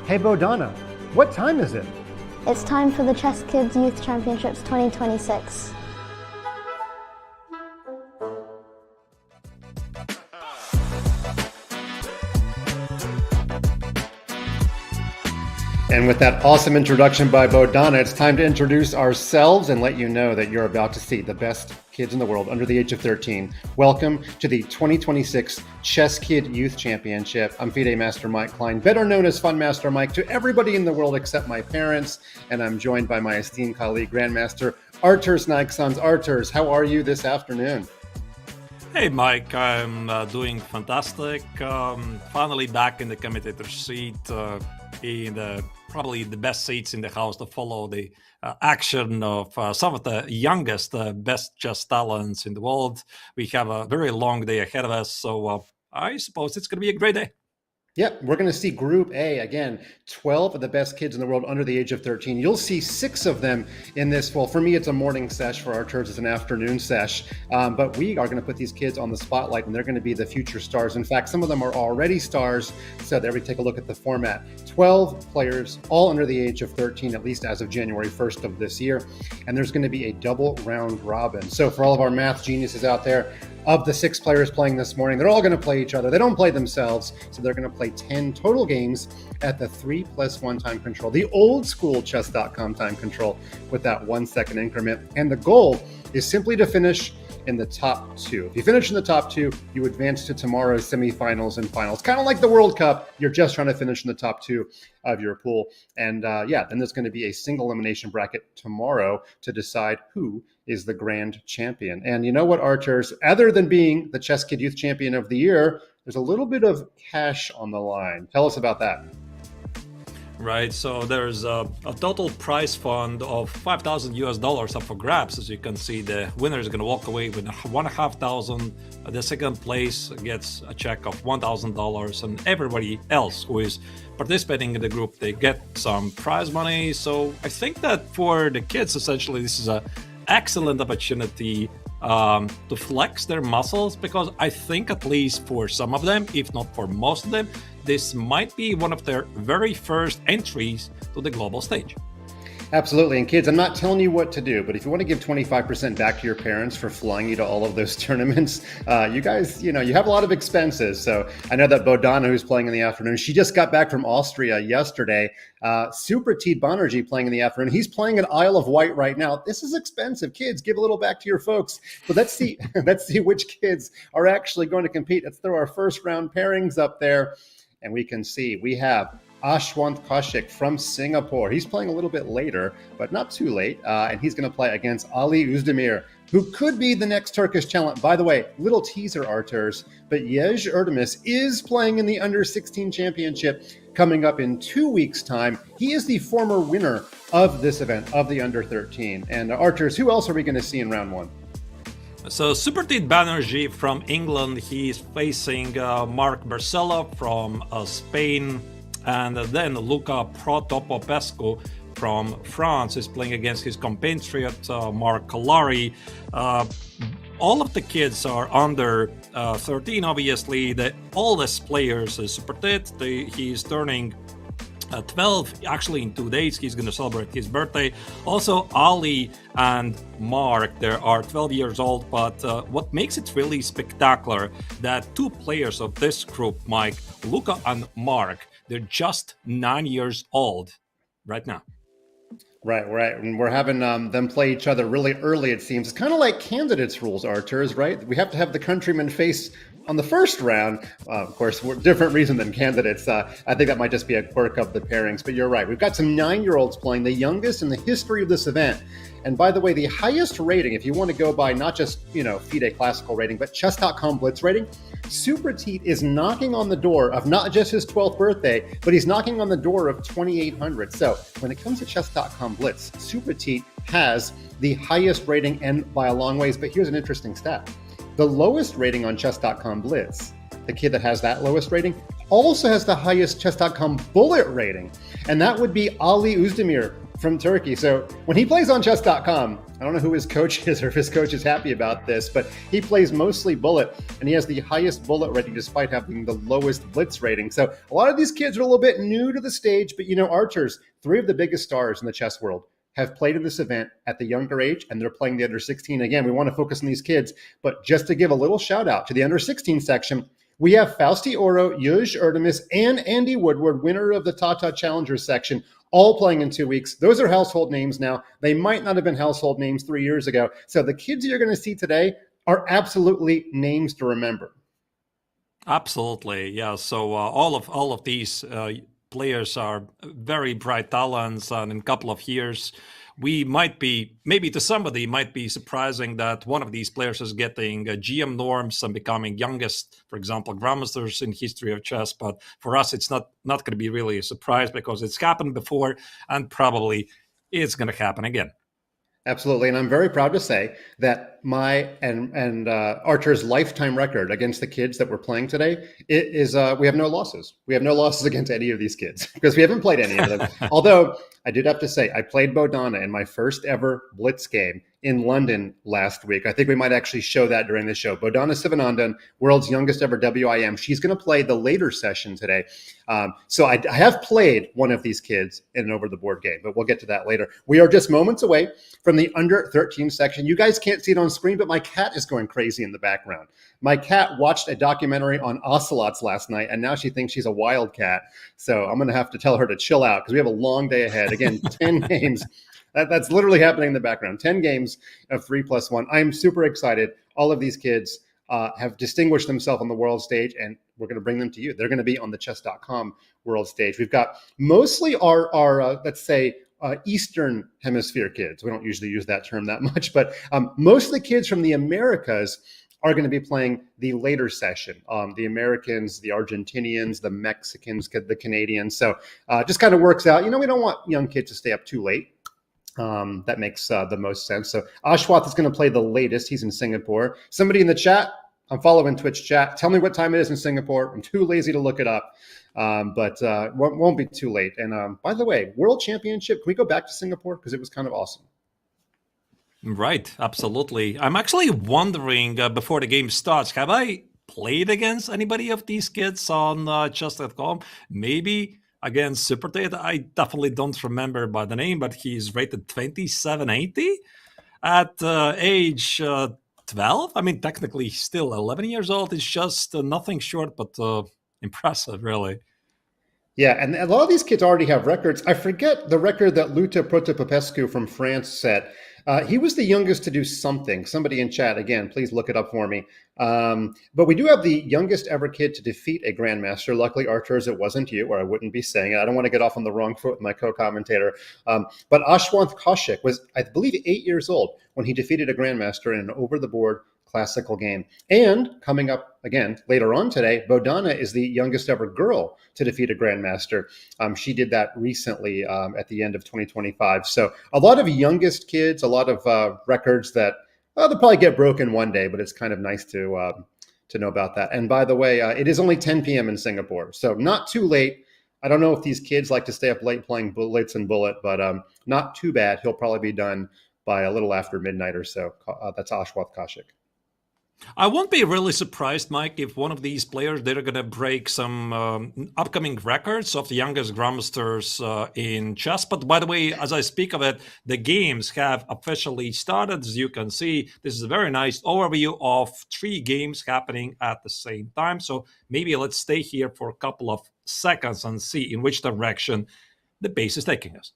Hey Bodana, what time is it? It's time for the ChessKid Youth Championships 2026. And with that awesome introduction by Bodana, it's time to introduce ourselves and let you know that you're about to see the best kids in the world under the age of 13. Welcome to the 2026 ChessKid Youth Championship. I'm FIDE Master Mike Klein, better known as Fun Master Mike to everybody in the world except my parents. And I'm joined by my esteemed colleague, Grandmaster Arturs Naiksons. Arturs, how are you this afternoon? Hey Mike, I'm doing fantastic. Finally back in the commentator seat, in probably the best seats in the house to follow the action of some of the youngest, best chess talents in the world. We have a very long day ahead of us, so I suppose it's going to be a great day. Yep, we're going to see Group A, again, 12 of the best kids in the world under the age of 13. You'll see 6 of them in this. Well, for me, it's a morning sesh. For Arturs, it's an afternoon sesh. But we are going to put these kids on the spotlight, and they're going to be the future stars. In fact, some of them are already stars. So there we take a look at the format. 12 players, all under the age of 13, at least as of January 1st of this year. And there's going to be a double round robin. So for all of our math geniuses out there, of the 6 players playing this morning, they're all going to play each other. They don't play themselves, so they're going to play 10 total games at the 3+1 time control, the old school Chess.com time control with that 1 second increment. And the goal is simply to finish in the top 2. If you finish in the top 2, you advance to tomorrow's semifinals and finals. Kind of like the World Cup, you're just trying to finish in the top 2 of your pool. And then there's going to be a single elimination bracket tomorrow to decide who is the grand champion. And you know what, Arturs, other than being the ChessKid Youth Champion of the Year, there's a little bit of cash on the line. Tell us about that. Right, so there's a total prize fund of $5,000 up for grabs. As you can see, the winner is going to walk away with $1,500. The second place gets a check of $1,000, and everybody else who is participating in the group, they get some prize money. So I think that for the kids, essentially, this is an excellent opportunity to flex their muscles, because I think at least for some of them, if not for most of them, this might be one of their very first entries to the global stage. Absolutely. And kids, I'm not telling you what to do, but if you want to give 25% back to your parents for flying you to all of those tournaments, you guys, you have a lot of expenses. So I know that Bodana, who's playing in the afternoon, she just got back from Austria yesterday. Supratit Banerjee playing in the afternoon. He's playing at Isle of Wight right now. This is expensive. Kids, give a little back to your folks. But let's see which kids are actually going to compete. Let's throw our first round pairings up there. And we can see we have Ashwant Kaushik from Singapore. He's playing a little bit later, but not too late. And he's going to play against Ali Özdemir, who could be the next Turkish talent. By the way, little teaser, Arturs, but Yej Erdemis is playing in the Under-16 Championship coming up in 2 weeks' time. He is the former winner of this event, of the Under-13. And Arturs, who else are we going to see in round 1? So Supratit Banerjee from England, he's facing Marc from Spain, and then Luca Protopopescu from France is playing against his compatriot Marc Calari. All of the kids are under 13, obviously. The oldest players is Supratit. He's turning 12 actually in 2 days. He's going to celebrate his birthday. Also Ali and Marc, they are 12 years old, but what makes it really spectacular that 2 players of this group, Mike, Luca and Marc, they're just 9 years old right now. Right. And we're having them play each other really early, it seems. It's kind of like candidates rules, Arturs, right? We have to have the countrymen face on the first round. Of course, different reason than candidates. I think that might just be a quirk of the pairings, but you're right. We've got some 9-year-olds playing, the youngest in the history of this event. And by the way, the highest rating, if you want to go by not just, FIDE classical rating, but Chess.com Blitz rating, Supratit is knocking on the door of not just his 12th birthday, but he's knocking on the door of 2,800. So when it comes to Chess.com Blitz, Supratit has the highest rating and by a long ways. But here's an interesting stat. The lowest rating on Chess.com Blitz, the kid that has that lowest rating, also has the highest Chess.com bullet rating. And that would be Ali Özdemir, from Turkey. So when he plays on Chess.com, I don't know who his coach is or if his coach is happy about this, but he plays mostly bullet, and he has the highest bullet rating despite having the lowest blitz rating. So a lot of these kids are a little bit new to the stage, but archers, 3 of the biggest stars in the chess world, have played in this event at the younger age, and they're playing the under 16. Again, we want to focus on these kids, but just to give a little shout out to the under 16 section, we have Fausti Oro, Yuj Erdemis, and Andy Woodward, winner of the Tata Challenger section, all playing in 2 weeks. Those are household names now. They might not have been household names 3 years ago. So the kids you're going to see today are absolutely names to remember. Absolutely, yeah. So all of these players are very bright talents, and in a couple of years, we might be, maybe to somebody, might be surprising that one of these players is getting GM norms and becoming youngest, for example, grandmasters in history of chess. But for us, it's not going to be really a surprise because it's happened before, and probably it's going to happen again. Absolutely, and I'm very proud to say that my and Archer's lifetime record against the kids that we're playing today is we have no losses. We have no losses against any of these kids because we haven't played any of them. Although I did have to say, I played Bodana in my first ever Blitz game in London last week. I think we might actually show that during the show. Bodana Sivanandan, world's youngest ever WIM. She's going to play the later session today. So I have played one of these kids in an over-the-board game, but we'll get to that later. We are just moments away from the under 13 section. You guys can't see it on screen, but my cat is going crazy in the background. My cat watched a documentary on ocelots last night, and now she thinks she's a wild cat. So I'm going to have to tell her to chill out because we have a long day ahead. Again, 10 games. That's literally happening in the background. 10 games of 3+1. I'm super excited. All of these kids have distinguished themselves on the world stage, and we're going to bring them to you. They're going to be on the Chess.com world stage. We've got mostly our let's say, Eastern Hemisphere kids. We don't usually use that term that much, but mostly kids from the Americas are going to be playing the later session. The Americans, the Argentinians, the Mexicans, the Canadians. So just kind of works out. We don't want young kids to stay up too late. That makes the most sense. So Ashwath is going to play the latest. He's in Singapore. Somebody in the chat, I'm following Twitch chat. Tell me what time it is in Singapore. I'm too lazy to look it up, but won't be too late. And by the way, World Championship, can we go back to Singapore? Because it was kind of awesome. Right, absolutely. I'm actually wondering, before the game starts, have I played against anybody of these kids on Chess.com? Maybe against Supratit. I definitely don't remember by the name, but he's rated 2780 at age 12. I mean, technically still 11 years old. It's just nothing short, but impressive, really. Yeah, and a lot of these kids already have records. I forget the record that Luca Protopopescu from France set. He was the youngest to do something. Somebody in chat, again, please look it up for me. But we do have the youngest ever kid to defeat a grandmaster. Luckily, Archers, it wasn't you, or I wouldn't be saying it. I don't want to get off on the wrong foot with my co-commentator. But Ashwant Kaushik was, I believe, 8 years old when he defeated a grandmaster in an over-the-board classical game. And coming up again later on today, Bodana is the youngest ever girl to defeat a grandmaster. She did that recently at the end of 2025. So a lot of youngest kids, a lot of records that they'll probably get broken one day, but it's kind of nice to know about that. And by the way, it is only 10 p.m. in Singapore, so not too late. I don't know if these kids like to stay up late playing Blitz and Bullet, but not too bad. He'll probably be done by a little after midnight or so. That's Ashwath Kaushik. I won't be really surprised, Mike, if one of these players, they're going to break some upcoming records of the youngest grandmasters in chess. But by the way, as I speak of it, the games have officially started. As you can see, this is a very nice overview of 3 games happening at the same time. So maybe let's stay here for a couple of seconds and see in which direction the base is taking us.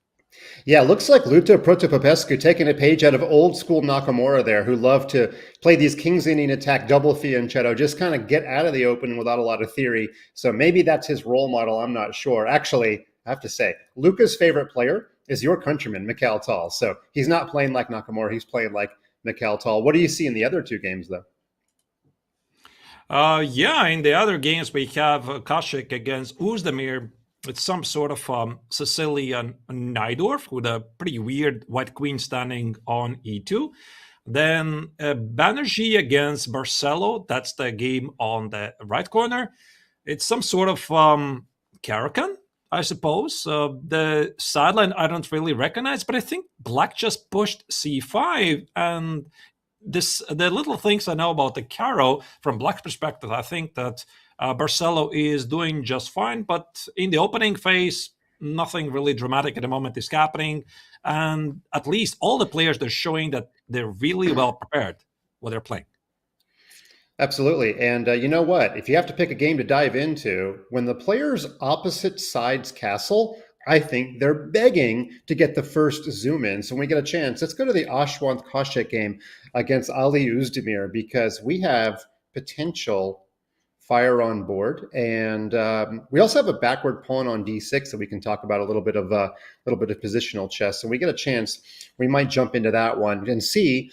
Yeah, looks like Luca Protopopescu taking a page out of old school Nakamura there, who loved to play these King's Indian attack, double fianchetto, just kind of get out of the open without a lot of theory. So maybe that's his role model. I'm not sure. Actually, I have to say, Luca's favorite player is your countryman, Mikhail Tal. So he's not playing like Nakamura. He's playing like Mikhail Tal. What do you see in the other 2 games, though? Yeah, in the other games, we have Kaushik against Uzdemir. It's some sort of Sicilian Najdorf with a pretty weird white queen standing on e2. Then Banerjee against Barcelo. That's the game on the right corner. It's some sort of Caracan. I suppose. The sideline I don't really recognize, but I think black just pushed c5, and the little things I know about the Caro from black's perspective, I think that Barcelo is doing just fine. But in the opening phase, nothing really dramatic at the moment is happening, and at least all the players they're showing that they're really well prepared what they're playing. Absolutely. And you know what? If you have to pick a game to dive into, when the players opposite sides castle, I think they're begging to get the first zoom in. So when we get a chance, let's go to the Ashwant Kaushik game against Ali Uzdemir, because we have potential fire on board, and we also have a backward pawn on d6 that we can talk about a little bit of positional chess. So we get a chance, we might jump into that one and see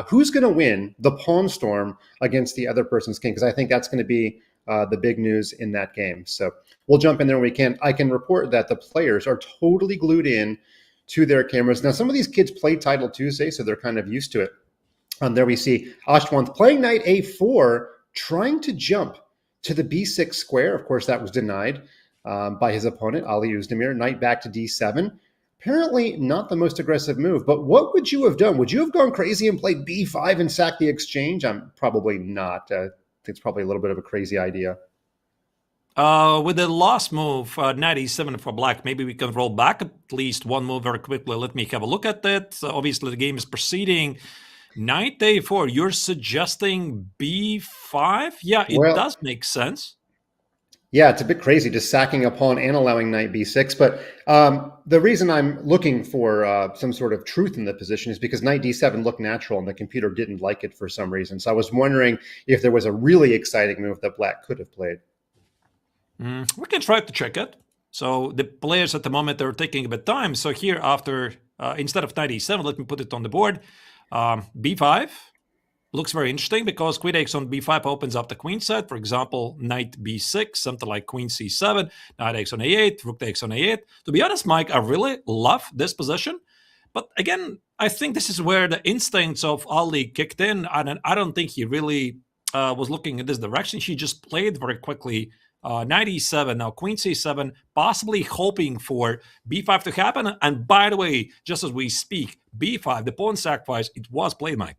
who's going to win the pawn storm against the other person's king, because I think that's going to be the big news in that game. So we'll jump in there when we can. I can report that the players are totally glued in to their cameras. Now, some of these kids play Title Tuesday, so they're kind of used to it. There we see Ashwant playing knight a4, trying to jump to the b6 square. Of course, that was denied by his opponent, Ali Uzdemir. Knight back to d7. Apparently not the most aggressive move, but what would you have done? Would you have gone crazy and played b5 and sacked the exchange? I'm probably not. I think it's probably a little bit of a crazy idea. With the last move, knight e7 for black, maybe we can roll back at least one move very quickly. Let me have a look at it. Obviously, the game is proceeding. Knight a4, you're suggesting b5? Yeah, it does make sense. Yeah, it's a bit crazy just sacking a pawn and allowing knight b6. But the reason I'm looking for some sort of truth in the position is because knight d7 looked natural and the computer didn't like it for some reason. So I was wondering if there was a really exciting move that black could have played. We can try to check it. So the players at the moment, they're taking a bit of time. So here after, instead of knight e7, let me put it on the board. b5 looks very interesting because queen takes on b5 opens up the queen side. For example, knight b6, something like queen c7, knight takes on a8, rook takes on a8. To be honest, Mike, I really love this position. But again, I think this is where the instincts of Ali kicked in. And I don't think he really was looking in this direction. He just played very quickly. Knight e7, now queen c7, possibly hoping for b5 to happen. And by the way, just as we speak, b5, the pawn sacrifice, it was played, Mike.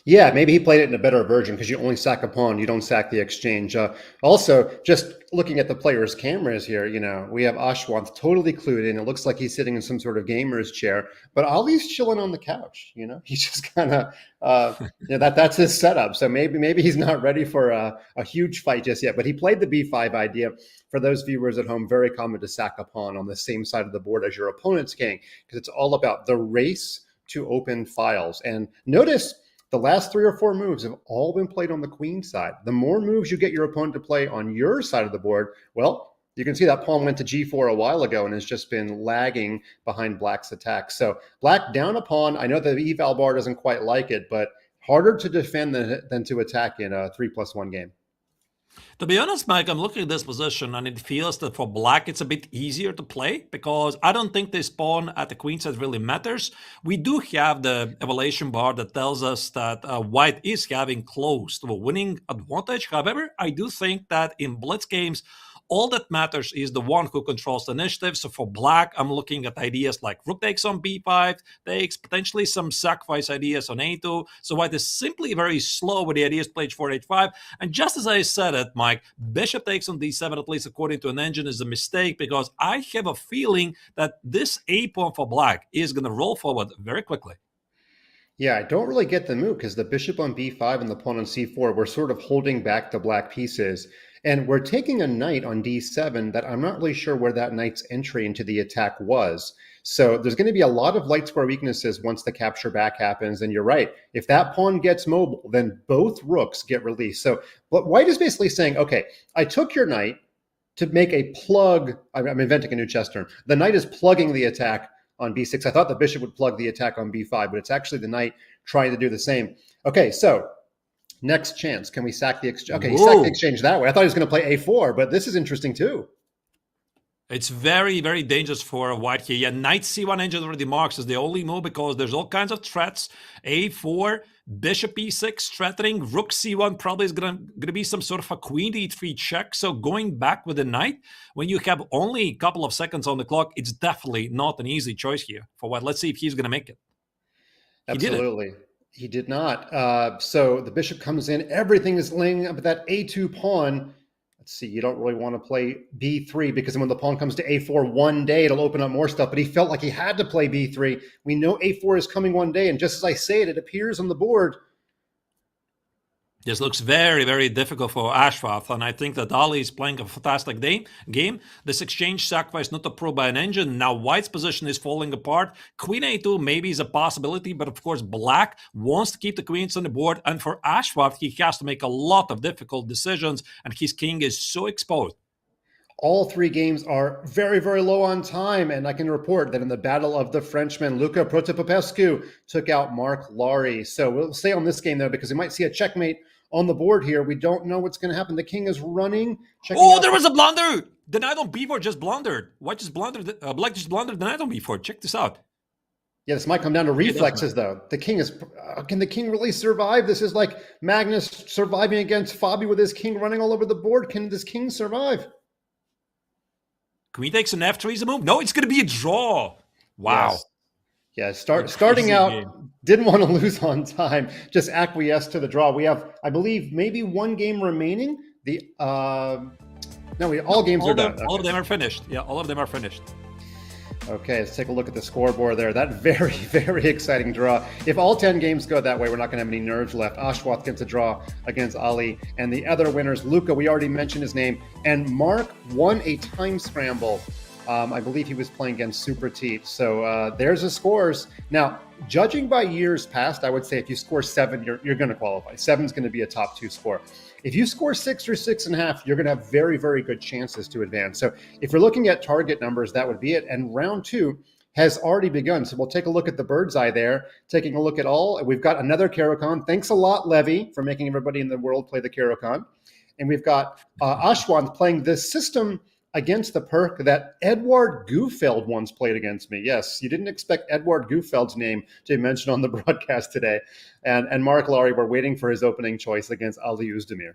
Yeah, maybe he played it in a better version because you only sack a pawn, you don't sack the exchange. Also, just looking at the players' cameras here, you know, we have Ashwant totally clued in. It looks like he's sitting in some sort of gamer's chair, but Ali's chilling on the couch. You know, he's just kind of, that's his setup. So maybe he's not ready for a huge fight just yet. But he played the b5 idea. For those viewers at home, very common to sack a pawn on the same side of the board as your opponent's king, because it's all about the race to open files. And notice, the last 3 or 4 moves have all been played on the queen side. The more moves you get your opponent to play on your side of the board, well, you can see that pawn went to g4 a while ago and has just been lagging behind black's attack. So black down a pawn. I know the eval bar doesn't quite like it, but harder to defend than to attack in a 3+1 game. To be honest, Mike, I'm looking at this position and it feels that for black it's a bit easier to play because I don't think this pawn at the queen side really matters. We do have the evaluation bar that tells us that white is having close to a winning advantage. However, I do think that in blitz games, all that matters is the one who controls the initiative. So for black, I'm looking at ideas like rook takes on b5, takes potentially some sacrifice ideas on a2. So white is simply very slow with the ideas played h4, h5. And just as I said it, Mike, bishop takes on d7, at least according to an engine, is a mistake because I have a feeling that this a pawn for black is going to roll forward very quickly. Yeah, I don't really get the move because the bishop on b5 and the pawn on c4, we're sort of holding back the black pieces. And we're taking a knight on d7 that I'm not really sure where that knight's entry into the attack was. So there's going to be a lot of light square weaknesses once the capture back happens. And you're right. If that pawn gets mobile, then both rooks get released. So what white is basically saying, okay, I took your knight to make a plug. I'm inventing a new chess term. The knight is plugging the attack on b6. I thought the bishop would plug the attack on b5, but it's actually the knight trying to do the same. Okay, so next chance. Can we sack the exchange? Okay, he sacked the exchange that way. I thought he was going to play a4, but this is interesting too. It's very, very dangerous for white here. Yeah, knight c1 engine already marks is the only move because there's all kinds of threats. A4, bishop e6 threatening, rook c1 probably is gonna be some sort of a queen e3 check. So going back with the knight, when you have only a couple of seconds on the clock, it's definitely not an easy choice here for white. Let's see if he's gonna make it. Absolutely. He did not. So the bishop comes in. Everything is laying up that a2 pawn. Let's see, you don't really want to play b3 because when the pawn comes to a4 one day, it'll open up more stuff. But he felt like he had to play b3. We know a4 is coming one day. And just as I say it, it appears on the board. This looks very, very difficult for Ashraf, and I think that Ali is playing a fantastic game. This exchange sacrifice not approved by an engine. Now white's position is falling apart. Queen a2 maybe is a possibility, but of course black wants to keep the queens on the board, and for Ashraf, he has to make a lot of difficult decisions, and his king is so exposed. All three games are very, very low on time, and I can report that in the Battle of the Frenchmen, Luca Protopopescu took out Marc Lary. So we'll stay on this game, though, because we might see a checkmate on the board here. We don't know what's going to happen. The king is running. Oh, there was a blunder. The knight on b4 just blundered. White just blundered. Black just blundered the knight on b4. Check this out. Yeah, this might come down to reflexes, though. The king is... can the king really survive? This is like Magnus surviving against Fabi with his king running all over the board. Can this king survive? Queen takes an f3 is a move. No, it's going to be a draw. Wow. Yes. Yeah, starting out, didn't want to lose on time. Just acquiesce to the draw. We have, I believe, maybe one game remaining. All games are done. All of them are finished. Yeah, all of them are finished. Okay, let's take a look at the scoreboard there. That very, very exciting draw. If all 10 games go that way, we're not going to have any nerves left. Ashraf gets a draw against Ali. And the other winners, Luca, we already mentioned his name. And Marc won a time scramble. I believe he was playing against Supratit. So there's the scores. Now, judging by years past, I would say if you score 7, you're going to qualify. 7's going to be a top 2 score. If you score 6 or 6.5, you're going to have very, very good chances to advance. So if you're looking at target numbers, that would be it. And round 2 has already begun. So we'll take a look at the bird's eye there, taking a look at all. We've got another Caro-Kann. Thanks a lot, Levy, for making everybody in the world play the Caro-Kann. And we've got Ashwant playing this system against the perk that Edward Gufeld once played against me. Yes, you didn't expect Edward Gufeld's name to be mentioned on the broadcast today. And Marc Lary, we're waiting for his opening choice against Ali Özdemir.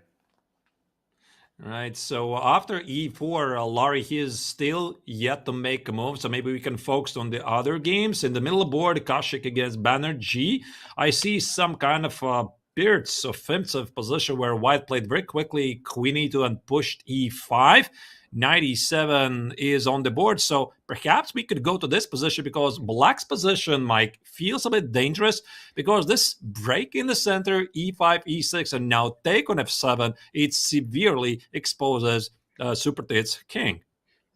Right, so after e4, Lary, he is still yet to make a move, so maybe we can focus on the other games. In the middle of the board, Kashik against Banerjee. I see some kind of Berth's offensive position where white played very quickly queen e2 and pushed e5. Knight e7 is on the board, so perhaps we could go to this position because black's position, Mike, feels a bit dangerous because this break in the center, e5, e6, and now take on f7, it severely exposes Supratit's king.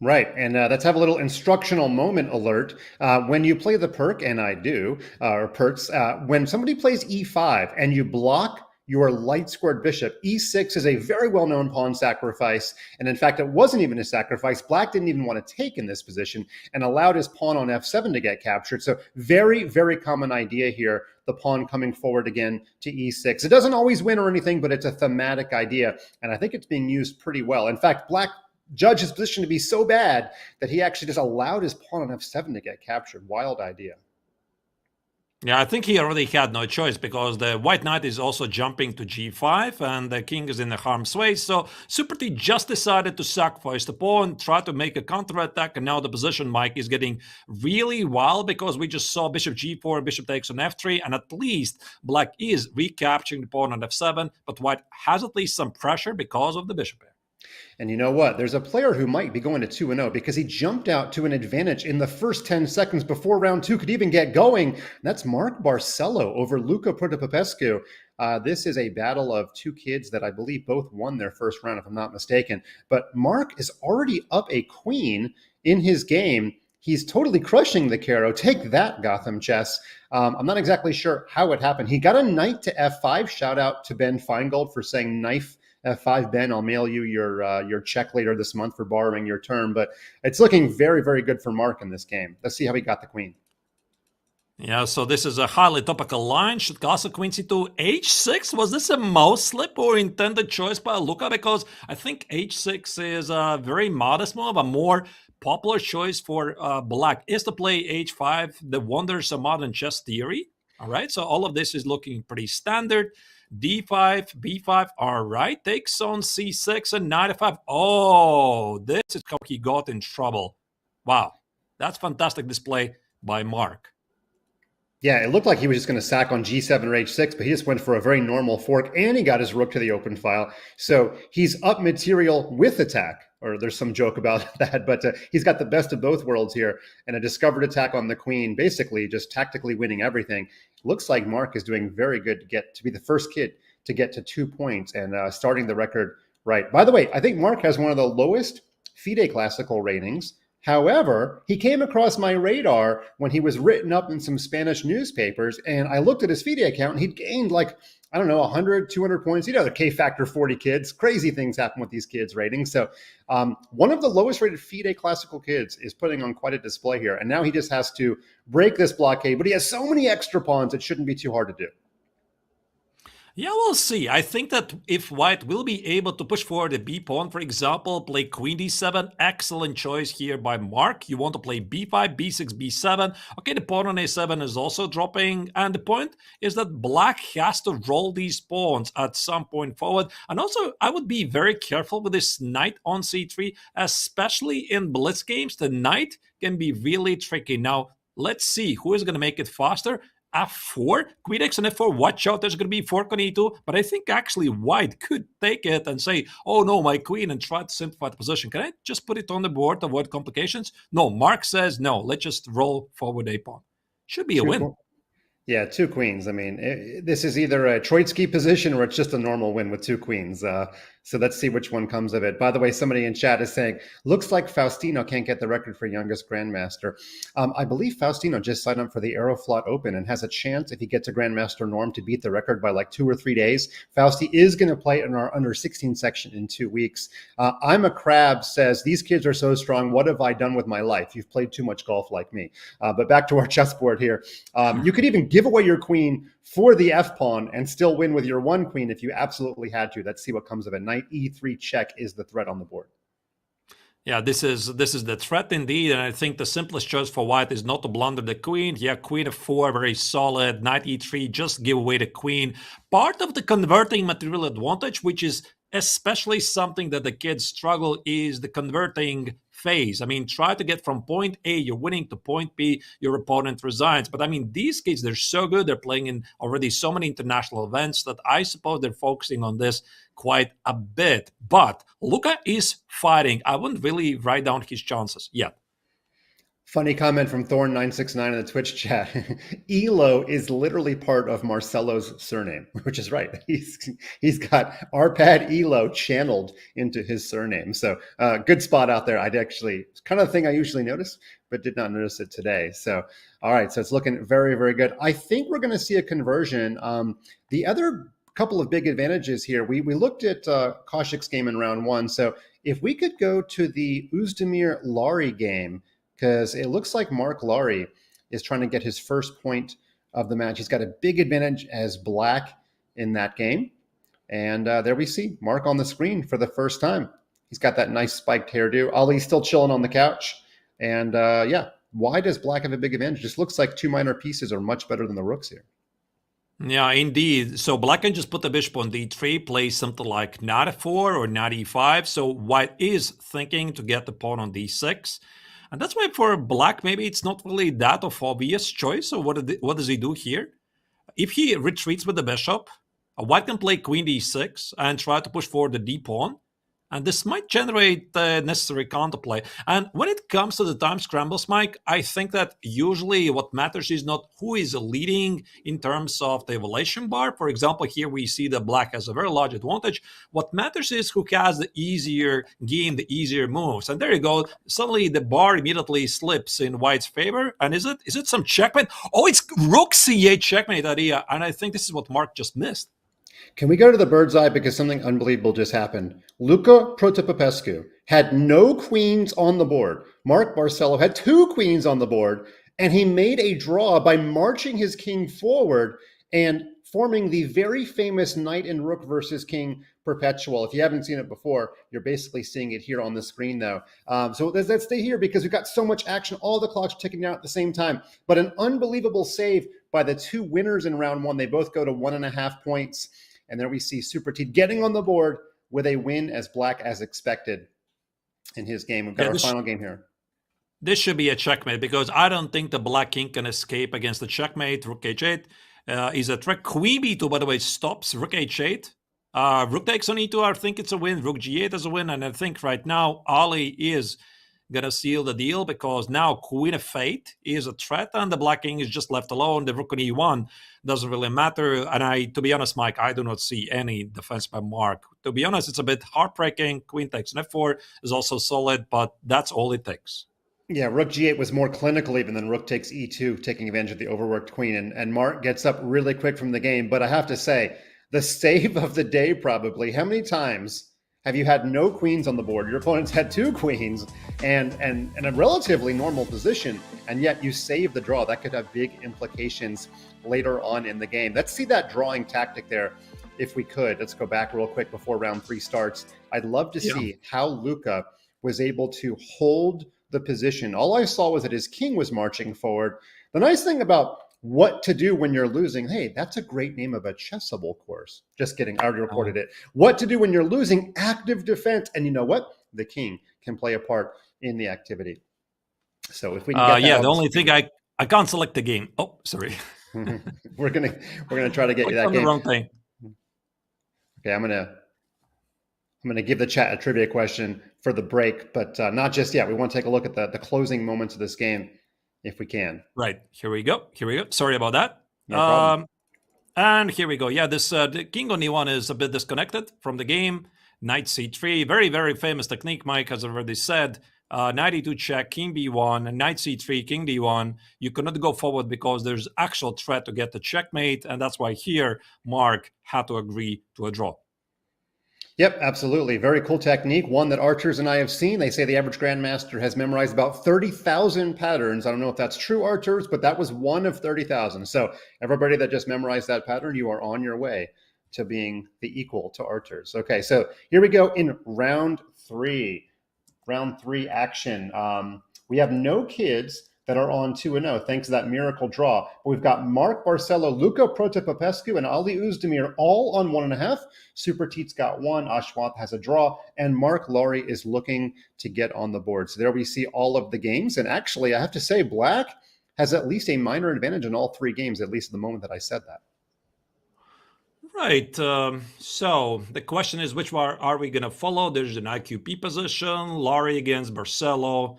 Right, and let's have a little instructional moment alert. When you play the perk, and I do, or perks, when somebody plays e5 and you block your light squared bishop, e6 is a very well-known pawn sacrifice. And in fact, it wasn't even a sacrifice. Black didn't even want to take in this position and allowed his pawn on f7 to get captured. So very, very common idea here, the pawn coming forward again to e6. It doesn't always win or anything, but it's a thematic idea. And I think it's being used pretty well. In fact, black judged his position to be so bad that he actually just allowed his pawn on f7 to get captured. Wild idea. Yeah, I think he already had no choice because the white knight is also jumping to g5 and the king is in the harm's way. So Supratit just decided to sacrifice the pawn, try to make a counterattack, and now the position, Mike, is getting really wild because we just saw bishop g4, bishop takes on f3, and at least black is recapturing the pawn on f7, but white has at least some pressure because of the bishop pair. And you know what? There's a player who might be going to 2-0 because he jumped out to an advantage in the first 10 seconds before round 2 could even get going. And that's Marc Barcelo over Luca Protopopescu. This is a battle of two kids that I believe both won their first round, if I'm not mistaken. But Marc is already up a queen in his game. He's totally crushing the Caro. Take that, Gotham Chess. I'm not exactly sure how it happened. He got a knight to f5. Shout out to Ben Feingold for saying knife f5. Ben, I'll mail you your check later this month for borrowing your term. But it's looking very, very good for Marc in this game. Let's see how he got the queen. Yeah, so this is a highly topical line. Should castle queen c2 h6? Was this a mouse slip or intended choice by Luca? Because I think h6 is a very modest move. A more popular choice for black is to play h5, the wonders of modern chess theory. All right, so all of this is looking pretty standard. d5, b5, all right, takes on c6 and knight f5. Oh, this is how he got in trouble. Wow, that's fantastic display by Marc. Yeah, it looked like he was just going to sack on g7 or h6, but he just went for a very normal fork, and he got his rook to the open file. So he's up material with attack, or there's some joke about that, but he's got the best of both worlds here, and a discovered attack on the queen, basically just tactically winning everything. Looks like Marc is doing very good to be the first kid to get to 2 points and starting the record right. By the way, I think Marc has one of the lowest FIDE classical ratings. However, he came across my radar when he was written up in some Spanish newspapers, and I looked at his FIDE account, and he'd gained like, I don't know, 100, 200 points. You know, the K-factor 40 kids. Crazy things happen with these kids' ratings. So one of the lowest rated FIDE classical kids is putting on quite a display here, and now he just has to break this blockade, but he has so many extra pawns, it shouldn't be too hard to do. Yeah, we'll see. I think that if white will be able to push forward a b pawn, for example, play queen d7, excellent choice here by Marc. You want to play b5, b6, b7. Okay, the pawn on a7 is also dropping. And the point is that black has to roll these pawns at some point forward. And also, I would be very careful with this knight on c3, especially in blitz games. The knight can be really tricky. Now, let's see who is going to make it faster. f4, queen x and f4, watch out, there's going to be fork on e2, but I think actually white could take it and say, oh no, my queen, and try to simplify the position. Can I just put it on the board to avoid complications? No, Marc says, no, let's just roll forward a pawn. Should be a win. Yeah, 2 queens. I mean, this is either a Troitsky position or it's just a normal win with 2 queens. So let's see which one comes of it. By the way, somebody in chat is saying, looks like Faustino can't get the record for youngest grandmaster. I believe Faustino just signed up for the Aeroflot Open and has a chance, if he gets a grandmaster norm, to beat the record by like 2 or 3 days. Fausti is going to play in our under 16 section in 2 weeks. I'm a Crab says, these kids are so strong. What have I done with my life? You've played too much golf like me. But back to our chessboard here. You could even give away your queen for the f-pawn and still win with your 1 queen if you absolutely had to. Let's see what comes of it. Knight e3 check is the threat on the board. Yeah, this is the threat indeed, and I think the simplest choice for white is not to blunder the queen. Yeah, queen f4, very solid. Knight e3, just give away the queen. Part of the converting material advantage, which is especially something that the kids struggle, is the converting phase. I mean, try to get from point A, you're winning, to point B, your opponent resigns. But I mean, these kids, they're so good. They're playing in already so many international events that I suppose they're focusing on this quite a bit. But Luca is fighting. I wouldn't really write down his chances yet. Funny comment from Thorn969 in the Twitch chat. Elo is literally part of Marcelo's surname, which is right. He's got Arpad Elo channeled into his surname. So good spot out there. It's kind of the thing I usually notice, but did not notice it today. So, all right. So it's looking very, very good. I think we're going to see a conversion. The other couple of big advantages here. We looked at Kaushik's game in round 1. So if we could go to the Özdemir Lari game, because it looks like Marc Lari is trying to get his first point of the match. He's got a big advantage as black in that game. And there we see Marc on the screen for the first time. He's got that nice spiked hairdo. Ali's still chilling on the couch. And yeah, why does black have a big advantage? Just looks like 2 minor pieces are much better than the rooks here. Yeah, indeed. So black can just put the bishop on d3, play something like knight f4 or knight e5. So white is thinking to get the pawn on d6. And that's why for black, maybe it's not really that of obvious choice. So what does he do here? If he retreats with the bishop, white can play queen d6 and try to push forward the d-pawn. And this might generate the necessary counterplay. And when it comes to the time scrambles, Mike, I think that usually what matters is not who is leading in terms of the evaluation bar. For example, here we see that black has a very large advantage. What matters is who has the easier game, the easier moves. And there you go. Suddenly the bar immediately slips in white's favor. And is it some checkmate? Oh, it's rook c8 checkmate idea. And I think this is what Marc just missed. Can we go to the bird's eye because something unbelievable just happened? Luca Protopopescu had no queens on the board. Marc Barcelo had 2 queens on the board. And he made a draw by marching his king forward and forming the very famous knight and rook versus king perpetual. If you haven't seen it before, you're basically seeing it here on the screen though. So let's stay here because we've got so much action. All the clocks ticking out at the same time. But an unbelievable save by the two winners in round one. They both go to 1.5 points. And there we see Supratit getting on the board with a win as black as expected in his game. We've got our final game here. This should be a checkmate because I don't think the black king can escape against the checkmate. Rook h8 is a threat. Queen b2, by the way, stops rook h8. Rook takes on e2, I think it's a win. Rook g8 is a win. And I think right now Ali is going to seal the deal because now queen f8 is a threat and the black king is just left alone. The rook on e1 doesn't really matter. And to be honest, Mike, I do not see any defense by Marc. To be honest, it's a bit heartbreaking. Queen takes an f4 is also solid, but that's all it takes. Yeah, rook g8 was more clinical even than rook takes e2, taking advantage of the overworked queen. And Marc gets up really quick from the game. But I have to say, the save of the day probably. How many times have you had no queens on the board? Your opponent's had two queens and a relatively normal position, and yet you save the draw. That could have big implications later on in the game. Let's see that drawing tactic there if we could. Let's go back real quick before round 3 starts. I'd love to see how Luca was able to hold the position. All I saw was that his king was marching forward. The nice thing about what to do when you're losing, hey, that's a great name of a chessable course. Just kidding, I already recorded it. What to do when you're losing, active defense. And you know what? The king can play a part in the activity. So if we can get the only thing I can't select the game. Oh, sorry. we're gonna try to get you that game. The wrong thing. Okay, I'm gonna give the chat a trivia question for the break, but not just yet. We want to take a look at the closing moments of this game, if we can. Right, here we go. Sorry about that. No problem. And here we go. Yeah, this the king on e1 is a bit disconnected from the game. Knight c3, very, very famous technique, Mike, as I already said. Knight e2 check, king b1, and knight c3, king d1. You cannot go forward because there's actual threat to get the checkmate, and that's why here Marc had to agree to a draw. Yep, absolutely. Very cool technique. One that archers and I have seen. They say the average grandmaster has memorized about 30,000 patterns. I don't know if that's true, archers, but that was one of 30,000. So everybody that just memorized that pattern, you are on your way to being the equal to archers. Okay, so here we go in round 3. Round 3 action. We have no kids that are on 2-0 thanks to that miracle draw. But we've got Marc Barcelo, Luca Protopopescu, and Ali Ozdemir all on 1.5. Supratit's got 1. Ashwath has a draw. And Marc Lowry is looking to get on the board. So there we see all of the games. And actually, I have to say, black has at least a minor advantage in all 3 games, at least at the moment that I said that. Right. So the question is, which one are we going to follow? There's an IQP position, Lowry against Barcelo.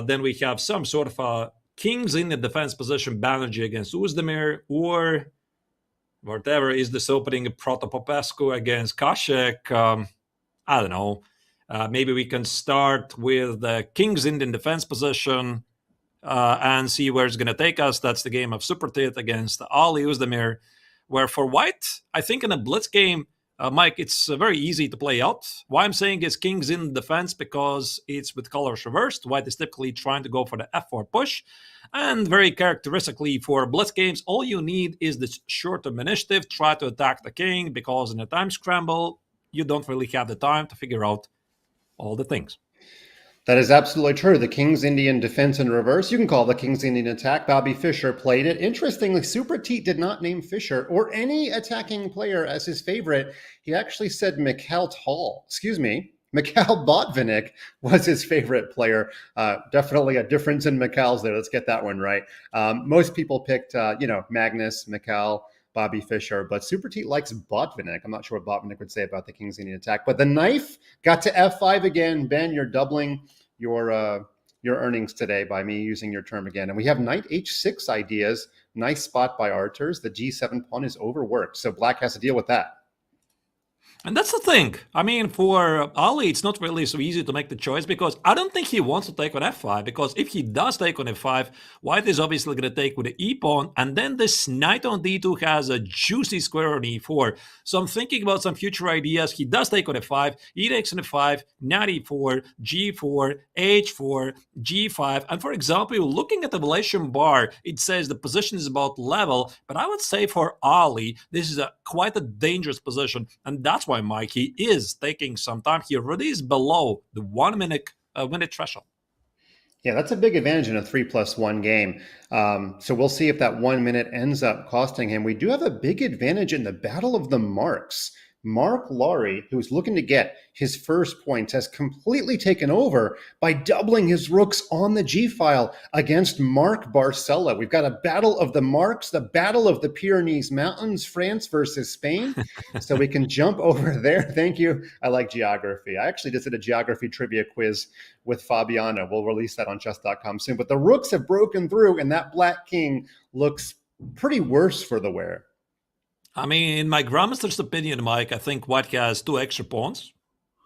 Then we have some sort of a kings in the defense position, Banerjee against Ozdemir, or whatever is this opening, Protopopescu against Kashek. I don't know. Maybe we can start with the kings in the defense position and see where it's going to take us. That's the game of Supratit against Ali Ozdemir, where for white, I think in a blitz game, Mike, it's very easy to play out. Why I'm saying is kings in defense because it's with colors reversed. White is typically trying to go for the f4 push. And very characteristically for blitz games, all you need is this short-term initiative. Try to attack the king because in a time scramble, you don't really have the time to figure out all the things. That is absolutely true. The King's Indian defense in reverse. You can call the King's Indian attack. Bobby Fischer played it. Interestingly, Supratit did not name Fischer or any attacking player as his favorite. He actually said Mikhail Botvinnik was his favorite player. Definitely a difference in Mikhail's there. Let's get that one right. Most people picked, Magnus, Mikhail, Bobby Fischer, but Supratit likes Botvinnik. I'm not sure what Botvinnik would say about the King's Indian attack, but the knife got to F5 again. Ben, you're doubling your earnings today by me using your term again. And we have knight H6 ideas. Nice spot by archers. The G7 pawn is overworked, so black has to deal with that. And that's the thing. I mean, for Ali, it's not really so easy to make the choice because I don't think he wants to take on f5. Because if he does take on f5, white is obviously going to take with the e-pawn. And then this knight on d2 has a juicy square on e4. So I'm thinking about some future ideas. He does take on f5. He takes on f5, knight e4, g4, h4, g5. And for example, looking at the evaluation bar, it says the position is about level. But I would say for Ali, this is quite a dangerous position. And that's why Mikey is taking some time. He already is below the 1 minute threshold. Yeah, that's a big advantage in a 3+1 game. So we'll see if that 1 minute ends up costing him. We do have a big advantage in the Battle of the Marks. Marc Lowry, who's looking to get his first points, has completely taken over by doubling his rooks on the G-file against Marc Barcella. We've got a battle of the Marks, the battle of the Pyrenees Mountains, France versus Spain. So we can jump over there. Thank you. I like geography. I actually just did a geography trivia quiz with Fabiana. We'll release that on Chess.com soon. But the rooks have broken through, and that black king looks pretty worse for the wearer. I mean, in my grandmaster's opinion, Mike, I think white has 2 extra pawns.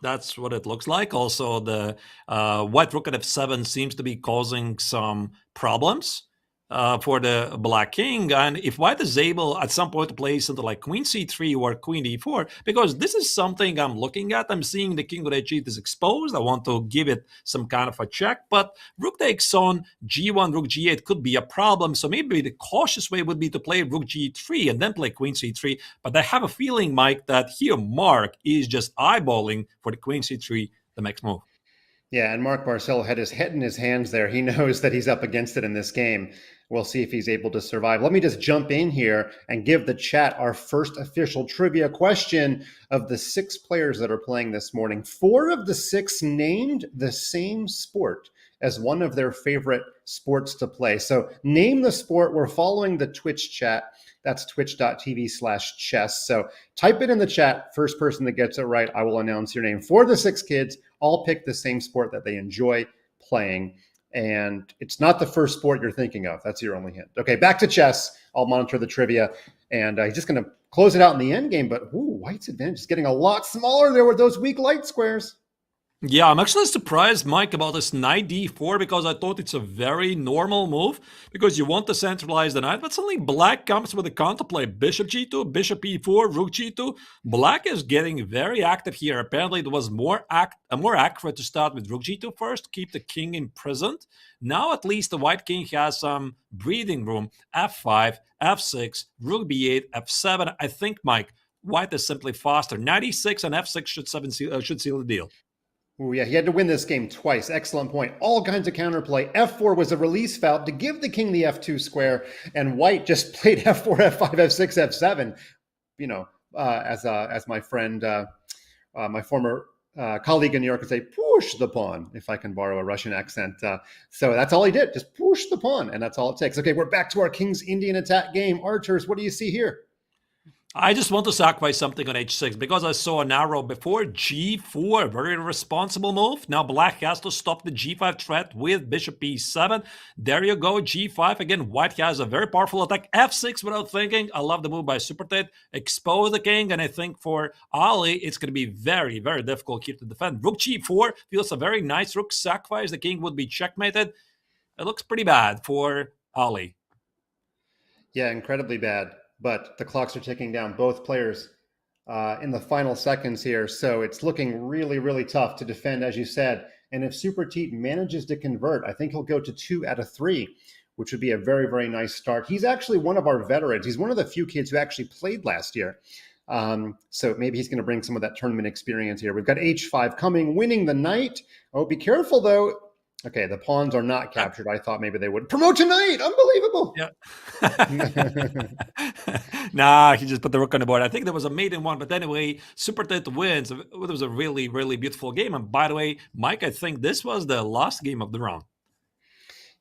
That's what it looks like. Also, the white rook at f7 seems to be causing some problems for the black king. And if white is able at some point to play something like queen c3 or queen d4, because this is something I'm looking at. I'm seeing the king with h8 is exposed. I want to give it some kind of a check, but rook takes on g1, rook g8 could be a problem. So maybe the cautious way would be to play rook g3 and then play queen c3. But I have a feeling, Mike, that here Marc is just eyeballing for the queen c3, the next move. Yeah, and Marc Barcella had his head in his hands there. He knows that he's up against it in this game. We'll see if he's able to survive. Let me just jump in here and give the chat our first official trivia question of the 6 players that are playing this morning. 4 of the 6 named the same sport as one of their favorite sports to play. So name the sport. We're following the Twitch chat. That's twitch.tv/chess. So type it in the chat. First person that gets it right, I will announce your name. 4 of the 6 kids all pick the same sport that they enjoy playing. And it's not the first sport you're thinking of. That's your only hint. Okay, back to chess. I'll monitor the trivia. And he's just going to close it out in the end game. But white's advantage is getting a lot smaller there with those weak light squares. Yeah, I'm actually surprised, Mike, about this knight d4 because I thought it's a very normal move because you want to centralize the knight, but suddenly black comes with a counterplay. Bishop g2, bishop e4, rook g2. Black is getting very active here. Apparently, it was more accurate to start with rook g2 first, keep the king imprisoned. Now, at least the white king has some breathing room. f5, f6, rook b8, f7. I think, Mike, white is simply faster. Knight e6 and f6 should seal the deal. Oh, yeah, he had to win this game twice. Excellent point. All kinds of counterplay. F4 was a release foul to give the king the F2 square, and white just played F4, F5, F6, F7. You know, as my friend, my former colleague in New York would say, push the pawn, if I can borrow a Russian accent. So that's all he did, just push the pawn, and that's all it takes. Okay, we're back to our King's Indian attack game. Archers, what do you see here? I just want to sacrifice something on h6 because I saw an arrow before g4, very responsible move. Now black has to stop the g5 threat with bishop e7. There you go, g5. Again, white has a very powerful attack. f6 without thinking. I love the move by Supratit. Expose the king, and I think for Ali, it's going to be very, very difficult here to defend. Rook g4 feels a very nice rook sacrifice. The king would be checkmated. It looks pretty bad for Ali. Yeah, incredibly bad. But the clocks are ticking down, both players in the final seconds here. So it's looking really, really tough to defend, as you said. And if Supratit manages to convert, I think he'll go to 2 out of 3, which would be a very, very nice start. He's actually one of our veterans. He's one of the few kids who actually played last year. So maybe he's going to bring some of that tournament experience here. We've got h5 coming, winning the knight. Oh, be careful, though. Okay, the pawns are not captured. I thought maybe they would. Promote tonight! Unbelievable! Yeah. Nah, he just put the rook on the board. I think there was a maiden one, but anyway, Supratit wins. It was a really, really beautiful game. And by the way, Mike, I think this was the last game of the round.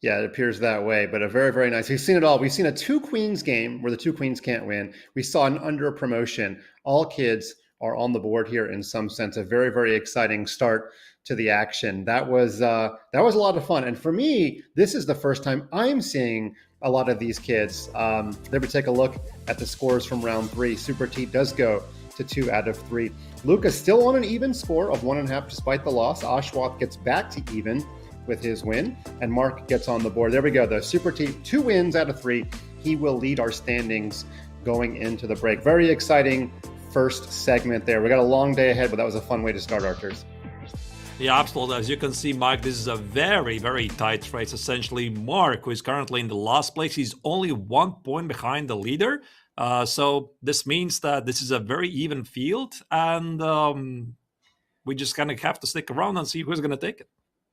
Yeah, it appears that way, but a very, very nice. We've seen it all. We've seen a 2 queens game where the 2 queens can't win. We saw an under promotion. All kids are on the board here in some sense. A very, very exciting start to the action. That was a lot of fun. And for me, this is the first time I'm seeing a lot of these kids. Let me take a look at the scores from round 3. Supratit does go to 2 out of 3. Luca still on an even score of 1.5 despite the loss. Ashwath gets back to even with his win, and Marc gets on the board. There we go. The Supratit, 2 wins out of 3. He will lead our standings going into the break. Very exciting first segment there. We got a long day ahead, but that was a fun way to start, Archers. Yeah, absolutely. As you can see, Mike, this is a very, very tight race. Essentially, Marc, who is currently in the last place, he's only 1 point behind the leader. So this means that this is a very even field, and we just kind of have to stick around and see who's going to take it.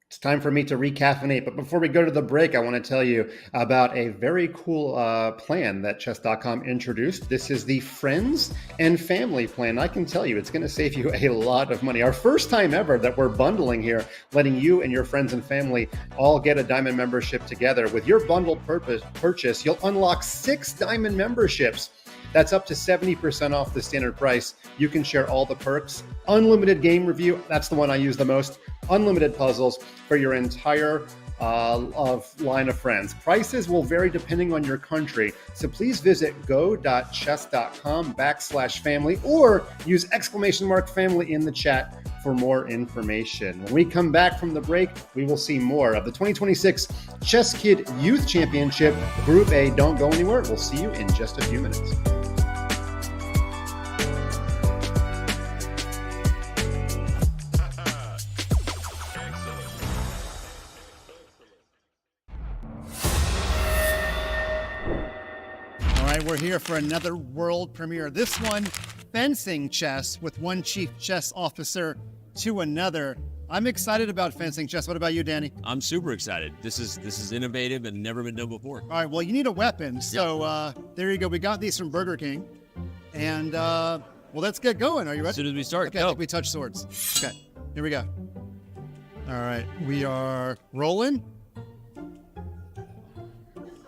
It's time for me to recaffeinate, but before we go to the break, I want to tell you about a very cool plan that Chess.com introduced. This is the Friends and Family plan. I can tell you it's going to save you a lot of money. Our first time ever that we're bundling here, letting you and your friends and family all get a Diamond membership together. With your bundled purchase, you'll unlock 6 Diamond memberships. That's up to 70% off the standard price. You can share all the perks. Unlimited game review, that's the one I use the most. Unlimited puzzles for your entire line of friends. Prices will vary depending on your country. So please visit go.chess.com/family or use !family in the chat for more information. When we come back from the break, we will see more of the 2026 ChessKid Youth Championship Group A. Don't go anywhere. We'll see you in just a few minutes. We're here for another world premiere. This one, fencing chess with one chief chess officer to another. I'm excited about fencing chess. What about you, Danny? I'm super excited. This is innovative and never been done before. All right, well, you need a weapon. So there you go. We got these from Burger King. And, well, let's get going. Are you ready? As soon as we start, okay, I think we touch swords. Okay, here we go. All right, we are rolling.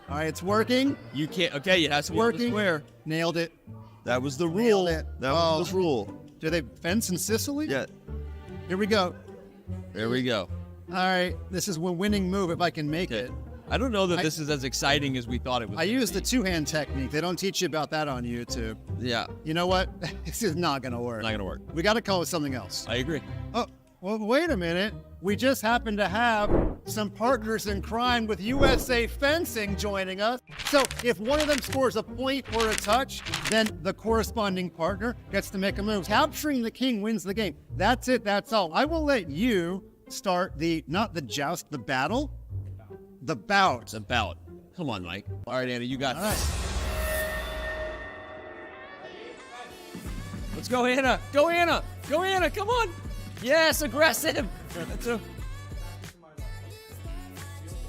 All right, it's working. You can't. Okay, it has to work. Square. Nailed it. That was the rule. Nailed it. That was the rule. Do they fence in Sicily? Yeah. Here we go. There we go. All right, this is a winning move if I can make it. I don't know that this is as exciting as we thought it was. I use the two-hand technique. They don't teach you about that on YouTube. Yeah. You know what? This is not going to work. Not going to work. We got to come up with something else. I agree. Oh, well, wait a minute. We just happen to have some partners in crime with USA Fencing joining us. So if one of them scores a point or a touch, then the corresponding partner gets to make a move. Capturing the king wins the game. That's it. That's all. I will let you start not the joust, the battle. The bout. It's a bout. Come on, Mike. All right, Anna, you got All this. right. Let's go, Anna. Go, Anna. Go, Anna. Come on. Yes, aggressive.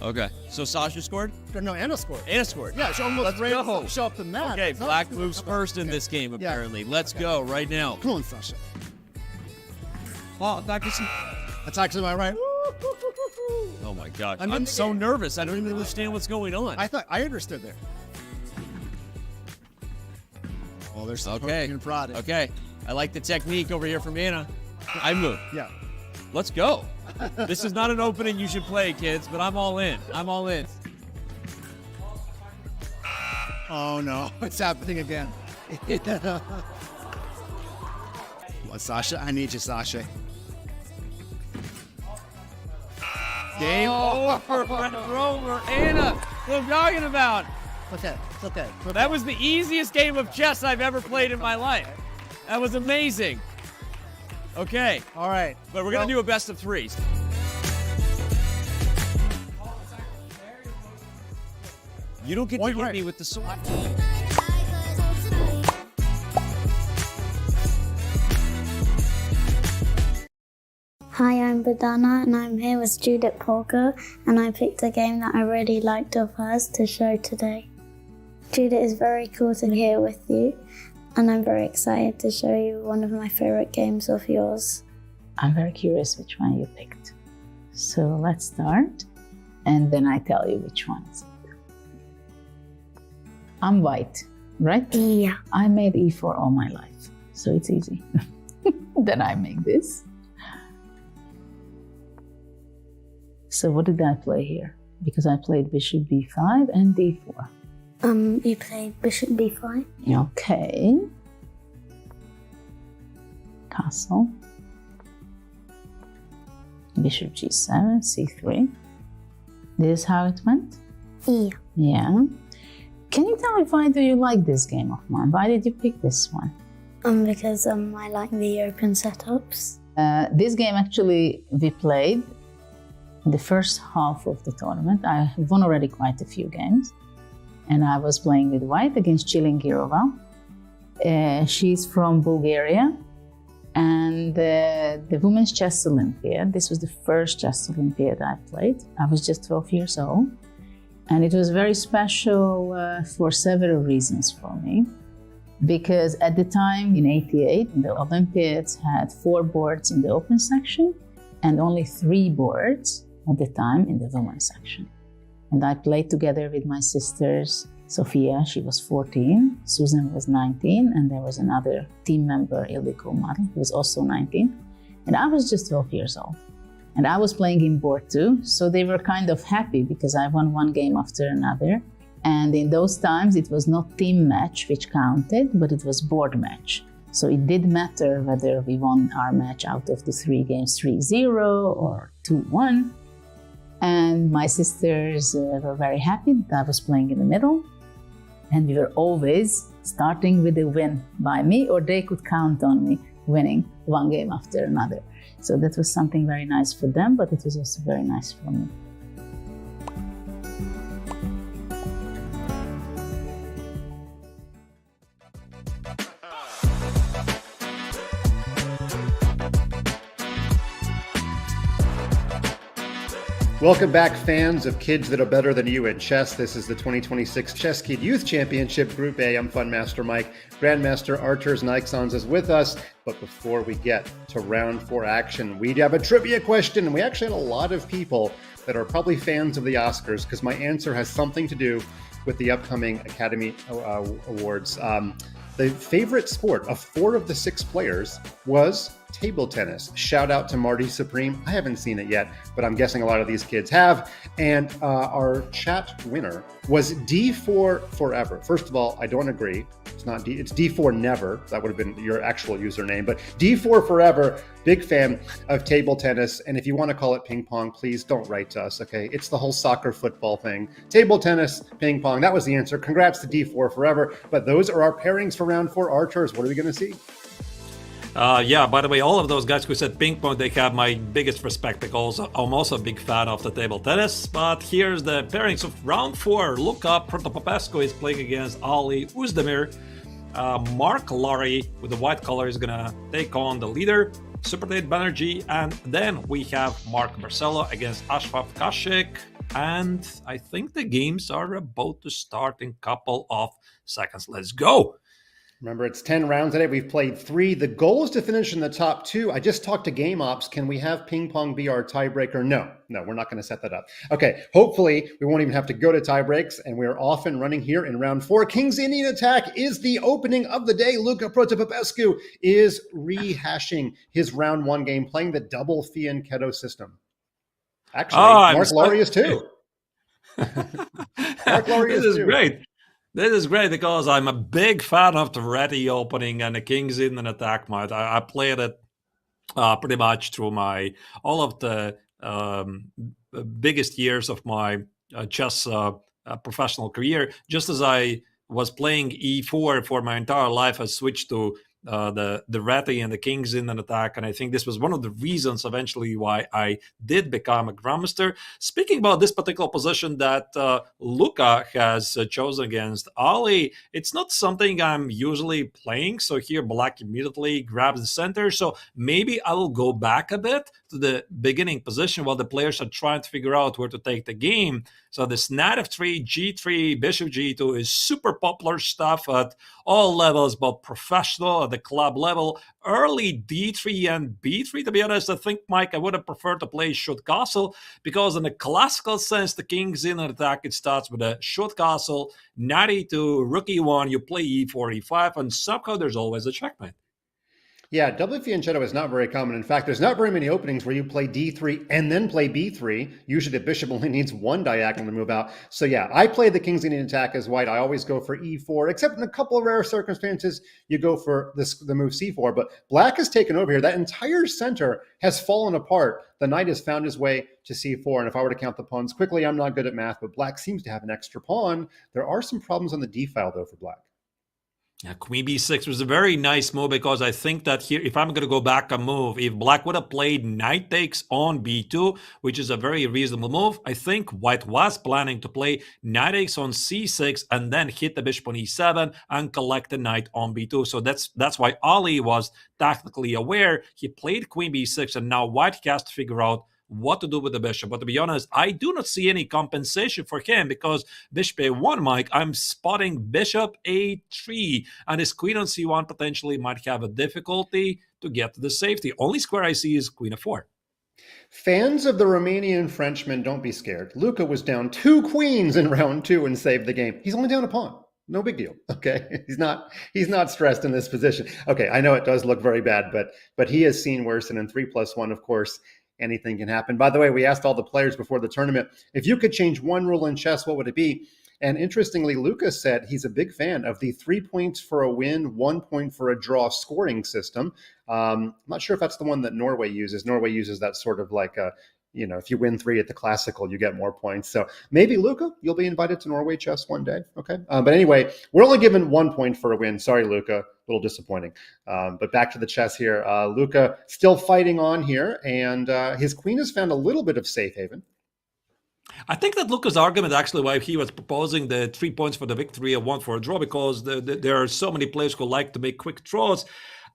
Okay, so Sasha scored? No, Anna scored. Anna scored. Yeah, she almost Let's ran go. show up the mat. Okay, black moves first in this game, Yeah. apparently. Let's go right now. Come on, Sasha. Oh, that is... That's actually my right. Oh my God. I'm in I'm the so game. nervous. I don't even understand what's going on. I thought I understood there. Oh, there's some Okay. and prod. Okay. I like the technique over here from Anna. I move. Yeah. Let's go. This is not an opening you should play, kids, but I'm all in. I'm all in. Oh no, it's happening again. Well, Sasha, I need you, Sasha. Game over. Over. Anna, what I'm talking about. Okay, it's okay. That was the easiest game of chess I've ever played in my life. That was amazing. Okay. All right. But we're going to do a best of threes. You don't get to hit me with the sword. Hi, I'm Badana and I'm here with Judit Polgar, and I picked a game that I really liked of hers to show today. Judit, is very cool to be here with you, and I'm very excited to show you one of my favorite games of yours. I'm very curious which one you picked. So let's start, and then I tell you which one is it. I'm white, right? Yeah. I made e4 all my life, so it's easy. Then I make this. So what did I play here? Because I played bishop b5 and d4. You played bishop b5. Okay. castle. Bishop g7, c3. This is how it went? Yeah. Yeah. Can you tell me why do you like this game of mine? Why did you pick this one? Because I like the open setups. This game actually we played in the first half of the tournament. I won already quite a few games. And I was playing with white against Chilingirova. She's from Bulgaria. And the Women's Chess Olympiad, this was the first Chess Olympiad I played. I was just 12 years old. And it was very special for several reasons for me. Because at the time, in '88, the Olympiads had 4 boards in the open section and only 3 boards at the time in the women's section. And I played together with my sisters, Sofia, she was 14, Susan was 19, and there was another team member, Ildiko Madl, who was also 19. And I was just 12 years old. And I was playing in board 2, so they were kind of happy because I won one game after another. And in those times, it was not team match which counted, but it was board match. So it did matter whether we won our match out of the 3 games 3-0 or 2-1. And my sisters were very happy that I was playing in the middle. And we were always starting with a win by me, or they could count on me winning one game after another. So that was something very nice for them, but it was also very nice for me. Welcome back, fans of kids that are better than you at chess. This is the 2026 ChessKid Youth Championship Group A. I'm Fun Master Mike. Grandmaster Arturs Nixons is with us. But before we get to round 4 action, we have a trivia question. And we actually had a lot of people that are probably fans of the Oscars because my answer has something to do with the upcoming Academy Awards. The favorite sport of 4 of the 6 players was table tennis. Shout out to Marty Supreme. I haven't seen it yet, but I'm guessing a lot of these kids have. And our chat winner was D4 Forever. First of all, I don't agree. It's not D, it's D4 Never. That would have been your actual username. But D4 Forever, big fan of table tennis. And if you want to call it ping pong, please don't write to us, okay? It's the whole soccer football thing. Table tennis, ping pong. That was the answer. Congrats to D4 Forever. But those are our pairings for round 4 Archers. What are we going to see? Yeah, by the way, all of those guys who said ping pong, they have my biggest respect because I'm also a big fan of the table tennis. But here's the pairings of round 4. Luca Protopopescu is playing against Ali Uzdemir. Marc Laurie with the white color is going to take on the leader, Supratit Banerjee. And then we have Marc Barcelo against Ashraf Kashik. And I think the games are about to start in a couple of seconds. Let's go. Remember, it's 10 rounds today. We've played 3. The goal is to finish in the top 2. I just talked to Game Ops. Can we have ping pong be our tiebreaker? No, we're not going to set that up. Okay, hopefully we won't even have to go to tiebreaks, and we're off and running here in round 4. King's Indian Attack is the opening of the day. Luca Protopopescu is rehashing his round 1 game, playing the double fianchetto system. Actually, Marc Laurie is too. Marc Laurie is too. Great. This is great because I'm a big fan of the Ready opening and the King's Indian Attack mode. I played it pretty much through all of the biggest years of my chess professional career. Just as I was playing E4 for my entire life, I switched to the Ready and the King's Indian Attack, and I think this was one of the reasons eventually why I did become a Grandmaster. Speaking about this particular position that Luca has chosen against Ali, it's not something I'm usually playing, so here Black immediately grabs the center, so maybe I will go back a bit to the beginning position while the players are trying to figure out where to take the game. So this knight f3, g3, bishop g2 is super popular stuff at all levels, both professional at the club level. Early d3 and b3, to be honest, I think, Mike, I would have preferred to play short castle because in the classical sense, the King's Indian Attack, it starts with a short castle, knight e2, rook e1, you play e4, e5, and somehow there's always a checkmate. Yeah, double fianchetto is not very common. In fact, there's not very many openings where you play d3 and then play b3. Usually the bishop only needs one diagonal to move out. So yeah, I play the king's Indian attack as white. I always go for e4, except in a couple of rare circumstances, you go for the move c4. But black has taken over here. That entire center has fallen apart. The knight has found his way to c4. And if I were to count the pawns quickly, I'm not good at math, but black seems to have an extra pawn. There are some problems on the d file, though, for black. Yeah, queen b6 was a very nice move because I think that here, if I'm going to go back a move, if black would have played knight takes on b2, which is a very reasonable move, I think white was planning to play knight takes on c6 and then hit the bishop on e7 and collect the knight on b2. So that's why Ali was tactically aware. He played queen b6, and now white has to figure out what to do with the bishop. But to be honest, I do not see any compensation for him because bishop a1, Mike, I'm spotting bishop a3, and his queen on c1 potentially might have a difficulty to get to the safety. Only square I see is queen f4. Fans of the Romanian Frenchman, don't be scared. Luca was down 2 queens in round 2 and saved the game. He's only down a pawn. No big deal. Okay, he's not stressed in this position. Okay, I know it does look very bad, but he has seen worse, and in 3+1, of course, anything can happen. By the way, we asked all the players before the tournament, if you could change one rule in chess, what would it be? And interestingly, Luca said he's a big fan of the 3 points for a win, 1 point for a draw scoring system. I'm not sure if that's the one that Norway uses. Norway uses that sort of like a, if you win 3 at the classical, you get more points. So maybe, Luca, you'll be invited to Norway chess one day. Okay. But anyway, we're only given 1 point for a win. Sorry, Luca. A little disappointing. But back to the chess here. Luca still fighting on here, and his queen has found a little bit of safe haven. I think that Luca's argument, actually, why he was proposing the 3 points for the victory and 1 for a draw, because there are so many players who like to make quick draws.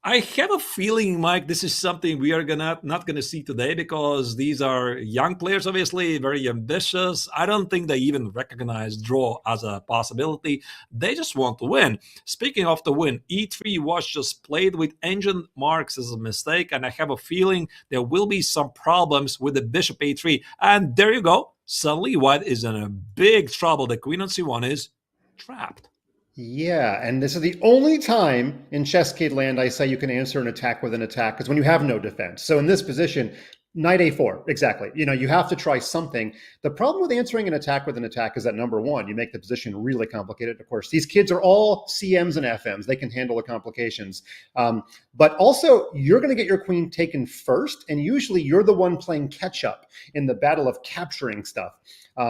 I have a feeling, Mike, this is something we are not gonna see today, because these are young players, obviously, very ambitious. I don't think they even recognize draw as a possibility. They just want to win. Speaking of the win, e3 was just played with engine marks as a mistake, and I have a feeling there will be some problems with the bishop a3. And there you go. Suddenly, white is in a big trouble. The queen on c1 is trapped. Yeah, and this is the only time in ChessKid land I say you can answer an attack with an attack, because when you have no defense. So in this position, knight a4, exactly. You have to try something. The problem with answering an attack with an attack is that, number one, you make the position really complicated. Of course, these kids are all CMs and FMs. They can handle the complications. But also, you're going to get your queen taken first, and usually you're the one playing catch up in the battle of capturing stuff.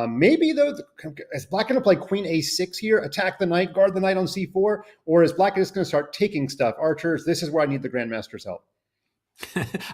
Maybe, though, is black going to play queen a6 here, attack the knight, guard the knight on c4, or is black just going to start taking stuff? Archers, this is where I need the grandmaster's help.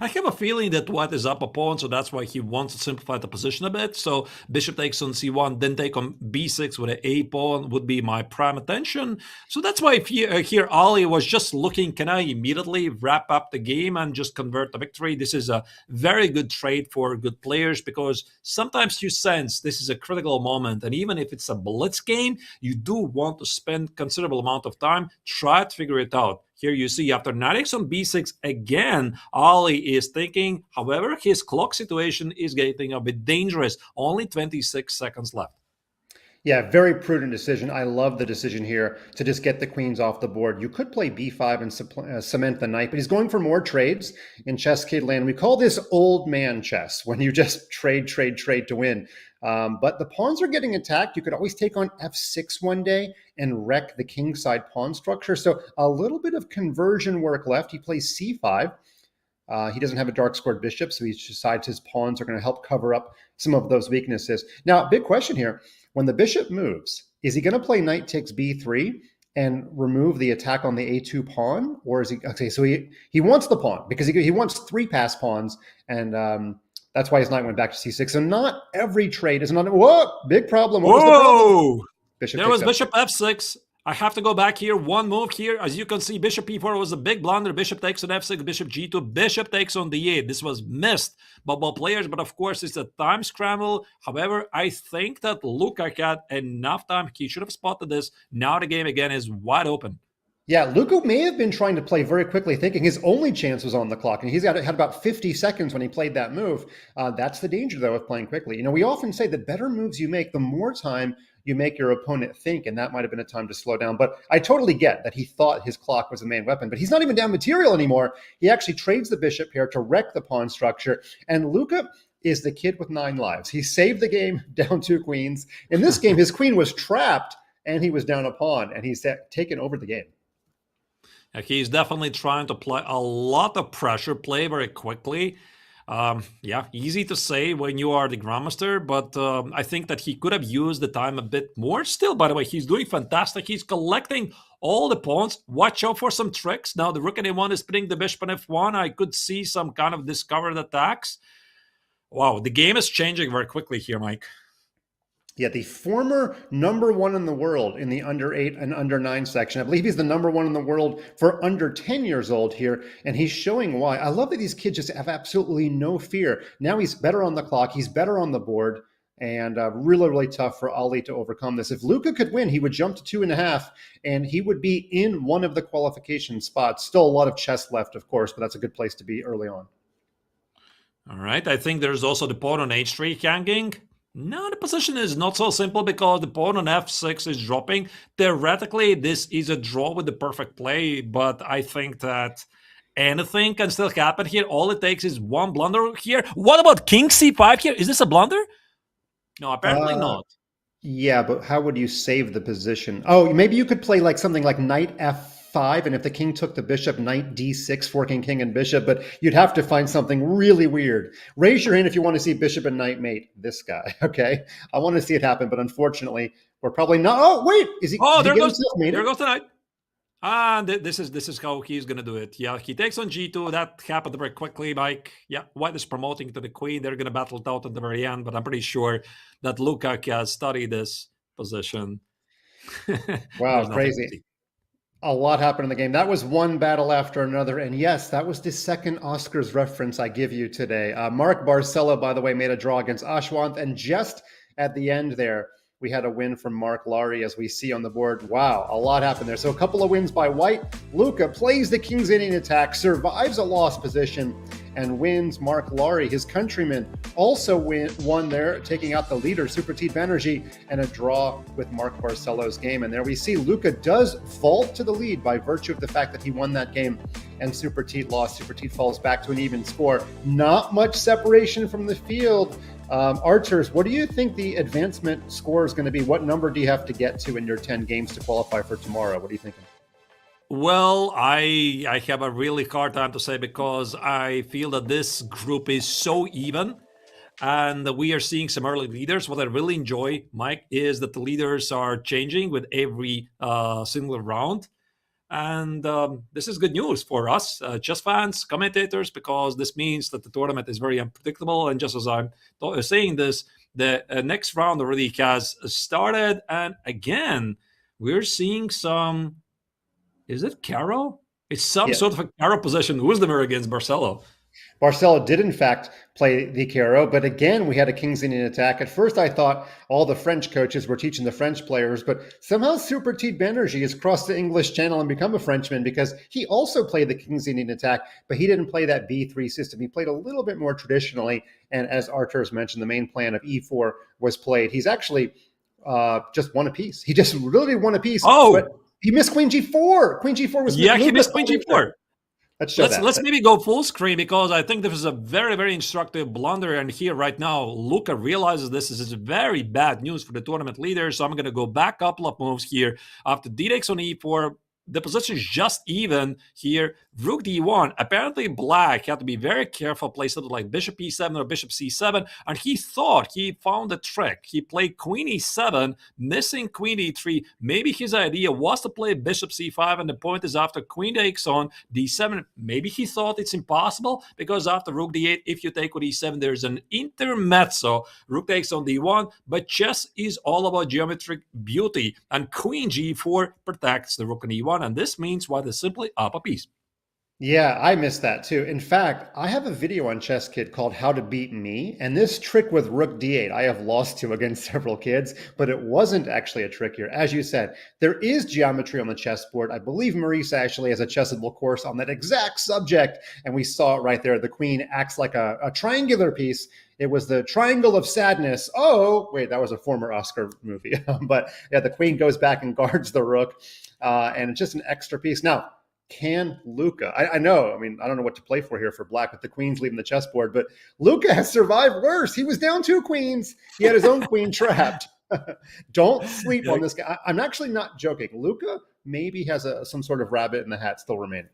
I have a feeling that white is up a pawn, so that's why he wants to simplify the position a bit. So bishop takes on c1, then take on b6 with an a pawn would be my prime attention. So that's why here Ali was just looking, can I immediately wrap up the game and just convert the victory? This is a very good trade for good players, because sometimes you sense this is a critical moment, and even if it's a blitz game, you do want to spend considerable amount of time, try to figure it out. Here you see after knight takes on b6 again, Ali is thinking. However, his clock situation is getting a bit dangerous. Only 26 seconds left. Yeah, very prudent decision. I love the decision here to just get the queens off the board. You could play b5 and cement the knight, but he's going for more trades in ChessKid land. We call this old man chess, when you just trade to win. But the pawns are getting attacked. You could always take on f6 one day and wreck the kingside pawn structure. So a little bit of conversion work left. He plays c5. He doesn't have a dark squared bishop, so he decides his pawns are going to help cover up some of those weaknesses. Now, big question here. When the bishop moves, is he going to play knight takes b3 and remove the attack on the a2 pawn? Or is he, okay, so he wants the pawn, because he wants 3 pass pawns, and that's why his knight went back to c6. So not every trade is not, whoa, big problem. What was the problem? There was bishop f6. I have to go back here. One move here. As you can see, bishop e4 was a big blunder. Bishop takes on f6, bishop g2, bishop takes on d8. This was missed by both players, but of course it's a time scramble. However, I think that Luca had enough time. He should have spotted this. Now the game again is wide open. Yeah, Luca may have been trying to play very quickly, thinking his only chance was on the clock, and had about 50 seconds when he played that move. That's the danger, though, of playing quickly. You know, we often say the better moves you make, the more time you make your opponent think, and that might have been a time to slow down. But I totally get that he thought his clock was the main weapon, but he's not even down material anymore. He actually trades the bishop pair to wreck the pawn structure, and Luca is the kid with 9 lives. He saved the game down 2 queens. In this game, his queen was trapped, and he was down a pawn, and he's taken over the game. He's definitely trying to play a lot of pressure, play very quickly. Yeah, easy to say when you are the grandmaster, but I think that he could have used the time a bit more. Still, by the way, he's doing fantastic. He's collecting all the pawns. Watch out for some tricks. Now the rook on a1 is putting the bishop on f1. I could see some kind of discovered attacks. Wow, the game is changing very quickly here, Mike. Yeah, the former #1 in the world in the under 8 and under 9 section. I believe he's the #1 in the world for under 10 years old here, and he's showing why. I love that these kids just have absolutely no fear. Now he's better on the clock, he's better on the board, and really, really tough for Ali to overcome this. If Luca could win, he would jump to 2.5, and he would be in one of the qualification spots. Still a lot of chess left, of course, but that's a good place to be early on. All right, I think there's also the pawn on h3 hanging. No, the position is not so simple because the pawn on f6 is dropping. Theoretically, this is a draw with the perfect play, but I think that anything can still happen here. All it takes is one blunder here. What about king c5 here? Is this a blunder? No, apparently not. Yeah, but how would you save the position? Oh, maybe you could play like something like knight f5, and if the king took the bishop, knight d6, forking king and bishop, but you'd have to find something really weird. Raise your hand if you want to see bishop and knight mate this guy, okay? I want to see it happen, but unfortunately, we're probably not. Oh, wait, is he? Oh, there goes the knight. And this is how he's gonna do it. Yeah, he takes on g2. That happened very quickly. Like, yeah, white is promoting to the queen. They're gonna battle it out at the very end, but I'm pretty sure that Luca can study this position. Wow, crazy. A lot happened in the game. That was one battle after another. And yes, that was the second Oscars reference I give you today. Marc Barcelo, by the way, made a draw against Ashwanth. And just at the end there, we had a win from Marc Lari, as we see on the board. Wow, a lot happened there. So a couple of wins by white. Luca plays the king's Indian attack, survives a lost position, and wins. Marc Lari, his countryman, also won there, taking out the leader, Supratit Banerjee, and a draw with Marc Barcelo's game. And there we see Luca does vault to the lead by virtue of the fact that he won that game, and Supratit lost. Supratit falls back to an even score. Not much separation from the field. Archers, what do you think the advancement score is going to be? What number do you have to get to in your 10 games to qualify for tomorrow? What are you thinking? Well, I have a really hard time to say because I feel that this group is so even and we are seeing some early leaders. What I really enjoy, Mike, is that the leaders are changing with every single round. And this is good news for us, chess fans, commentators, because this means that the tournament is very unpredictable. And just as I'm saying this, the next round already has started. And again, we're seeing some, is it Caro? It's some sort of a Caro position. Who's the mirror against Barcelo? Barcelo did, in fact, play the Caro, but again, we had a King's Indian attack. At first, I thought all the French coaches were teaching the French players, but somehow Supratit Banerjee has crossed the English Channel and become a Frenchman because he also played the King's Indian attack, but he didn't play that B3 system. He played a little bit more traditionally, and as Artur's mentioned, the main plan of E4 was played. He's actually just won a piece. He just really won a piece. Oh! But he missed Queen G4. Queen G4 was... Yeah, he missed Queen G4. Let's maybe go full screen because I think this is a very, very instructive blunder. And here right now, Luca realizes this is very bad news for the tournament leader. So I'm going to go back a couple of moves here. After D takes on E4, the position is just even here. Rook D1. Apparently, black had to be very careful, play something like Bishop E7 or Bishop C7. And he thought he found a trick. He played Queen E7, missing Queen E3. Maybe his idea was to play Bishop C5, and the point is after Queen takes on D7. Maybe he thought it's impossible because after Rook D8, if you take with E7, there's an intermezzo. Rook takes on D1, but chess is all about geometric beauty. And Queen G4 protects the Rook on E1. And this means white is simply up a piece. Yeah, I missed that too. In fact, I have a video on ChessKid called How to Beat Me, and this trick with Rook D8 I have lost to against several kids, but it wasn't actually a trick here. As you said, there is geometry on the chessboard. I believe Maurice actually has a Chessable course on that exact subject, and we saw it right there. The queen acts like a triangular piece. It was the triangle of sadness. Oh, wait, that was a former Oscar movie. But yeah, the queen goes back and guards the rook, and it's just an extra piece. Now, can Luca? I know. I mean, I don't know what to play for here for black with the queens leaving the chessboard, but Luca has survived worse. He was down 2 queens. He had his own queen trapped. Don't sleep on this guy. I'm actually not joking. Luca maybe has some sort of rabbit in the hat still remaining.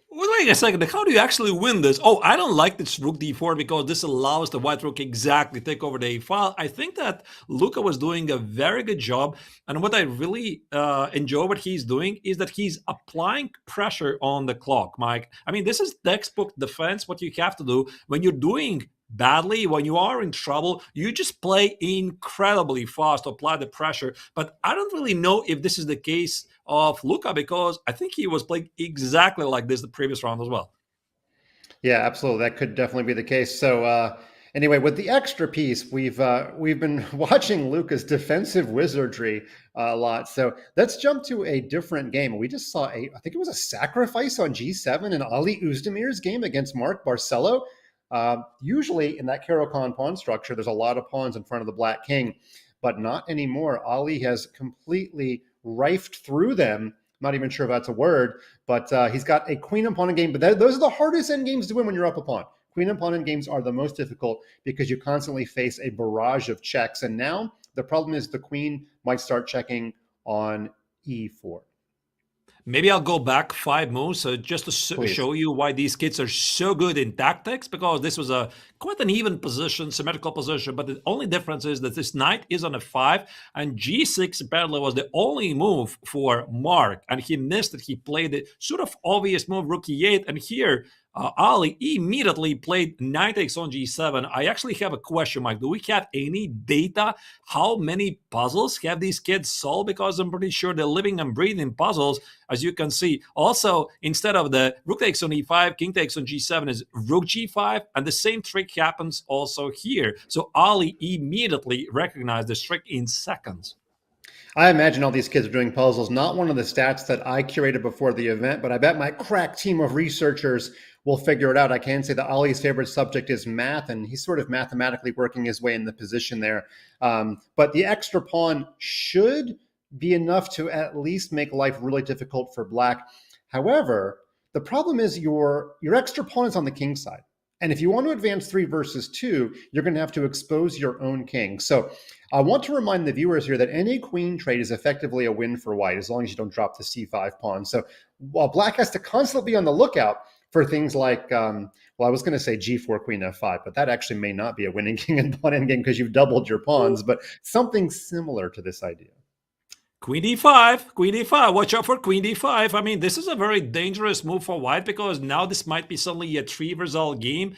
Well, wait a second. How do you actually win this? Oh, I don't like this rook d4 because this allows the white rook exactly take over the a file. I think that Luca was doing a very good job. And what I really enjoy what he's doing is that he's applying pressure on the clock, Mike. I mean, this is textbook defense, what you have to do when you're doing badly, when you are in trouble, you just play incredibly fast to apply the pressure. But I don't really know if this is the case of Luca because I think he was playing exactly like this the previous round as well. Yeah, absolutely. That could definitely be the case. So anyway, with the extra piece, we've been watching Luca's defensive wizardry a lot. So let's jump to a different game. We just saw I think it was a sacrifice on G7 in Ali Uzdemir's game against Marc Barcelo. Usually in that Caro-Kann pawn structure, there's a lot of pawns in front of the black king, but not anymore. Ali has completely rifed through them. Not even sure if that's a word, but he's got a queen and pawn in game. But those are the hardest end games to win when you're up a pawn. Queen and pawn end games are the most difficult because you constantly face a barrage of checks. And now the problem is the queen might start checking on e4. Maybe I'll go back 5 moves just to show you why these kids are so good in tactics, because this was a quite an even position, symmetrical position, but the only difference is that this knight is on a 5, and g6 apparently was the only move for Marc, and he missed it. He played the sort of obvious move, rook e8, and here Ali immediately played knight takes on g7. I actually have a question, Mike. Do we have any data? How many puzzles have these kids solved? Because I'm pretty sure they're living and breathing puzzles, as you can see. Also, instead of the rook takes on e5, king takes on g7 is rook g5, and the same trick happens also here. So Ali immediately recognized this trick in seconds. I imagine all these kids are doing puzzles. Not one of the stats that I curated before the event, but I bet my crack team of researchers will figure it out. I can say that Ali's favorite subject is math, and he's sort of mathematically working his way in the position there. But the extra pawn should be enough to at least make life really difficult for black. However, the problem is your extra pawn is on the king side. And if you want to advance 3 versus 2, you're going to have to expose your own king. So I want to remind the viewers here that any queen trade is effectively a win for white, as long as you don't drop the c5 pawn. So while black has to constantly be on the lookout for things like, well, I was going to say g4, queen f5, but that actually may not be a winning king and pawn endgame because you've doubled your pawns, but something similar to this idea. Queen d5, queen d5, watch out for queen d5. I mean, this is a very dangerous move for white because now this might be suddenly a 3-result game.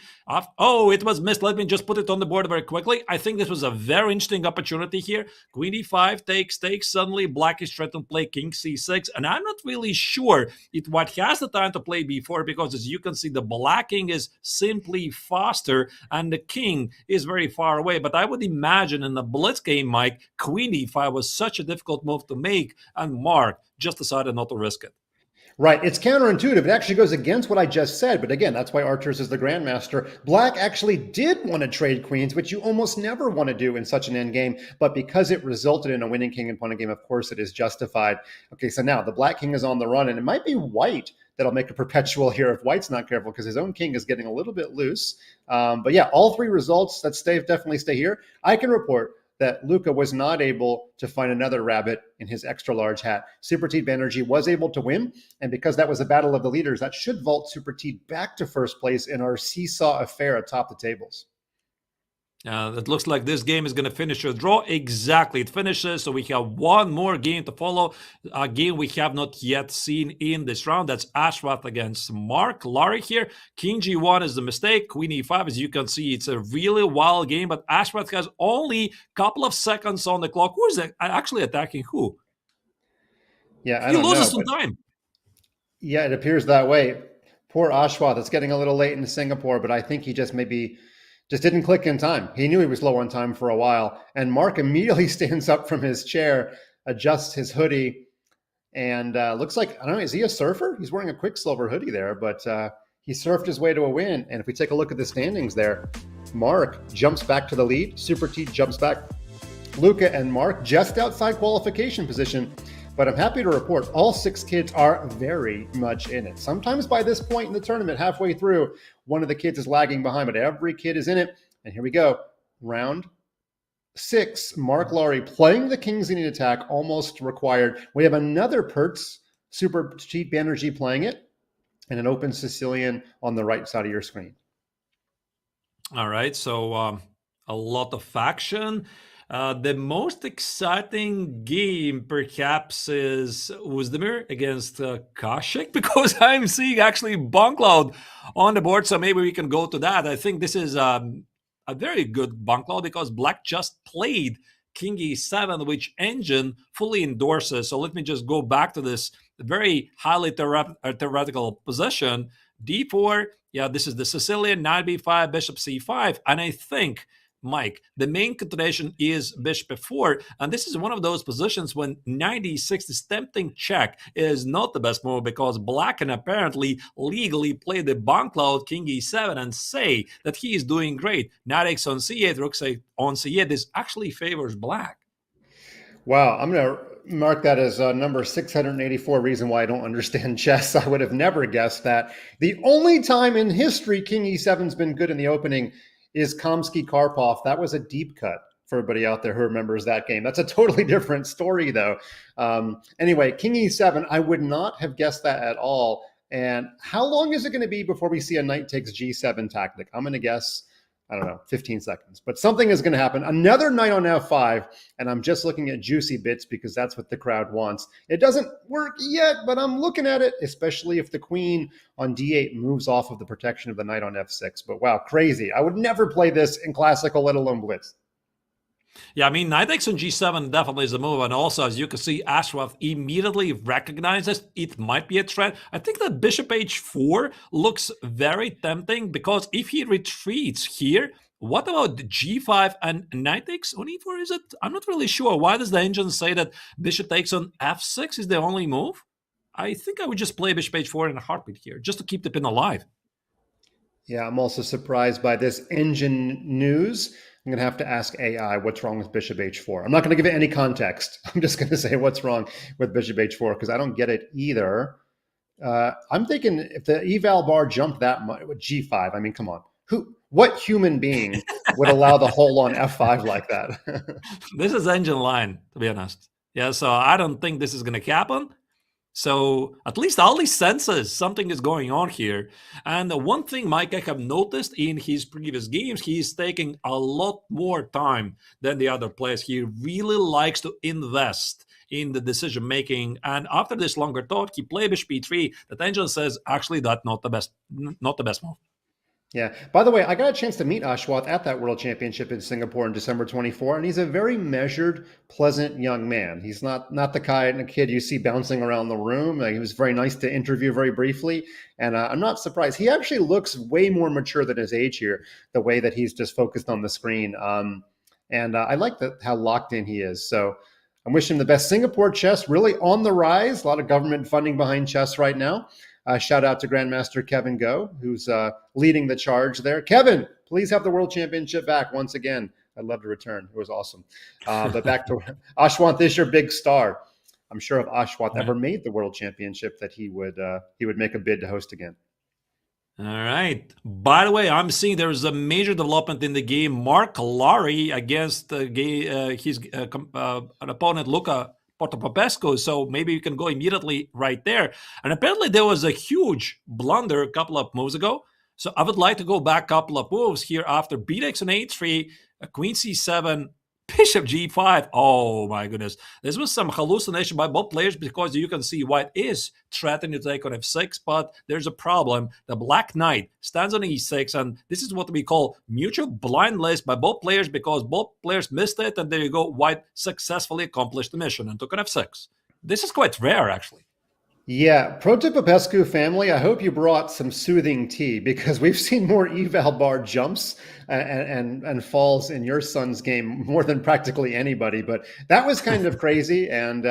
Oh, it was missed. Let me just put it on the board very quickly. I think this was a very interesting opportunity here. Queen d5 takes. Suddenly black is trying to play king c6, and I'm not really sure if white has the time to play b4 because, as you can see, the black king is simply faster and the king is very far away. But I would imagine in the blitz game, Mike, queen d5 was such a difficult move to make, and Marc just decided not to risk it. Right. It's counterintuitive. It actually goes against what I just said. But again, that's why Arturs is the grandmaster. Black actually did want to trade queens, which you almost never want to do in such an endgame. But because it resulted in a winning king and pawn game, of course, it is justified. Okay, so now the black king is on the run, and it might be white that'll make a perpetual here if white's not careful because his own king is getting a little bit loose. But yeah, all 3 results that definitely stay here. I can report that Luca was not able to find another rabbit in his extra large hat. Supratit Banerjee was able to win, and because that was a battle of the leaders, that should vault Supratit back to first place in our seesaw affair atop the tables. It looks like this game is going to finish a draw. Exactly, it finishes. So we have one more game to follow. A game we have not yet seen in this round. That's Ashwath against Marc. Larry here. King G1 is the mistake. Queen E5, as you can see, it's a really wild game. But Ashwath has only a couple of seconds on the clock. Who is actually attacking who? Yeah, I he don't know. Loses some time. Yeah, it appears that way. Poor Ashwath. It's getting a little late in Singapore, but I think he just just didn't click in time. He knew he was low on time for a while. And Marc immediately stands up from his chair, adjusts his hoodie, and looks like, I don't know, is he a surfer? He's wearing a Quicksilver hoodie there, but he surfed his way to a win. And if we take a look at the standings there, Marc jumps back to the lead. Supratit jumps back. Luca and Marc just outside qualification position. But I'm happy to report all 6 kids are very much in it. Sometimes by this point in the tournament, halfway through, one of the kids is lagging behind, but every kid is in it. And here we go. Round 6, Marc Lowry playing the King's Indian attack, almost required. We have another Pertz, Supratit Banerjee playing it, and an open Sicilian on the right side of your screen. All right, so a lot of action. The most exciting game, perhaps, is Uzdemir against Kashik, because I'm seeing actually Buncloud on the board, so maybe we can go to that. I think this is a very good Buncloud because Black just played King E7, which Engine fully endorses. So let me just go back to this very highly theoretical position. D4, yeah, this is the Sicilian, Knight B5, Bishop C5, and I think, Mike, the main continuation is Bishop F4, and this is one of those positions when Knight E6 is tempting check is not the best move because Black can apparently legally play the Buncloud King E7 and say that he is doing great. Knight X on C8, Rook on C8, this actually favors Black. Wow, I'm going to mark that as number 684 reason why I don't understand chess. I would have never guessed that. The only time in history King E7's been good in the opening is Kamsky-Karpov. That was a deep cut for everybody out there who remembers that game. That's a totally different story, though. Anyway, King E7, I would not have guessed that at all. And how long is it going to be before we see a knight takes G7 tactic? I'm going to guess, I don't know, 15 seconds. But something is going to happen. Another knight on F5, and I'm just looking at juicy bits because that's what the crowd wants. It doesn't work yet, but I'm looking at it, especially if the queen on D8 moves off of the protection of the knight on F6. But wow, crazy. I would never play this in classical, let alone blitz. Yeah, I mean, Knight X on G7 definitely is a move. And also, as you can see, Ashwath immediately recognizes it might be a threat. I think that Bishop H4 looks very tempting because if he retreats here, what about G5 and Knight X on E4? Is it? I'm not really sure. Why does the engine say that Bishop takes on F6 is the only move? I think I would just play Bishop H4 in a heartbeat here, just to keep the pin alive. Yeah, I'm also surprised by this engine news. I'm going to have to ask AI what's wrong with Bishop H4. I'm not going to give it any context. I'm just going to say what's wrong with Bishop H4 because I don't get it either. I'm thinking if the eval bar jumped that much with G5, I mean, come on. What human being would allow the hole on F5 like that? This is engine line, to be honest. Yeah, so I don't think this is going to happen. So at least all he senses something is going on here. And one thing Mike I have noticed in his previous games, he's taking a lot more time than the other players. He really likes to invest in the decision making. And after this longer thought, he played Bishop E3. The engine says actually that's not the best move. Yeah. By the way, I got a chance to meet Ashwath at that World Championship in Singapore in December 24, and he's a very measured, pleasant young man. He's not the kind of kid you see bouncing around the room. He was very nice to interview very briefly, and I'm not surprised. He actually looks way more mature than his age here, the way that he's just focused on the screen. And I like how locked in he is. So I'm wishing him the best. Singapore chess really on the rise. A lot of government funding behind chess right now. Shout out to Grandmaster Kevin Go, who's leading the charge there. Kevin, please have the World Championship back once again. I'd love to return. It was awesome. But back to Ashwath is your big star. I'm sure if Ashwath ever made the World Championship that he would make a bid to host again. All right. By the way, I'm seeing there's a major development in the game. Marc Lowry against his an opponent, Luca Popescu, so maybe you can go immediately right there. And apparently there was a huge blunder a couple of moves ago. So I would like to go back a couple of moves here after bx on a3, queen c7, bishop g5. Oh my goodness. This was some hallucination by both players because you can see white is threatening to take on f6, but there's a problem. The black knight stands on e6, and this is what we call mutual blind list by both players because both players missed it, and there you go, white successfully accomplished the mission and took on f6. This is quite rare, actually. Yeah, Pro Tip Popescu family, I hope you brought some soothing tea because we've seen more eval bar jumps and falls in your son's game more than practically anybody. But that was kind of crazy. And,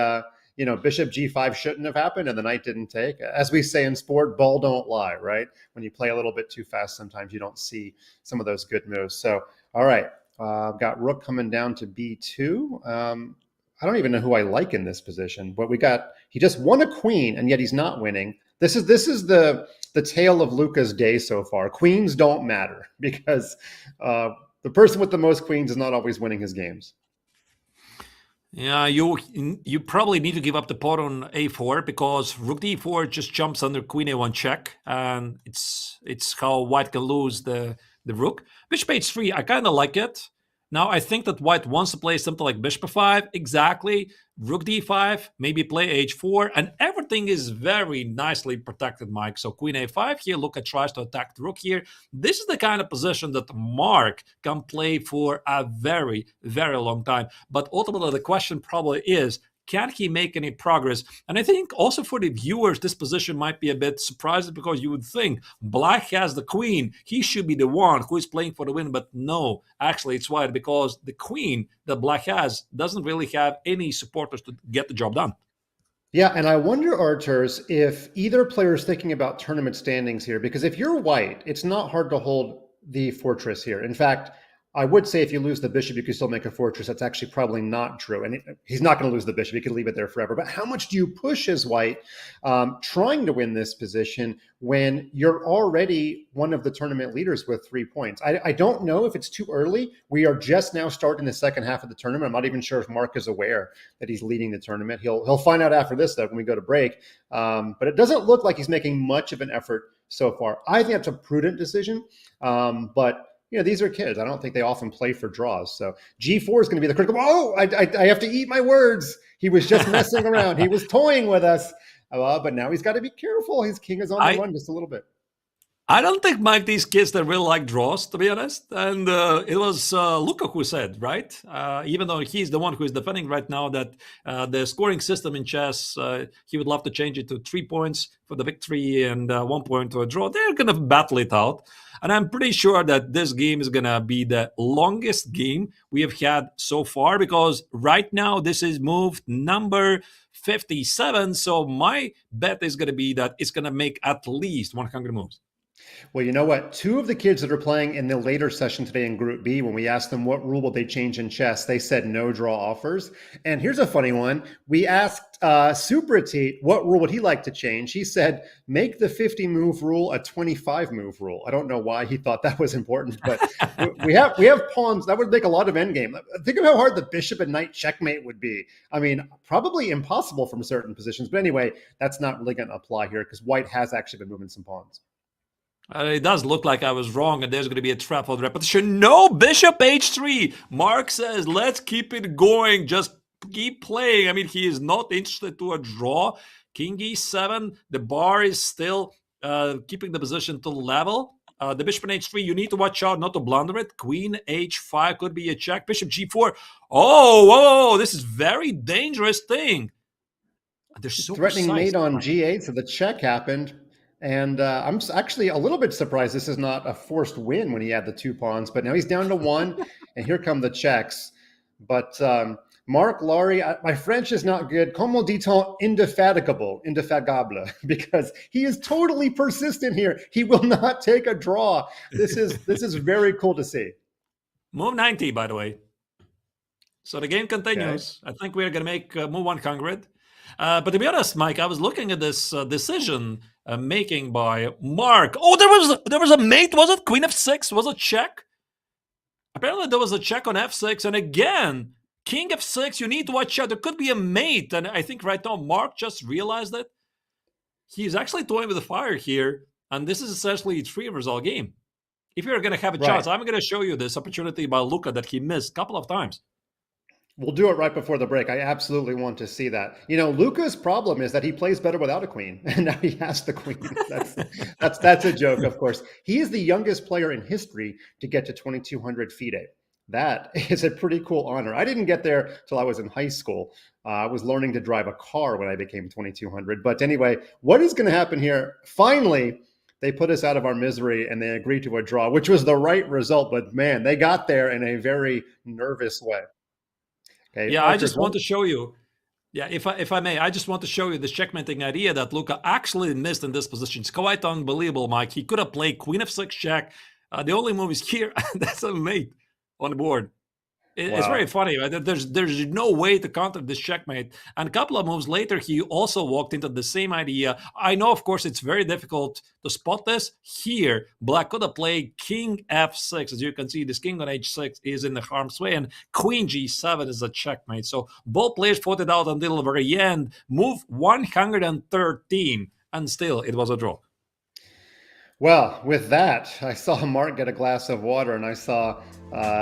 Bishop G5 shouldn't have happened and the knight didn't take. As we say in sport, ball don't lie, right? When you play a little bit too fast, sometimes you don't see some of those good moves. So, all right, I've got rook coming down to B2. I don't even know who I like in this position, but he just won a queen and yet he's not winning. This is the tale of Luca's day so far. Queens don't matter because the person with the most queens is not always winning his games. Yeah, you probably need to give up the pawn on a4 because rook d4 just jumps under queen a1 check, and it's how white can lose the rook. Bishop h3, I kind of like it. Now, I think that white wants to play something like bishop f5, exactly, rook d5, maybe play h4, and everything is very nicely protected, Mike. So queen a5 here, Luca tries to attack the rook here. This is the kind of position that Marc can play for a very, very long time. But ultimately, the question probably is, can he make any progress? And I think also for the viewers, this position might be a bit surprising because you would think black has the queen. He should be the one who is playing for the win. But no, actually it's white because the queen that black has doesn't really have any supporters to get the job done. Yeah, and I wonder, Arturs, if either player is thinking about tournament standings here, because if you're white, it's not hard to hold the fortress here. In fact, I would say if you lose the bishop, you can still make a fortress. That's actually probably not true. And he's not going to lose the bishop. He could leave it there forever. But how much do you push as white trying to win this position when you're already one of the tournament leaders with 3 points? I don't know if it's too early. We are just now starting the second half of the tournament. I'm not even sure if Marc is aware that he's leading the tournament. He'll find out after this, though, when we go to break. But it doesn't look like he's making much of an effort so far. I think that's a prudent decision. But these are kids. I don't think they often play for draws. So G4 is going to be the critical. Oh, I have to eat my words. He was just messing around. He was toying with us. But now he's got to be careful. His king is on the run just a little bit. I don't think, Mike, these kids that really like draws, to be honest. And it was Luca who said, right? Even though he's the one who is defending right now that the scoring system in chess, he would love to change it to 3 points for the victory and 1 point to a draw. They're going to battle it out. And I'm pretty sure that this game is going to be the longest game we have had so far because right now this is move number 57. So my bet is going to be that it's going to make at least 100 moves. Well, you know what? 2 of the kids that are playing in the later session today in Group B, when we asked them what rule will they change in chess, they said no draw offers. And here's a funny one. We asked Supratit what rule would he like to change. He said, make the 50-move rule a 25-move rule. I don't know why he thought that was important, but we have pawns. That would make a lot of endgame. Think of how hard the bishop and knight checkmate would be. I mean, probably impossible from certain positions. But anyway, that's not really going to apply here because white has actually been moving some pawns. It does look like I was wrong and there's going to be a trap for the repetition. No, bishop h3. Marc says, let's keep it going. Just keep playing. I mean, he is not interested to a draw. King e7. The bar is still keeping the position to level. The bishop on h3, you need to watch out not to blunder it. Queen h5 could be a check. Bishop g4. Oh, whoa, this is very dangerous thing. They're so threatening precise. mate on g8, so the check happened. And I'm actually a little bit surprised this is not a forced win when he had the 2 pawns, but now he's down to 1, and here come the checks. But Marc, Laurie, my French is not good. Comment dit-on indefatigable, because he is totally persistent here. He will not take a draw. This is very cool to see. Move 90, by the way. So the game continues. Okay. I think we're going to make move 100. But to be honest, Mike, I was looking at this decision making by Marc. Oh, there was a mate. Was it queen f6? Was it check? Apparently there was a check on f6. And again, king f6, you need to watch out. There could be a mate. And I think right now Marc just realized that he's actually toying with the fire here. And this is essentially a 3-result game. If you're going to have a chance, I'm going to show you this opportunity by Luca that he missed a couple of times. We'll do it right before the break. I absolutely want to see that. Luca's problem is that he plays better without a queen, and now he has the queen. That's a joke, of course. He is the youngest player in history to get to 2,200 FIDE. That is a pretty cool honor. I didn't get there till I was in high school. I was learning to drive a car when I became 2200. But anyway, what is going to happen here? Finally, they put us out of our misery and they agreed to a draw, which was the right result. But man, they got there in a very nervous way. Okay, Yeah, I just want to show you. Yeah, if I may, I just want to show you the checkmating idea that Luca actually missed in this position. It's quite unbelievable, Mike. He could have played Queen of 6 check. The only move is here. That's a mate on the board. It's very funny. Right? There's no way to counter this checkmate. And a couple of moves later, he also walked into the same idea. I know, of course, it's very difficult to spot this. Here, Black could have played King F6. As you can see, this King on H6 is in the harm's way, and Queen G7 is a checkmate. So both players fought it out until the very end. Move 113, and still it was a draw. Well, with that, I saw Marc get a glass of water and I saw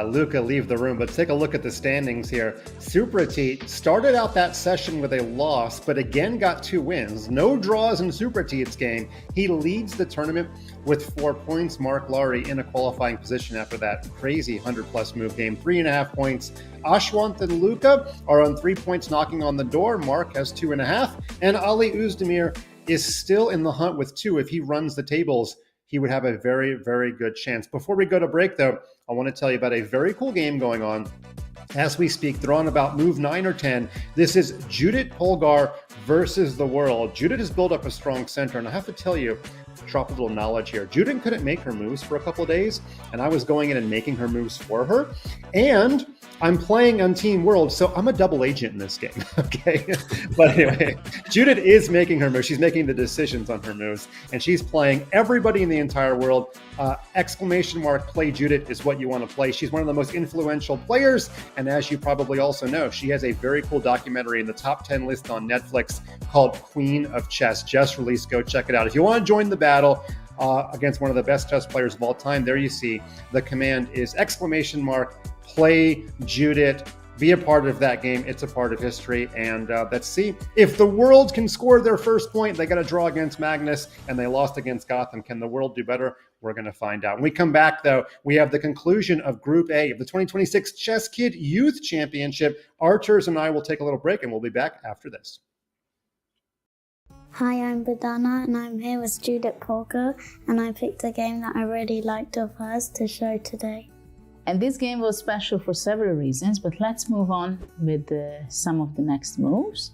Luca leave the room. But take a look at the standings here. Supratit started out that session with a loss, but again got 2 wins. No draws in Supratit's game. He leads the tournament with 4 points. Marc Lowry in a qualifying position after that crazy 100-plus move game, 3.5 points. Ashwant and Luca are on 3 points knocking on the door. Marc has 2.5. And Ali Özdemir is still in the hunt with 2. If he runs the tables, he would have a very, very good chance. Before we go to break, though, I want to tell you about a very cool game going on as we speak. They're on about move 9 or 10. This is Judit Polgar versus the world. Judit has built up a strong center, and I have to tell you, drop a little knowledge here. Judit couldn't make her moves for a couple of days, and I was going in and making her moves for her. And I'm playing on Team World, so I'm a double agent in this game, okay? But anyway, Judit is making her moves. She's making the decisions on her moves, and she's playing everybody in the entire world. Exclamation mark, play Judit is what you want to play. She's one of the most influential players, and as you probably also know, she has a very cool documentary in the top 10 list on Netflix called Queen of Chess. Just released. Go check it out. If you want to join the battle against one of the best chess players of all time, there you see the command is exclamation mark, play Judit, be a part of that game. It's a part of history. And let's see if the world can score their first point. They got a draw against Magnus and they lost against Gotham. Can the world do better? We're going to find out. When we come back, though, we have the conclusion of Group A of the 2026 ChessKid Youth Championship. Archers and I will take a little break and we'll be back after this. Hi, I'm Badana and I'm here with Judit Polgar, and I picked a game that I really liked of hers to show today. And this game was special for several reasons, but let's move on with some of the next moves.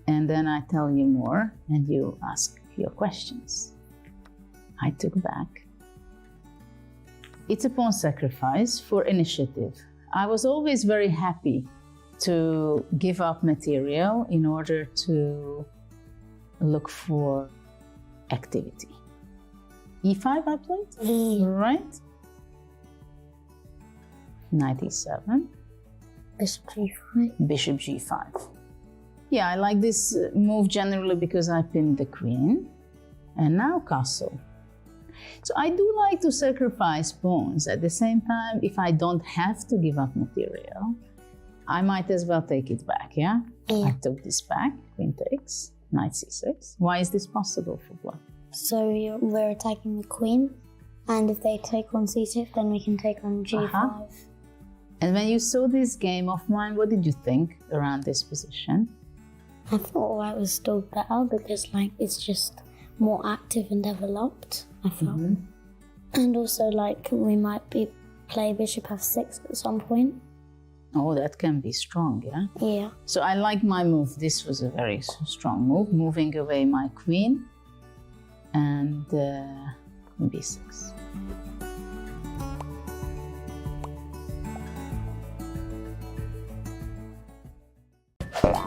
And then I tell you more and you ask your questions. I took back. It's a pawn sacrifice for initiative. I was always very happy to give up material in order to look for activity. E5 I played, right? Knight e7. Bishop g5. Bishop g5. Yeah, I like this move generally because I pinned the queen. And now castle. So I do like to sacrifice pawns. At the same time, if I don't have to give up material, I might as well take it back, yeah? Yeah. I took this back, queen takes, knight c6. Why is this possible for black? So we're attacking the queen, and if they take on c6, then we can take on g5. And when you saw this game of mine, what did you think around this position? I thought that was still better because it's just more active and developed, I felt. And also we might play bishop f6 at some point. Oh, that can be strong, yeah? Yeah. So I like my move. This was a very strong move, moving away my queen and b6.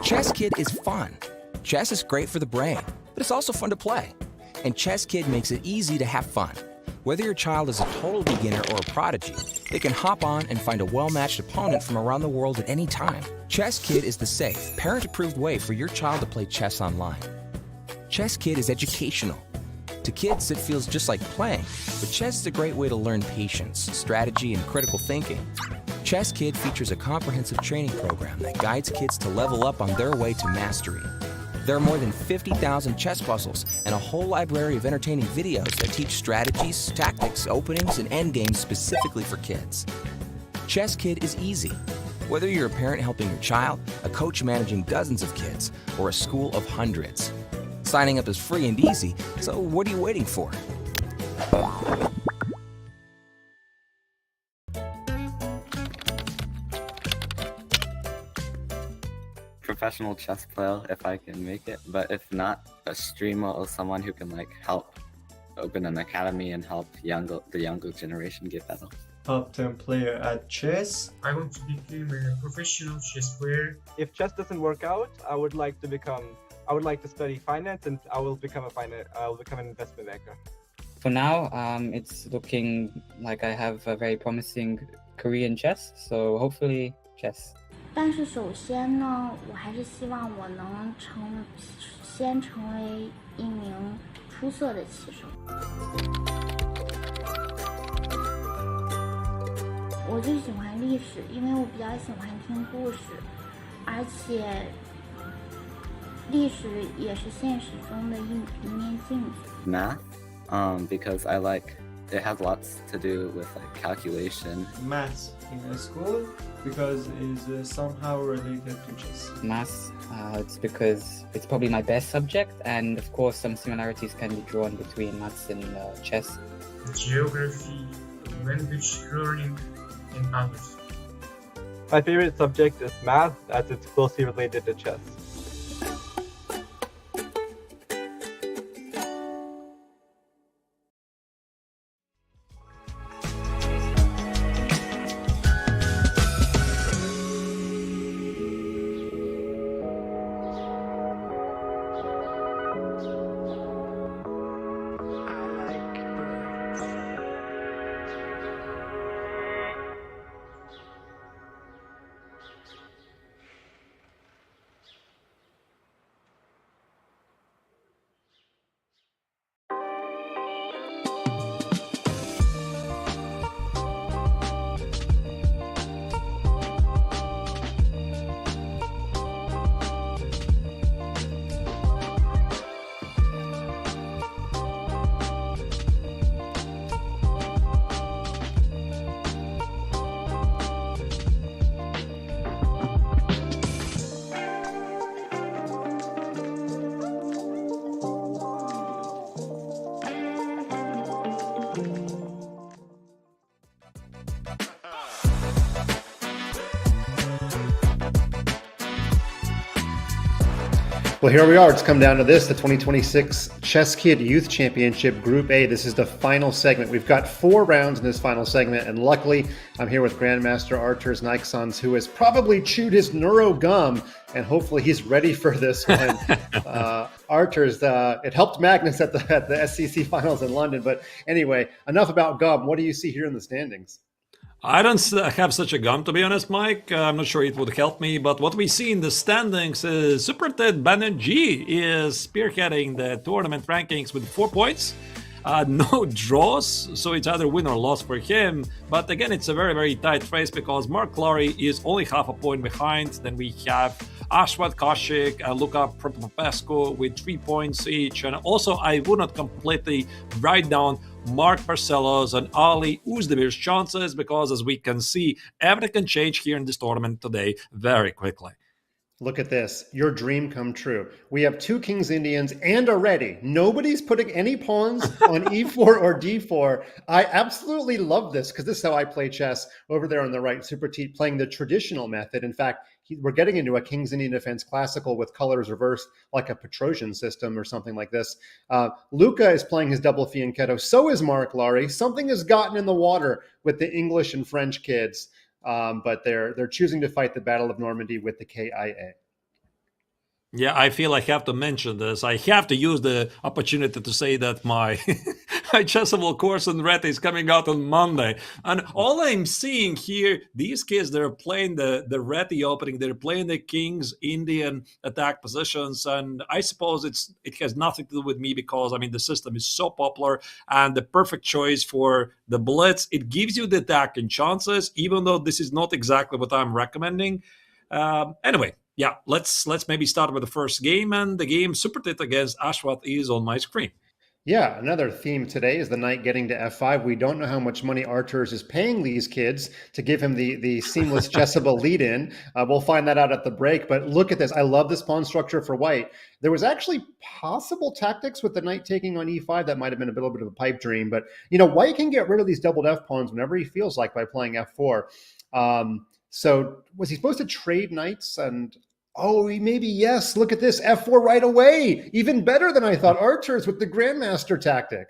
ChessKid is fun. Chess is great for the brain, but it's also fun to play. And ChessKid makes it easy to have fun. Whether your child is a total beginner or a prodigy, they can hop on and find a well-matched opponent from around the world at any time. ChessKid is the safe, parent-approved way for your child to play chess online. ChessKid is educational. To kids, it feels just like playing, but chess is a great way to learn patience, strategy, and critical thinking. ChessKid features a comprehensive training program that guides kids to level up on their way to mastery. There are more than 50,000 chess puzzles and a whole library of entertaining videos that teach strategies, tactics, openings, and endgames specifically for kids. ChessKid is easy. Whether you're a parent helping your child, a coach managing dozens of kids, or a school of hundreds. Signing up is free and easy, so what are you waiting for? Professional chess player if I can make it, but if not, a streamer or someone who can like help open an academy and help the younger generation get better. Top 10 player at chess. I want to become a professional chess player. If chess doesn't work out, I would like to study finance, and I will become an investment banker. For now, it's looking like I have a very promising career in chess, so hopefully chess. 但是首先呢，我还是希望我能先成为一名出色的棋手。我最喜欢历史，因为我比较喜欢听故事，而且历史也是现实中的一面镜子。Math, because it has lots to do with like calculation. Maths in school because it's somehow related to chess. Maths, it's because it's probably my best subject, and of course some similarities can be drawn between maths and chess. Geography, language learning, and others. My favorite subject is math, as it's closely related to chess. Well, here we are. It's come down to this, the 2026 ChessKid Youth Championship Group A. This is the final segment. We've got 4 rounds in this final segment, and luckily, I'm here with Grandmaster Arturs Nixons, who has probably chewed his neuro gum, and hopefully he's ready for this one. Arturs, it helped Magnus at the SCC finals in London, but anyway, enough about gum. What do you see here in the standings? I don't have such a gun, to be honest, Mike. I'm not sure it would help me, but what we see in the standings is Supratit Banerjee is spearheading the tournament rankings with 4 points. No draws, so it's either win or loss for him. But again, it's a very, very tight race because Marc is only half a point behind. Then we have Ashwat Kaushik and Luca Protopopescu with 3 points each. And also, I would not completely write down Marc Barcelos and Ali Uzdemir's chances because, as we can see, everything can change here in this tournament today very quickly. Look at this. Your dream come true. We have 2 Kings Indians and already nobody's putting any pawns on e4 or d4. I absolutely love this because this is how I play chess. Over there on the right, Supratit playing the traditional method. In fact, we're getting into a Kings Indian defense classical with colors reversed like a Petrosian system or something like this. Luca is playing his double fianchetto. So is Marc Lary. Something has gotten in the water with the English and French kids. But they're choosing to fight the Battle of Normandy with the KIA. Yeah, I feel I have to mention this. I have to use the opportunity to say that my chessable course in Red is coming out on Monday. And all I'm seeing here, these kids, they're playing the Reti opening. They're playing the King's Indian attack positions. And I suppose it has nothing to do with me because, I mean, the system is so popular and the perfect choice for the Blitz. It gives you the attacking chances, even though this is not exactly what I'm recommending. Anyway. Yeah, let's maybe start with the first game, and the game Supratit against Ashwat is on my screen. Yeah, another theme today is the knight getting to f5. We don't know how much money Arturs is paying these kids to give him the seamless chessable lead-in. We'll find that out at the break, but look at this. I love this pawn structure for white. There was actually possible tactics with the knight taking on e5 that might have been a little bit of a pipe dream, but white can get rid of these doubled f pawns whenever he feels like by playing f4. So was he supposed to trade knights? And oh, maybe yes. Look at this, f4 right away. Even better than I thought. Archers with the grandmaster tactic.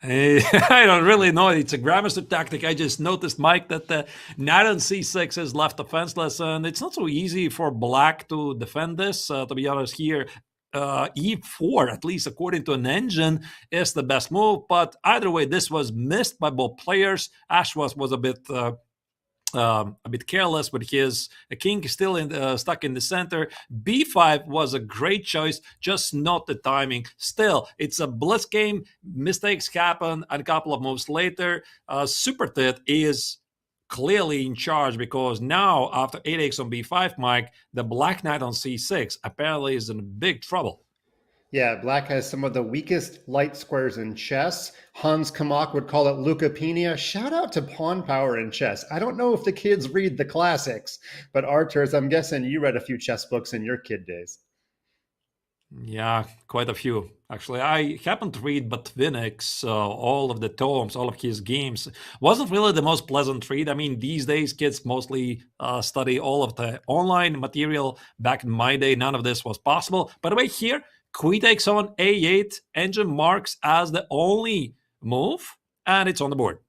I don't really know. It's a grandmaster tactic. I just noticed, Mike, that the knight on c6 is left defenseless, and it's not so easy for black to defend this. To be honest, here e4, at least according to an engine, is the best move. But either way, this was missed by both players. Ashwas was a bit careless with his king still stuck in the center. b5 was a great choice, just not the timing. Still, it's a blitz game. Mistakes happen, and a couple of moves later, Supratit is clearly in charge, because now after 8x on b5, Mike, the black knight on c6 apparently is in big trouble. Yeah, black has some of the weakest light squares in chess. Hans Kamak would call it leukopenia. Shout out to pawn power in chess. I don't know if the kids read the classics, but Arturs, I'm guessing you read a few chess books in your kid days. Yeah, quite a few. Actually, I happened to read Botvinnik's all of the tomes, all of his games. Wasn't really the most pleasant read. I mean, these days kids mostly study all of the online material. Back in my day, none of this was possible. By the way, here, queen takes on a8, engine marks as the only move, and it's on the board.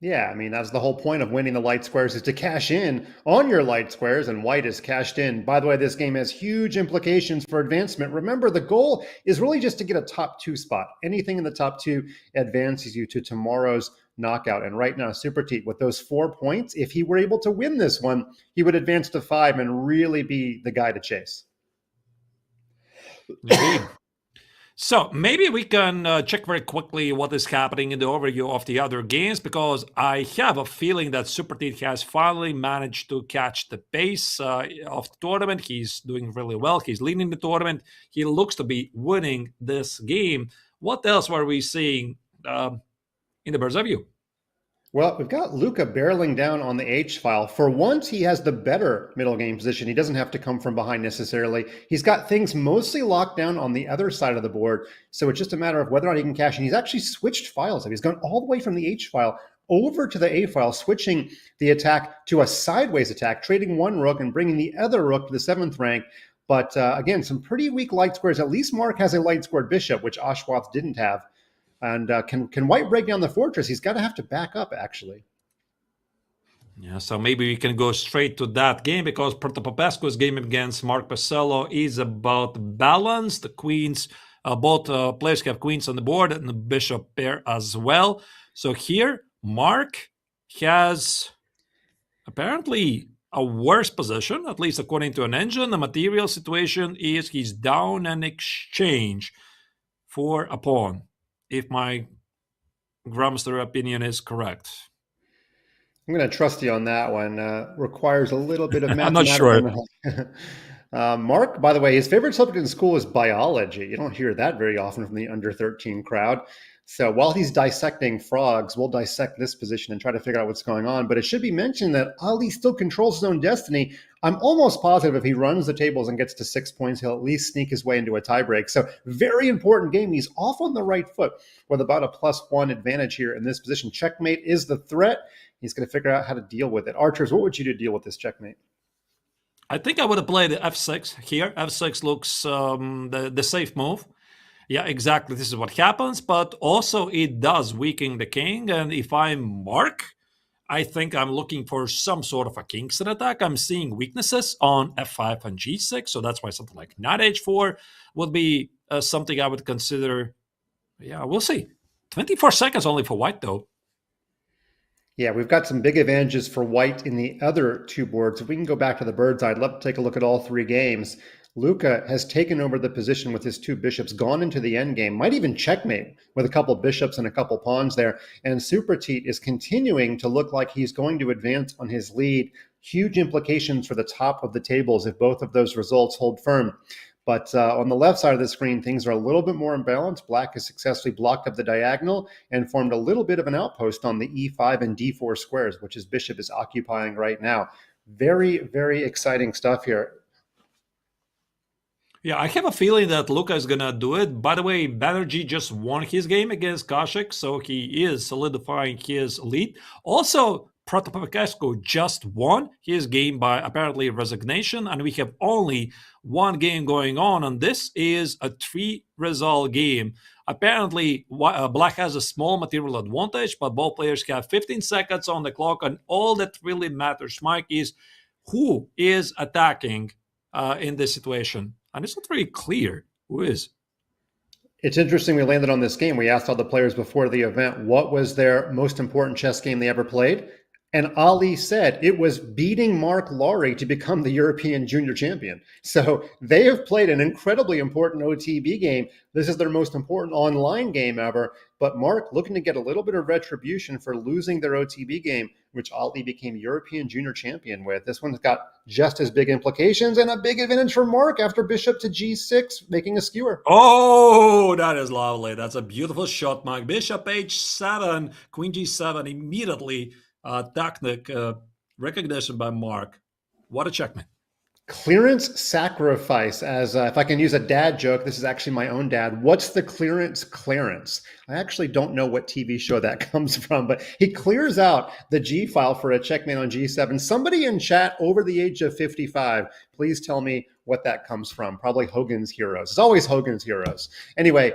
Yeah, I mean, that's the whole point of winning the light squares, is to cash in on your light squares, and white is cashed in. By the way, this game has huge implications for advancement. Remember, the goal is really just to get a top 2 spot. Anything in the top 2 advances you to tomorrow's knockout. And right now, Supratit, with those 4 points, if he were able to win this one, he would advance to 5 and really be the guy to chase. Indeed. So maybe we can check very quickly what is happening in the overview of the other games, because I have a feeling that Supratit has finally managed to catch the pace of the tournament. He's doing really well. He's leading the tournament. He looks to be winning this game. What else were we seeing in the bird's eye view? Well, we've got Luca barreling down on the H-file. For once, he has the better middle game position. He doesn't have to come from behind necessarily. He's got things mostly locked down on the other side of the board, so it's just a matter of whether or not he can cash. And he's actually switched files. He's gone all the way from the H-file over to the A-file, switching the attack to a sideways attack, trading one rook and bringing the other rook to the 7th rank. But again, some pretty weak light squares. At least Marc has a light squared bishop, which Ashwath didn't have. And can white break down the fortress? He's got to have to back up, actually. Yeah, so maybe we can go straight to that game, because Protopopescu's game against Marc Barcelo is about balance. The queens, both players have queens on the board and the bishop pair as well. So here, Marc has apparently a worse position, at least according to an engine. The material situation is he's down an exchange for a pawn, if my Grumster opinion is correct. I'm going to trust you on that one. Requires a little bit of I'm not sure. Marc, by the way, his favorite subject in school is biology. You don't hear that very often from the under 13 crowd. So while he's dissecting frogs, we'll dissect this position and try to figure out what's going on. But it should be mentioned that Ali still controls his own destiny. I'm almost positive if he runs the tables and gets to 6 points, he'll at least sneak his way into a tiebreak. So very important game. He's off on the right foot with about a +1 advantage here in this position. Checkmate is the threat. He's going to figure out how to deal with it. Archers, what would you do to deal with this checkmate? I think I would have played f6 here. f6 looks the safe move. Yeah, exactly. This is what happens, but also it does weaken the king. And if I'm Marc, I think I'm looking for some sort of a Kingston attack. I'm seeing weaknesses on f5 and g6, so that's why something like knight h4 would be something I would consider. Yeah, we'll see. 24 seconds only for white, though. Yeah, we've got some big advantages for white in the other 2 boards. If we can go back to the bird's eye, I'd love to take a look at all 3 games. Luca has taken over the position with his 2 bishops, gone into the endgame, might even checkmate with a couple bishops and a couple pawns there. And Supratit is continuing to look like he's going to advance on his lead. Huge implications for the top of the tables if both of those results hold firm. But on the left side of the screen, things are a little bit more imbalanced. Black has successfully blocked up the diagonal and formed a little bit of an outpost on the e5 and d4 squares, which his bishop is occupying right now. Very, very exciting stuff here. Yeah, I have a feeling that Luca is gonna do it. By the way, Banerjee just won his game against Koshik, so he is solidifying his lead. Also, Protopopescu just won his game by apparently resignation, and we have only one game going on, and this is a 3-result game. Apparently, Black has a small material advantage, but both players have 15 seconds on the clock, and all that really matters, Mike, is who is attacking in this situation. And it's not very clear who is. It's interesting we landed on this game. We asked all the players before the event what was their most important chess game they ever played. And Ali said it was beating Marc Lowry to become the European junior champion. So they have played an incredibly important OTB game. This is their most important online game ever. But Marc looking to get a little bit of retribution for losing their OTB game, which Ali became European junior champion with. This one's got just as big implications and a big advantage for Marc after bishop to g6, making a skewer. Oh, that is lovely. That's a beautiful shot, Mike. Bishop h7, queen g7, immediately technique recognition by Marc. What a checkmate. Clearance sacrifice, as if I can use a dad joke, this is actually my own dad. What's the clearance Clarence? I actually don't know what TV show that comes from, but he clears out the G file for a checkmate on G7. Somebody in chat over the age of 55, please tell me what that comes from. Probably Hogan's Heroes. It's always Hogan's Heroes. Anyway,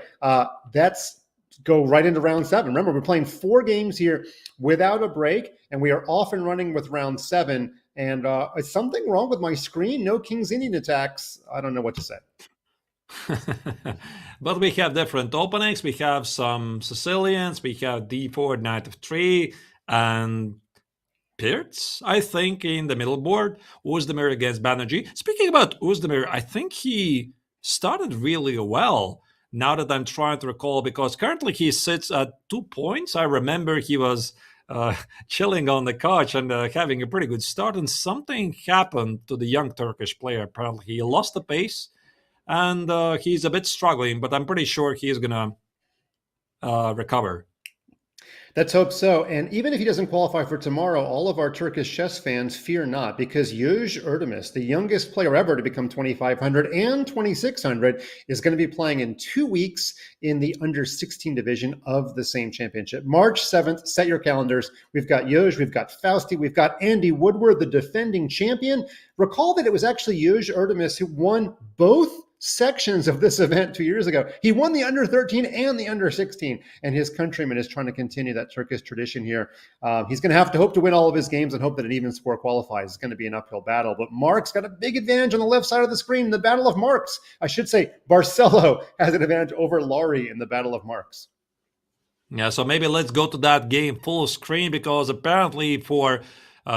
that's go right into round 7. Remember, we're playing 4 games here without a break, and we are off and running with round 7. And is something wrong with my screen? No King's Indian attacks. I don't know what to say. But we have different openings. We have some Sicilians. We have d4, knight of 3, and Berth, I think, in the middle board. Özdemir against Banerjee. Speaking about Özdemir, I think he started really well. Now that I'm trying to recall, because currently he sits at 2 points. I remember he was chilling on the couch and having a pretty good start, and something happened to the young Turkish player. Apparently he lost the pace, and he's a bit struggling, but I'm pretty sure he's gonna recover. Let's hope so. And even if he doesn't qualify for tomorrow, all of our Turkish chess fans fear not, because Judit Erdemir, the youngest player ever to become 2,500 and 2,600, is going to be playing in 2 weeks in the under 16 division of the same championship. March 7th, set your calendars. We've got Judit, we've got Fausti, we've got Andy Woodward, the defending champion. Recall that it was actually Judit Erdemir who won both sections of this event 2 years ago. He won the under 13 and the under 16, and his countryman is trying to continue that Turkish tradition here. He's going to have to hope to win all of his games and hope that an even score qualifies. It's going to be an uphill battle, but Marc's got a big advantage on the left side of the screen in the Battle of Marcs. I should say Barcelo has an advantage over Lowry in the Battle of Marcs. Yeah, so maybe let's go to that game full screen, because apparently for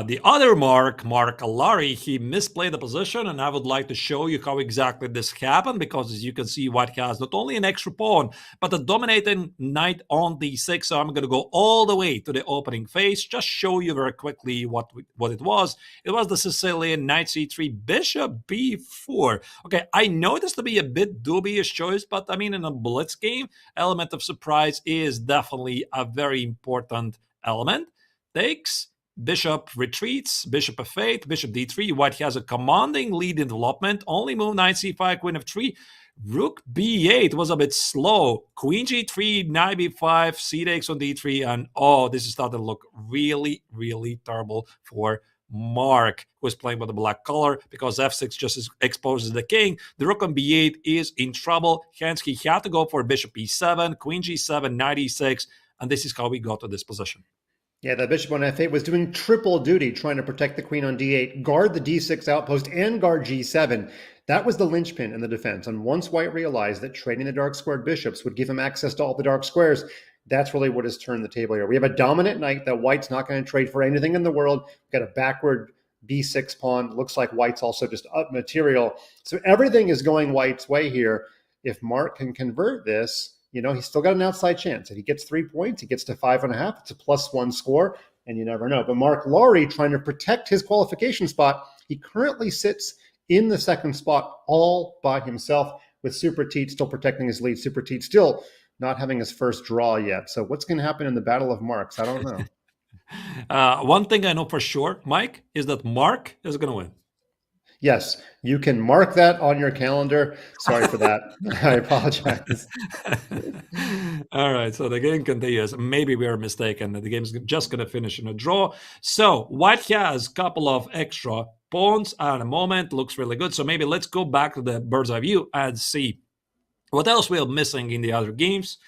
the other Marc Lowry, he misplayed the position, and I would like to show you how exactly this happened, because as you can see, White has not only an extra pawn, but a dominating knight on d6. So I'm going to go all the way to the opening phase, just show you very quickly what it was. It was the Sicilian knight c3, bishop b4. Okay, I know this to be a bit dubious choice, but I mean, in a blitz game, element of surprise is definitely a very important element. Takes, bishop retreats, bishop f8, bishop d3. White has a commanding lead in development. Only move knight c5, queen f3. Rook b8 was a bit slow. Queen g3, knight b5, c takes on d3, and oh, this is starting to look really, really terrible for Marc, who is playing with the black color, because f6 just exposes the king. The rook on b8 is in trouble. Hence, he had to go for bishop e7, queen g7, knight e6, and this is how we got to this position. Yeah, the bishop on f8 was doing triple duty, trying to protect the queen on d8, guard the d6 outpost, and guard g7. That was the linchpin in the defense. And once White realized that trading the dark squared bishops would give him access to all the dark squares, that's really what has turned the table here. We have a dominant knight that White's not going to trade for anything in the world. We've got a backward b6 pawn. Looks like White's also just up material. So everything is going White's way here. If Marc can convert this, you know, he's still got an outside chance. If he gets 3 points, he gets to 5.5. It's a +1 score, and you never know. But Marc Lowry, trying to protect his qualification spot, he currently sits in the second spot all by himself, with Supratit still protecting his lead. Supratit still not having his first draw yet. So what's going to happen in the Battle of Marks? I don't know. One thing I know for sure, Mike, is that Marc is going to win. Yes, you can mark that on your calendar. Sorry for that. I apologize. All right, so the game continues. Maybe we are mistaken. The game's just going to finish in a draw. So White has a couple of extra pawns at the moment. Looks really good. So maybe let's go back to the bird's eye view and see what else we are missing in the other games.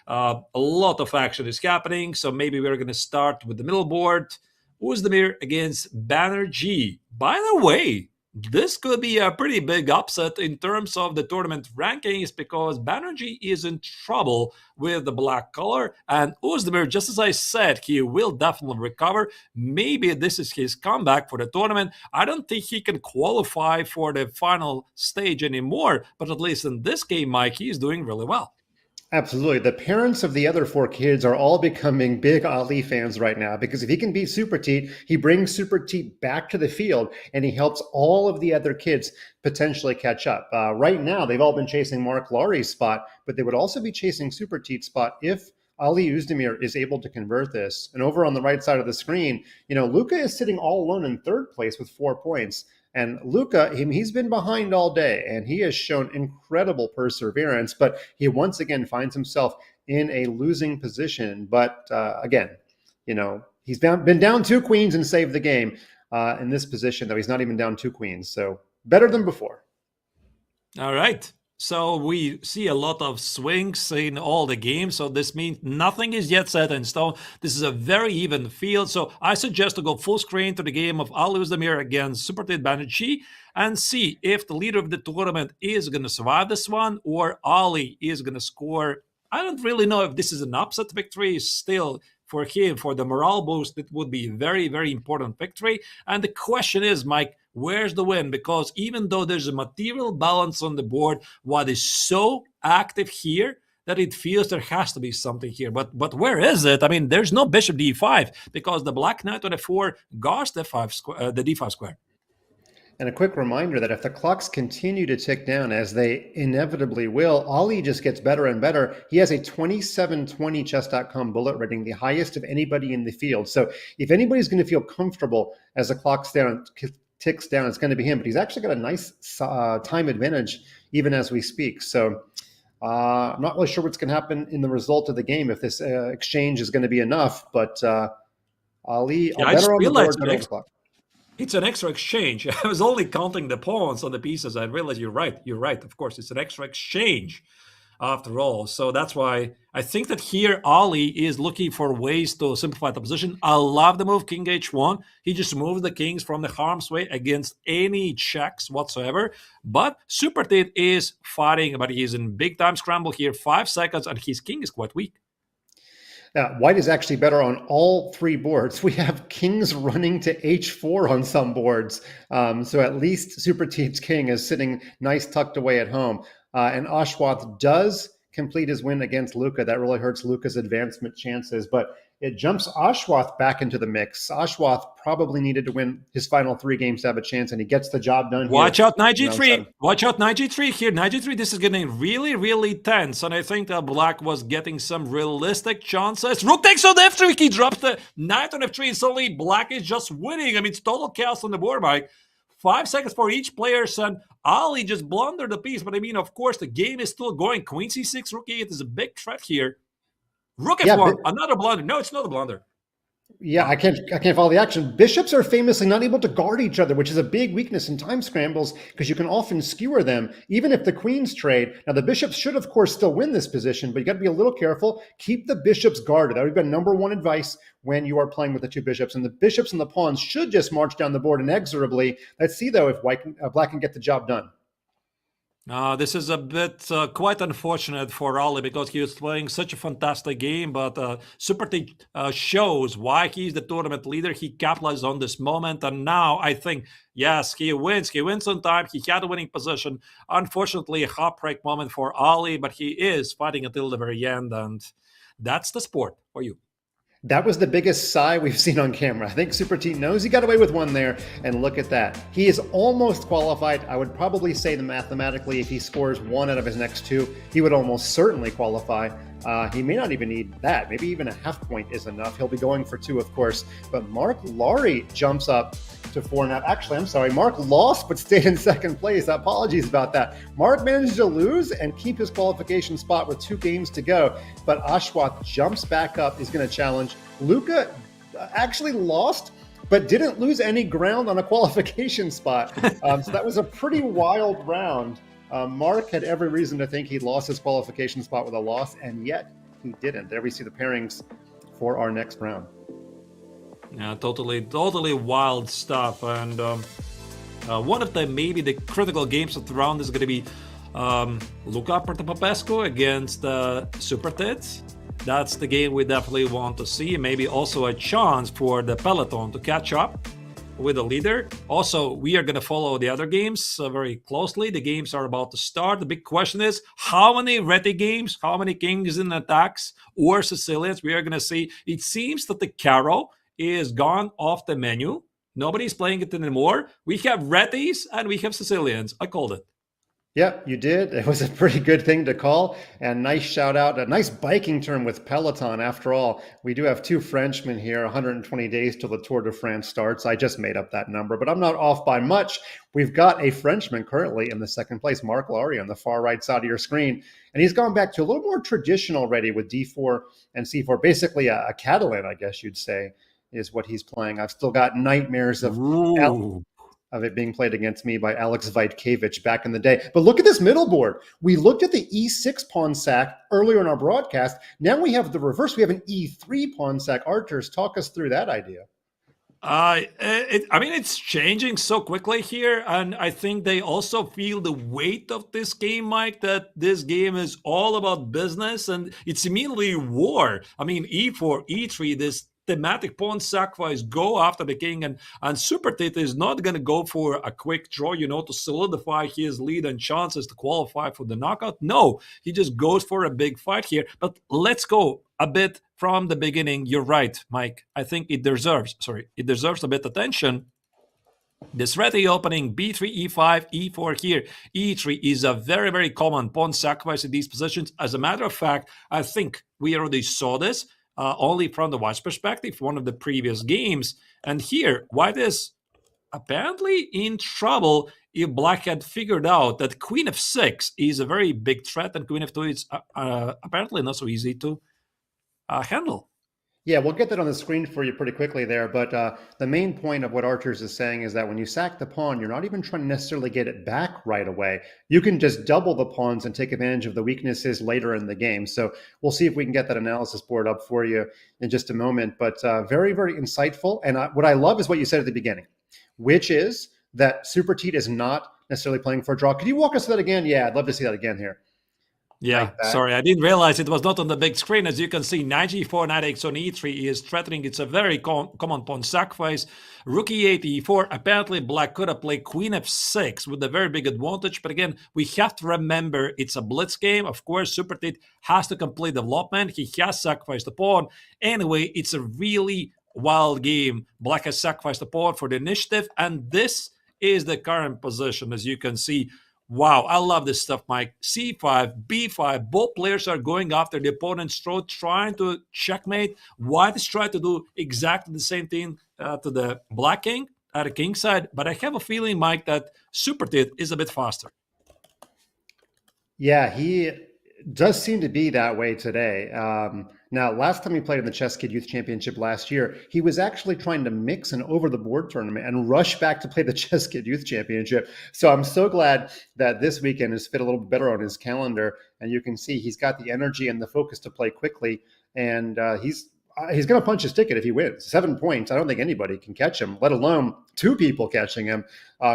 A lot of action is happening. So maybe we're going to start with the middle board. Özdemir against Banerjee. By the way, this could be a pretty big upset in terms of the tournament rankings because Banerjee is in trouble with the black color. And Özdemir, just as I said, he will definitely recover. Maybe this is his comeback for the tournament. I don't think he can qualify for the final stage anymore. But at least in this game, Mike, he's doing really well. Absolutely. The parents of the other 4 kids are all becoming big Ali fans right now because if he can beat Supratit, he brings Supratit back to the field and he helps all of the other kids potentially catch up. Right now, they've all been chasing Marc Lari's spot, but they would also be chasing Supratit's spot if Ali Özdemir is able to convert this. And over on the right side of the screen, Luca is sitting all alone in 3rd place with 4 points. And Luca, he's been behind all day, and he has shown incredible perseverance, but he once again finds himself in a losing position. But again, he's been down 2 queens and saved the game in this position, though he's not even down 2 queens. So better than before. All right. So we see a lot of swings in all the games. So this means nothing is yet set in stone. This is a very even field. So I suggest to go full screen to the game of Ali Özdemir against Supratit Banerjee and see if the leader of the tournament is going to survive this one or Ali is going to score. I don't really know if this is an upset victory still. For him, for the morale boost, it would be a very, very important victory. And the question is, Mike, where's the win? Because even though there's a material balance on the board, what is so active here that it feels there has to be something here. But where is it? I mean, there's no bishop d5 because the black knight on f4 guards the d5 square. And a quick reminder that if the clocks continue to tick down, as they inevitably will, Ali just gets better and better. He has a 2720 Chess.com bullet rating, the highest of anybody in the field. So if anybody's going to feel comfortable as the clock ticks down, it's going to be him. But he's actually got a nice time advantage even as we speak. So I'm not really sure what's going to happen in the result of the game if this exchange is going to be enough. But Ali, better on the board than over the clock. It's an extra exchange. I was only counting the pawns on the pieces. I realized you're right. You're right. Of course, it's an extra exchange after all. So that's why I think that here Ali is looking for ways to simplify the position. I love the move King H1. He just moved the kings from the harm's way against any checks whatsoever. But Supratit is fighting, but he's in big time scramble here. 5 seconds, and his king is quite weak. White is actually better on all 3 boards. We have kings running to h4 on some boards. So at least Supratit's king is sitting nice tucked away at home. And Ashwath does complete his win against Luca. That really hurts Luca's advancement chances, but it jumps Ashwath back into the mix. Ashwath probably needed to win his final 3 games to have a chance, and he gets the job done. Watch out, knight g3. Watch out, knight g3 here. Knight g3, this is getting really, really tense, and I think that black was getting some realistic chances. Rook takes on f3. He drops the knight on f3, and suddenly black is just winning. I mean, it's total chaos on the board, Mike. 5 seconds for each player, son. Ali just blundered the piece, but I mean, of course, the game is still going. Queen c6, rook e8 is a big threat here. Rook f1, another blunder. No, it's not a blunder. Yeah, I can't follow the action. Bishops are famously not able to guard each other, which is a big weakness in time scrambles because you can often skewer them, even if the queens trade. Now, the bishops should, of course, still win this position, but you got to be a little careful. Keep the bishops guarded. That would be number 1 advice when you are playing with the 2 bishops. And the bishops and the pawns should just march down the board inexorably. Let's see, though, if black can get the job done. This is a bit quite unfortunate for Ali because he was playing such a fantastic game, but Supratit shows why he's the tournament leader. He capitalized on this moment, and now I think, yes, he wins. He wins on time. He had a winning position. Unfortunately, a heartbreak moment for Ali, but he is fighting until the very end, and that's the sport for you. That was the biggest sigh we've seen on camera. I think Supratit knows he got away with one there, and look at that. He is almost qualified. I would probably say that mathematically, if he scores one out of his next two, he would almost certainly qualify. He may not even need that. Maybe even a half point is enough. He'll be going for two, of course. But Marc Lari jumps up to 4.5. Actually, I'm sorry. Marc lost but stayed in second place. Apologies about that. Marc managed to lose and keep his qualification spot with 2 games to go. But Ashwath jumps back up. He's going to challenge. Luca actually lost, but didn't lose any ground on a qualification spot. So that was a pretty wild round. Marc had every reason to think he'd lost his qualification spot with a loss, and yet he didn't. There we see the pairings for our next round. Yeah, totally wild stuff. And one of the maybe the critical games of the round is going to be Luca Protopopescu against Supratit. That's the game we definitely want to see. Maybe also a chance for the peloton to catch up with the leader. Also, we are going to follow the other games very closely. The games are about to start. The big question is, how many Reti games, how many kings in attacks or Sicilians we are going to see? It seems that the Caro is gone off the menu. Nobody's playing it anymore. We have Retis and we have Sicilians. I called it. Yep, you did. It was a pretty good thing to call. And nice shout out, a nice biking term with Peloton. After all, we do have 2 Frenchmen here, 120 days till the Tour de France starts. I just made up that number, but I'm not off by much. We've got a Frenchman currently in the second place, Marc Lari, on the far right side of your screen. And he's gone back to a little more traditional already with D4 and C4. Basically a Catalan, I guess you'd say, is what he's playing. I've still got nightmares of it being played against me by Alex Vaitkevich back in the day. But look at this middle board. We looked at the E6 pawn sack earlier in our broadcast. Now we have the reverse. We have an E3 pawn sack. Arturs, talk us through that idea. I mean, it's changing so quickly here, and I think they also feel the weight of this game, Mike, that this game is all about business, and it's immediately war. I mean, E4, E3, this thematic pawn sacrifice, go after the king, and Supratit is not going to go for a quick draw, to solidify his lead and chances to qualify for the knockout. No, he just goes for a big fight here. But let's go a bit from the beginning. You're right, Mike. I think it deserves a bit attention. This Reti opening, B3, E5, E4 here. E3 is a very, very common pawn sacrifice in these positions. As a matter of fact, I think we already saw this only from the white's perspective, one of the previous games. And here, white is apparently in trouble if black had figured out that queen f6 is a very big threat and queen f2 is apparently not so easy to handle. Yeah, we'll get that on the screen for you pretty quickly there. But the main point of what Arturs is saying is that when you sack the pawn, you're not even trying to necessarily get it back right away. You can just double the pawns and take advantage of the weaknesses later in the game. So we'll see if we can get that analysis board up for you in just a moment. But very, very insightful. And what I love is what you said at the beginning, which is that Supratit is not necessarily playing for a draw. Could you walk us through that again? Yeah, I'd love to see that again here. Yeah, like sorry, I didn't realize it was not on the big screen. As you can see, knight g4, knight x on e3 is threatening. It's a very common pawn sacrifice. Rook e8, e4. Apparently, black could have played queen f6 with a very big advantage. But again, we have to remember it's a blitz game. Of course, Supratit has to complete development. He has sacrificed the pawn. Anyway, it's a really wild game. Black has sacrificed the pawn for the initiative. And this is the current position, as you can see. Wow, I love this stuff, Mike. C5, B5, both players are going after the opponent's throat, trying to checkmate. White is trying to do exactly the same thing to the black king at the king side. But I have a feeling, Mike, that Supratit is a bit faster. Yeah, he does seem to be that way today. Now, last time he played in the ChessKid Youth Championship last year, he was actually trying to mix an over-the-board tournament and rush back to play the ChessKid Youth Championship. So I'm so glad that this weekend has fit a little bit better on his calendar. And you can see he's got the energy and the focus to play quickly. And he's going to punch his ticket if he wins. 7 points, I don't think anybody can catch him, let alone 2 people catching him.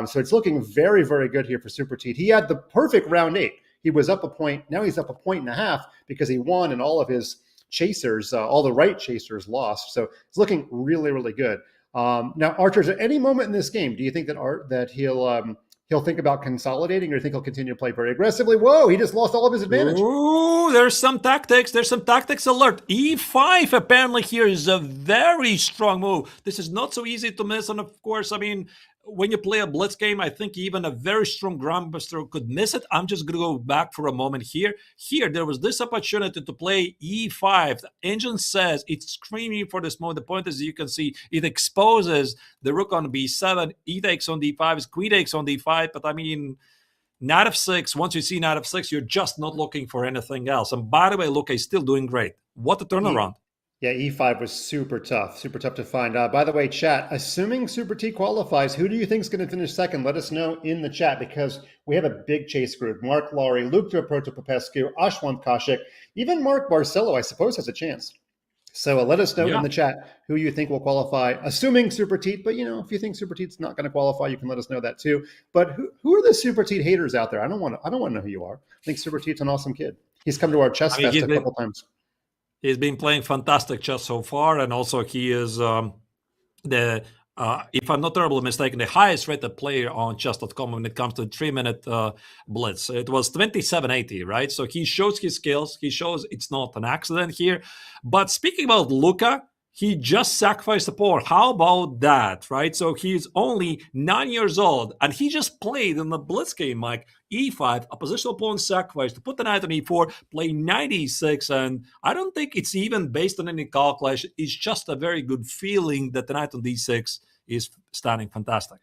So it's looking very, very good here for Supratit. He had the perfect round 8. He was up a point. Now he's up a point and a half because he won and all of his chasers, all the right chasers lost. So it's looking really, really good. Now, Arturs, at any moment in this game, do you think that he'll he'll think about consolidating, or you think he'll continue to play very aggressively? Whoa, he just lost all of his advantage. Ooh, there's some tactics. There's some tactics alert. E5 apparently here is a very strong move. This is not so easy to miss. And of course, I mean, when you play a blitz game, I think even a very strong grandmaster could miss it. I'm just going to go back for a moment here. Here, there was this opportunity to play E5. The engine says it's screaming for this move. The point is, you can see it exposes the rook on B7. E takes on D5, queen takes on D5. But I mean, knight f6, once you see knight f6, you're just not looking for anything else. And by the way, Luca is still doing great. What a turnaround. Yeah, E5 was super tough to find. By the way, chat, assuming Supratit qualifies, who do you think is going to finish second? Let us know in the chat, because we have a big chase group. Marc Lowry, Luca Protopopescu, Ashwant Kaushik, even Marc Barcelo, I suppose, has a chance. So let us know in the chat who you think will qualify, assuming Supratit. But, if you think Supratit's not going to qualify, you can let us know that too. But who are the Supratit haters out there? I don't want to know who you are. I think Supratit's an awesome kid. He's come to our chess fest a couple times. He's been playing fantastic chess so far, and also he is if I'm not terribly mistaken, the highest rated player on Chess.com when it comes to 3-minute blitz. It was 2780, right? So he shows his skills. He shows it's not an accident here. But speaking about Luca, he just sacrificed a pawn. How about that, right? So he's only 9 years old, and he just played in the blitz game, Mike, E5, a positional pawn sacrifice to put the knight on E4, play knight E6, and I don't think it's even based on any calculation. It's just a very good feeling that the knight on D6 is standing fantastic.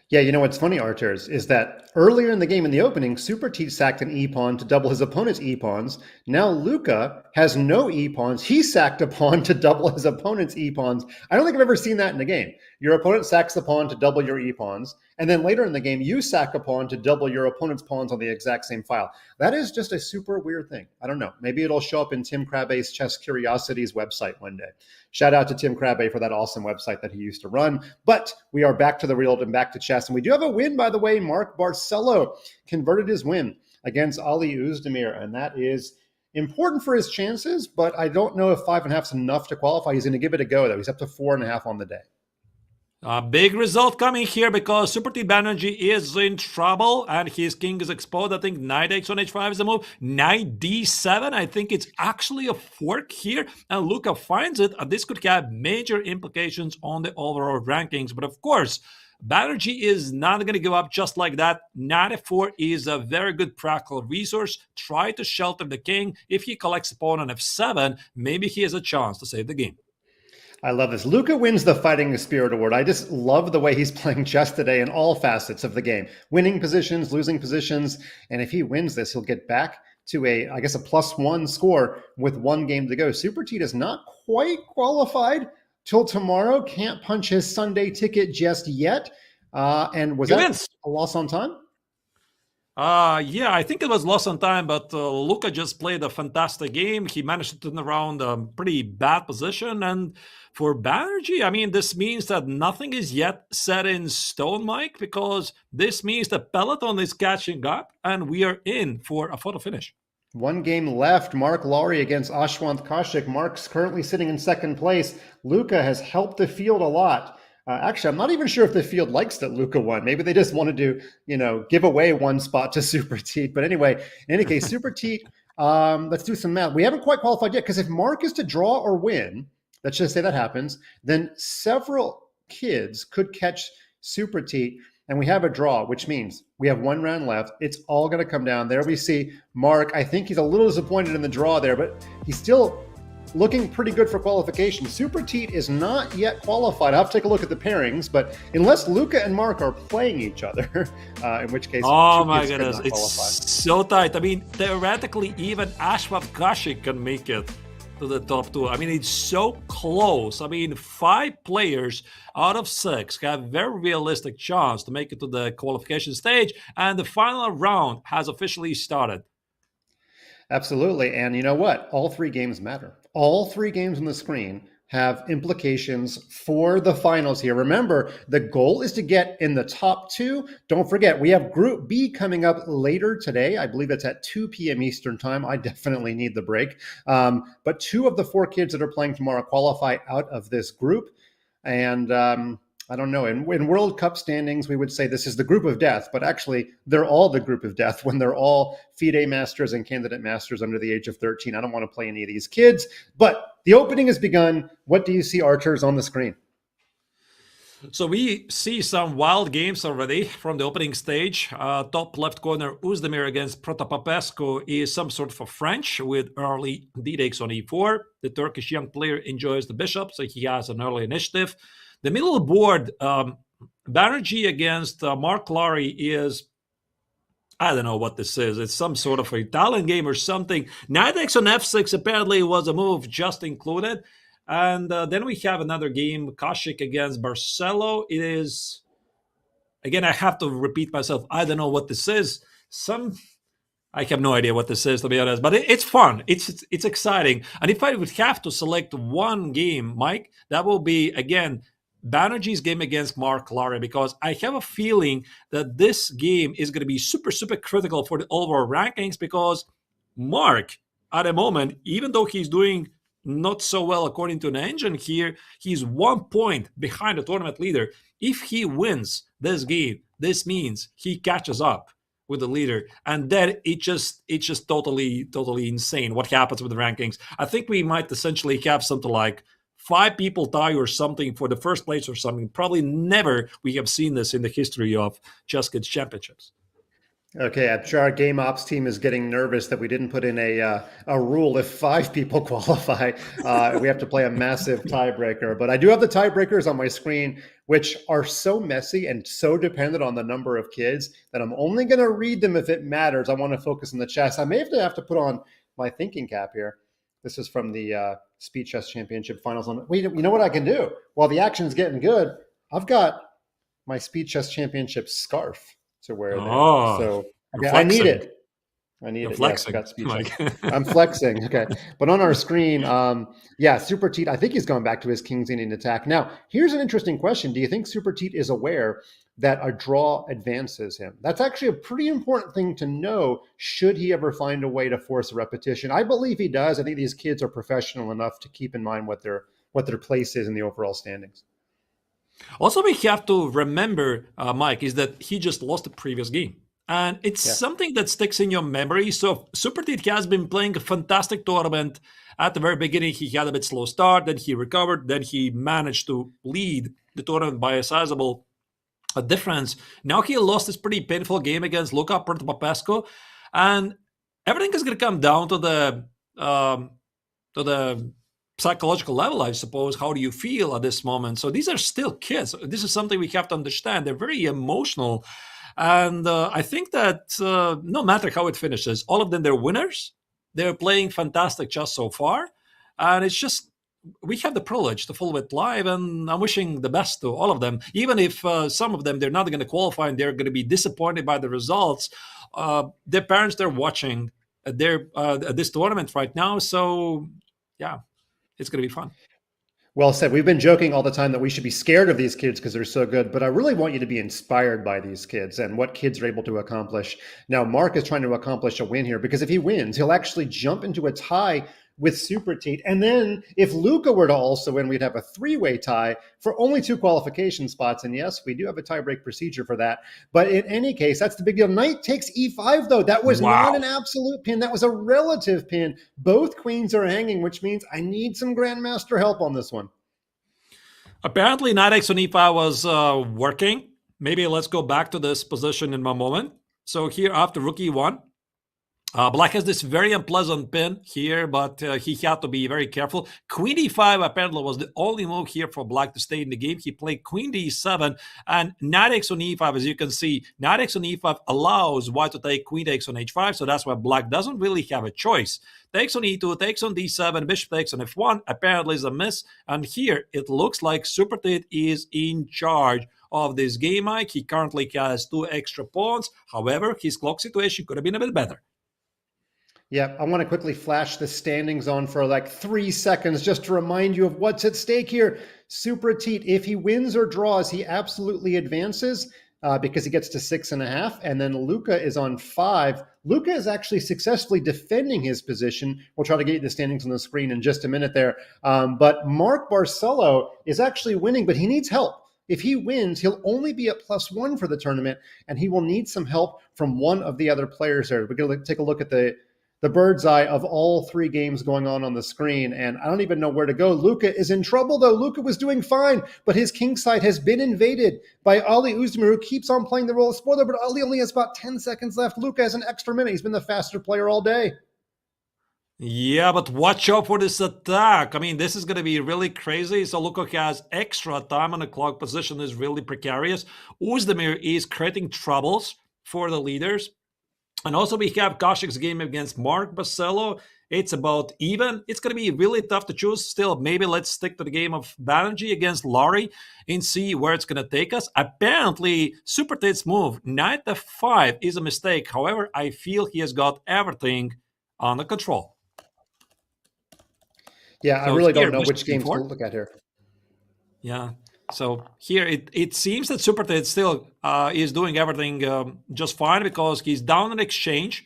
Yeah, what's funny, Arturs, is that earlier in the game, in the opening, Supratit sacked an e-pawn to double his opponent's e-pawns. Now Luca has no e-pawns. He sacked a pawn to double his opponent's e-pawns. I don't think I've ever seen that in a game. Your opponent sacks the pawn to double your e-pawns, and then later in the game, you sack a pawn to double your opponent's pawns on the exact same file. That is just a super weird thing. I don't know. Maybe it'll show up in Tim Krabbe's Chess Curiosities website one day. Shout out to Tim Krabbe for that awesome website that he used to run. But we are back to the real and back to chess. And we do have a win, by the way. Marc Barcelo converted his win against Ali Özdemir, and that is important for his chances, but I don't know if 5.5 is enough to qualify. He's going to give it a go, though. He's up to 4.5 on the day. A big result coming here because Supratit Banerjee is in trouble and his king is exposed. I think knight takes on h5 is a move. Knight d7, I think it's actually a fork here. And Luca finds it. And this could have major implications on the overall rankings. But of course, Banerjee is not going to give up just like that. Knight f4 is a very good practical resource. Try to shelter the king. If he collects a pawn on f7, maybe he has a chance to save the game. I love this. Luca wins the Fighting Spirit Award. I just love the way he's playing chess today in all facets of the game. Winning positions, losing positions. And if he wins this, he'll get back to a +1 score with 1 game to go. Supratit is not quite qualified till tomorrow. Can't punch his Sunday ticket just yet. And was that a loss on time? Yeah, I think it was lost on time, but Luca just played a fantastic game. He managed to turn around a pretty bad position. And for Banerjee, I mean, this means that nothing is yet set in stone, Mike, because this means the peloton is catching up and we are in for a photo finish. 1 game left. Marc Lowry against Ashwant Kaushik. Marc's currently sitting in second place. Luca has helped the field a lot. Actually, I'm not even sure if the field likes that Luca won. Maybe they just wanted to, give away 1 spot to Supratit. But anyway, in any case, Supratit, let's do some math. We haven't quite qualified yet, because if Marc is to draw or win, let's just say that happens, then several kids could catch Supratit, and we have a draw, which means we have 1 round left. It's all going to come down. There we see Marc. I think he's a little disappointed in the draw there, but he's still looking pretty good for qualification. Supratit is not yet qualified. I'll have to take a look at the pairings, but unless Luca and Marc are playing each other, in which case, oh my goodness, it's so tight. I mean, theoretically, even Ashwant Kaushik can make it to the top 2. I mean, it's so close. I mean, 5 players out of 6 have very realistic chance to make it to the qualification stage, and the final round has officially started. Absolutely. And you know what? All 3 games matter. All 3 games on the screen have implications for the finals here. Remember, the goal is to get in the top 2. Don't forget, we have Group B coming up later today. I believe it's at 2 p.m. Eastern time. I definitely need the break. But 2 of the 4 kids that are playing tomorrow qualify out of this group. And I don't know. In World Cup standings, we would say this is the group of death, but actually they're all the group of death when they're all FIDE masters and candidate masters under the age of 13. I don't want to play any of these kids, but the opening has begun. What do you see, archers, on the screen? So we see some wild games already from the opening stage. Top left corner, Uzdemir against Protopopescu is some sort of a French with early d takes on e4. The Turkish young player enjoys the bishop, so he has an early initiative. The middle board, Banerjee against Marc Lary is, I don't know what this is. It's some sort of Italian game or something. Knight X on f6 apparently was a move just included. And then we have another game, Kashik against Barcelo. It is, again, I have to repeat myself. I don't know what this is. I have no idea what this is, to be honest. But it's fun. It's exciting. And if I would have to select one game, Mike, that will be, again, Banerjee's game against Marc Lary, because I have a feeling that this game is going to be super, super critical for the overall rankings, because Marc, at the moment, even though he's doing not so well according to an engine here, he's 1 point behind the tournament leader. If he wins this game, this means he catches up with the leader, and then it's just totally insane what happens with the rankings. I think we might essentially have something like 5 people tie or something for the first place or something. Probably never we have seen this in the history of ChessKid's championships. Okay, I'm sure our game ops team is getting nervous that we didn't put in a rule. If 5 people qualify, we have to play a massive tiebreaker. But I do have the tiebreakers on my screen, which are so messy and so dependent on the number of kids that I'm only going to read them if it matters. I want to focus on the chess. I may have to put on my thinking cap here. This is from the Speed Chess Championship Finals. Wait, you know what I can do? While the action's getting good, I've got my Speed Chess Championship scarf to wear there. So okay, I need it. Flexing. Yes, I got I'm flexing. Okay. But on our screen, Supratit, I think he's going back to his King's Indian attack. Now, here's an interesting question. Do you think Supratit is aware that a draw advances him? That's actually a pretty important thing to know should he ever find a way to force a repetition. I believe he does. I think these kids are professional enough to keep in mind what their place is in the overall standings. Also, we have to remember, Mike, is that he just lost the previous game. And it's something that sticks in your memory. So Supratit has been playing a fantastic tournament. At the very beginning, he had a bit slow start, then he recovered, then he managed to lead the tournament by a sizable difference. Now he lost this pretty painful game against Luca Protopopescu, and everything is going to come down to the psychological level, I suppose. How do you feel at this moment? So these are still kids. This is something we have to understand. They're very emotional. And I think that no matter how it finishes, all of them, they're winners. They're playing fantastic chess so far. And it's just, we have the privilege to follow it live. And I'm wishing the best to all of them. Even if some of them, they're not going to qualify and they're going to be disappointed by the results. Their parents, they're watching this tournament right now. So, yeah, it's going to be fun. Well said. We've been joking all the time that we should be scared of these kids because they're so good, but I really want you to be inspired by these kids and what kids are able to accomplish. Now, Marc is trying to accomplish a win here because if he wins, he'll actually jump into a tie with Supratit. And then if Luca were to also win, we'd have a 3-way tie for only 2 qualification spots. And yes, we do have a tiebreak procedure for that. But in any case, that's the big deal. Knight takes e5, though. That was not an absolute pin. That was a relative pin. Both queens are hanging, which means I need some grandmaster help on this one. Apparently, Knight X on e5 was working. Maybe let's go back to this position in a moment. So here after rook e1, Black has this very unpleasant pin here, but he had to be very careful. Queen d5 apparently was the only move here for Black to stay in the game. He played queen d7 and Knight x on e5. As you can see, Knight x on e5 allows White to take queen takes on h5, so that's why Black doesn't really have a choice. Takes on e2, takes on d7, bishop takes on f1, apparently is a miss. And here it looks like Supratit is in charge of this game, Mike. He currently has 2 extra pawns. However, his clock situation could have been a bit better. Yeah, I want to quickly flash the standings on for like 3 seconds just to remind you of what's at stake here. Supratit, if he wins or draws, he absolutely advances because he gets to 6.5. And then Luca is on 5. Luca is actually successfully defending his position. We'll try to get you the standings on the screen in just a minute there. But Marc Barcelo is actually winning, but he needs help. If he wins, he'll only be at +1 for the tournament, and he will need some help from one of the other players there. We're going to take a look at the bird's eye of all 3 games going on the screen, and I don't even know where to go. Luca is in trouble, though. Luca was doing fine, but his king side has been invaded by Ali Uzdemir, who keeps on playing the role of spoiler, but Ali only has about 10 seconds left. Luca has an extra minute. He's been the faster player all day. Yeah, but watch out for this attack. I mean, this is going to be really crazy. So Luca has extra time, and the clock position is really precarious. Uzdemir is creating troubles for the leaders. And also we have Koshik's game against Marc Barcelo. It's about even. It's going to be really tough to choose. Still, maybe let's stick to the game of Banerjee against Laurie and see where it's going to take us. Apparently, Supratit's move, knight f5, is a mistake. However, I feel he has got everything under control. Yeah, So I really here, don't know which bishop games to d4. look at here. Yeah. So here it seems that Supratit still is doing everything just fine because he's down an exchange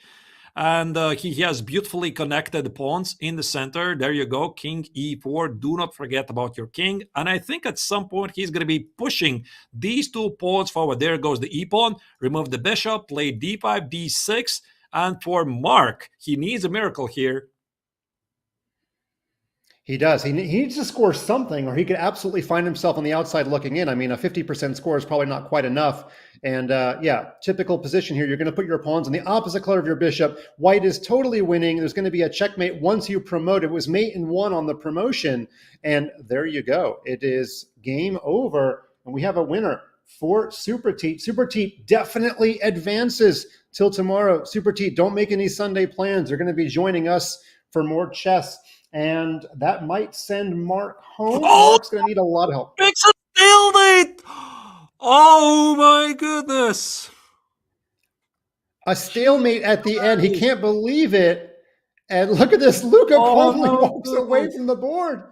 and he has beautifully connected pawns in the center. There you go, king e4. Do not forget about your king. And I think at some point he's going to be pushing these 2 pawns forward. There goes the e-pawn. Remove the bishop, play d5, d6. And for Marc, he needs a miracle here. He does. He needs to score something, or he could absolutely find himself on the outside looking in. I mean, a 50% score is probably not quite enough. And yeah, typical position here. You're going to put your pawns on the opposite color of your bishop. White is totally winning. There's going to be a checkmate once you promote. It was mate in 1 on the promotion. And there you go. It is game over. And we have a winner for Supratit. Supratit definitely advances till tomorrow. Supratit, don't make any Sunday plans. They're going to be joining us for more chess. And that might send Marc home. Oh! Marc's going to need a lot of help. Makes a stalemate! Oh my goodness! A stalemate at the end. He can't believe it. And look at this. Luca calmly walks away from the board.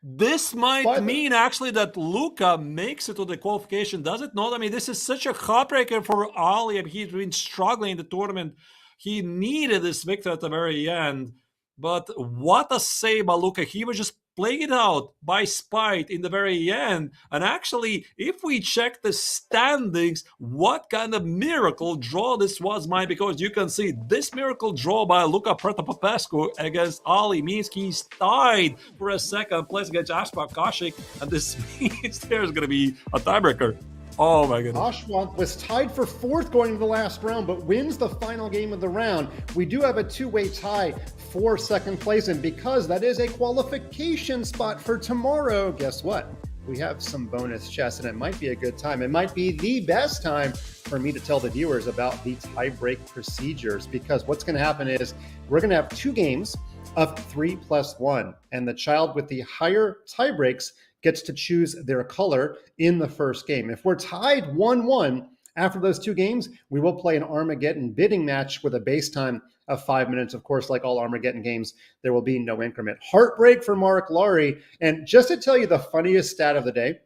This might mean actually that Luca makes it to the qualification, does it not? I mean, this is such a heartbreaker for Ali. I mean, he's been struggling in the tournament. He needed this victory at the very end. But what a save by Luca. He was just playing it out by spite in the very end. And actually, if we check the standings, what kind of miracle draw this was, Mike, because you can see this miracle draw by Luca Protopopescu against Ali means he's tied for a second place against Ashpak Koshik. And this means there's going to be a tiebreaker. Oh my goodness. Ashwant was tied for 4th going into the last round, but wins the final game of the round. We do have a 2-way tie for 2nd place, and because that is a qualification spot for tomorrow, guess what? We have some bonus chess, and it might be a good time. It might be the best time for me to tell the viewers about the tiebreak procedures, because what's going to happen is we're going to have 2 games of 3+1, and the child with the higher tiebreaks gets to choose their color in the first game. If we're tied 1-1 after those 2 games, we will play an Armageddon bidding match with a base time of 5 minutes. Of course, like all Armageddon games, there will be no increment. Heartbreak for Marc Lari. And just to tell you the funniest stat of the day,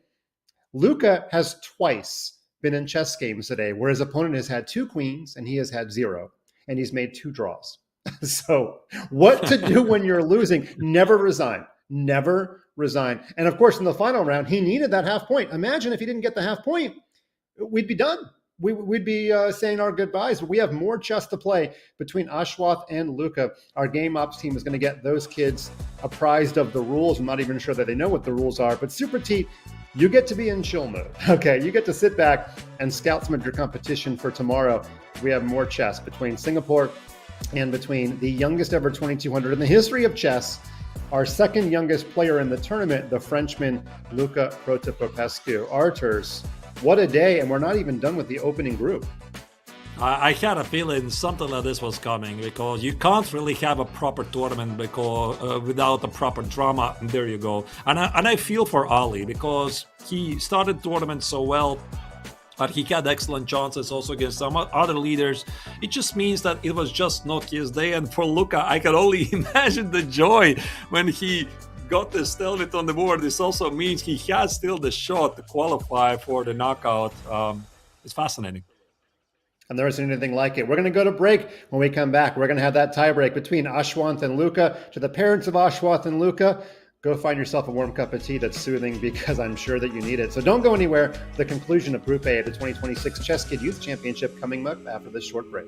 Luca has twice been in chess games today where his opponent has had 2 queens and he has had 0, and he's made 2 draws. So what to do when you're losing? Never resign. Never resign. And of course, in the final round, he needed that half point. Imagine if he didn't get the half point, we'd be done. We'd be saying our goodbyes. But we have more chess to play between Ashwath and Luca. Our game ops team is going to get those kids apprised of the rules. I'm not even sure that they know what the rules are. But Supratit, you get to be in chill mode. Okay, you get to sit back and scout some of your competition for tomorrow. We have more chess between Singapore and between the youngest ever 2200 in the history of chess, our 2nd youngest player in the tournament, the Frenchman Luca Protopopescu. Arturs, what a day, and we're not even done with the opening group. I had a feeling something like this was coming, because you can't really have a proper tournament because without a proper drama. And there you go. And I feel for Ali, because he started the tournament so well, but he had excellent chances also against some other leaders. It just means that it was just not his day. And for Luca, I can only imagine the joy when he got the stalemate on the board. This also means he has still the shot to qualify for the knockout. It's fascinating. And there isn't anything like it. We're going to go to break. When we come back, we're going to have that tiebreak between Ashwath and Luca. To the parents of Ashwath and Luca, go find yourself a warm cup of tea that's soothing, because I'm sure that you need it. So don't go anywhere. The conclusion of Group A of the 2026 ChessKid Youth Championship coming up after this short break.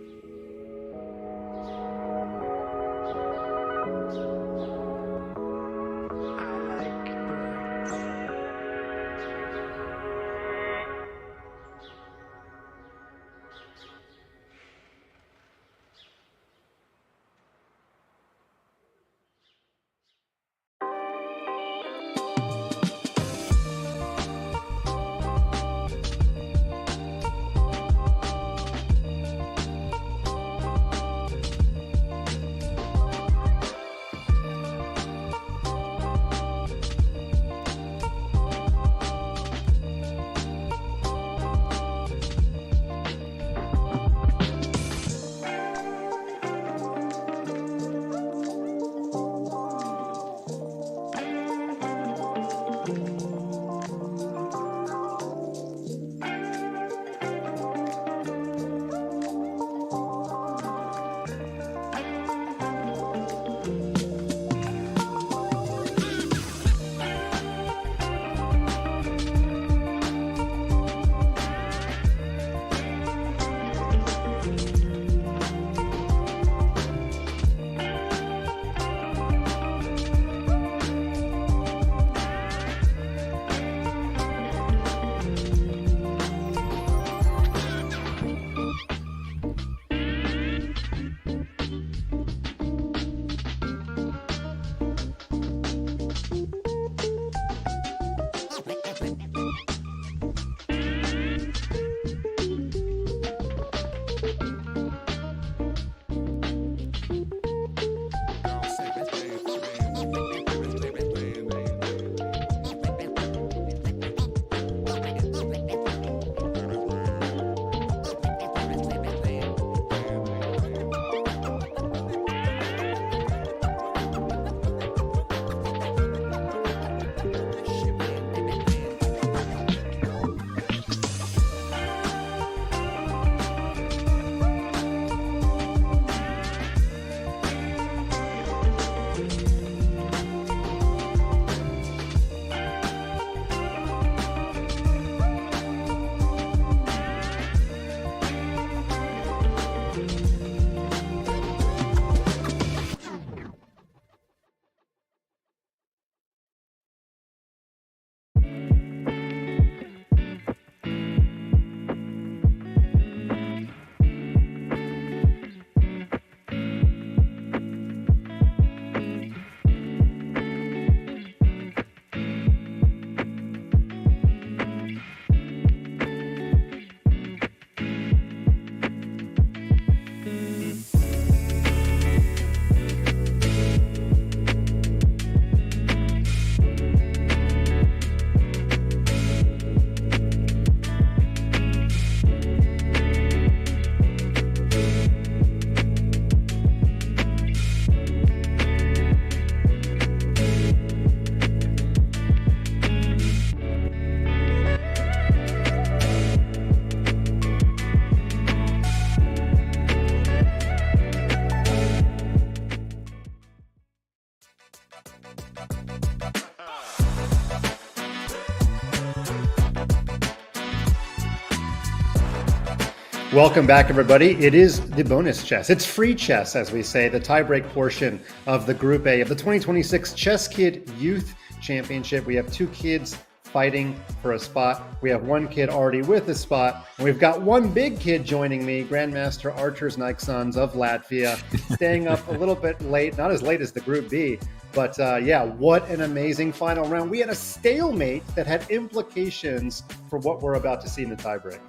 Welcome back, everybody. It is the bonus chess. It's free chess, as we say, the tiebreak portion of the Group A of the 2026 ChessKid Youth Championship. We have two kids fighting for a spot. We have one kid already with a spot, and we've got one big kid joining me, Grandmaster Arturs Naiksons of Latvia, staying up a little bit late, not as late as the Group B, but yeah, what an amazing final round. We had a stalemate that had implications for what we're about to see in the tiebreak.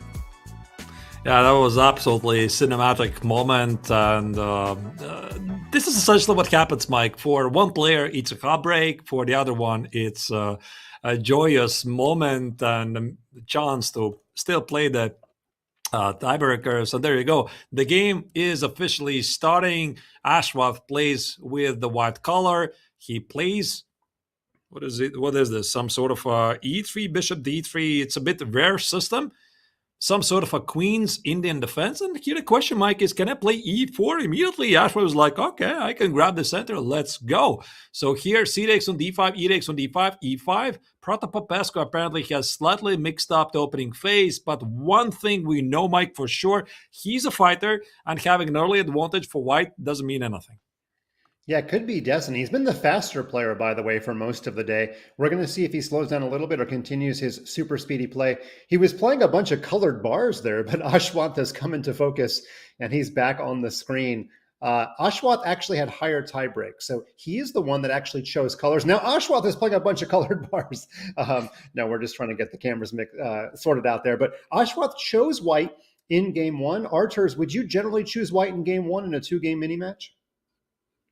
Yeah, that was absolutely cinematic moment, and this is essentially what happens, Mike. For one player, it's a heartbreak. For the other one, it's a joyous moment and a chance to still play the tiebreaker. So there you go. The game is officially starting. Ashwath plays with the white color. He plays. What is it? What is this? Some sort of E3, bishop D3. It's a bit rare system. some sort of a queen's Indian defense. And here the question, Mike, is can I play e4 immediately? Ashwat was like, okay, I can grab the center. Let's go. So here, c takes on d5, e takes on d5, e5. Protopopescu apparently has slightly mixed up the opening phase, but one thing we know, Mike, for sure, he's a fighter, and having an early advantage for white doesn't mean anything. Yeah, it could be Destiny. He's been the faster player, by the way, for most of the day. We're going to see if he slows down a little bit or continues his super speedy play. He was playing a bunch of colored bars there, but Ashwat has come into focus, and he's back on the screen. Ashwat actually had higher tiebreak, so he is the one that actually chose colors. Now, Ashwat is playing a bunch of colored bars. No, we're just trying to get the cameras sorted out there. But Ashwat chose white in game one. Arturs, would you generally choose white in game one in a two-game mini-match?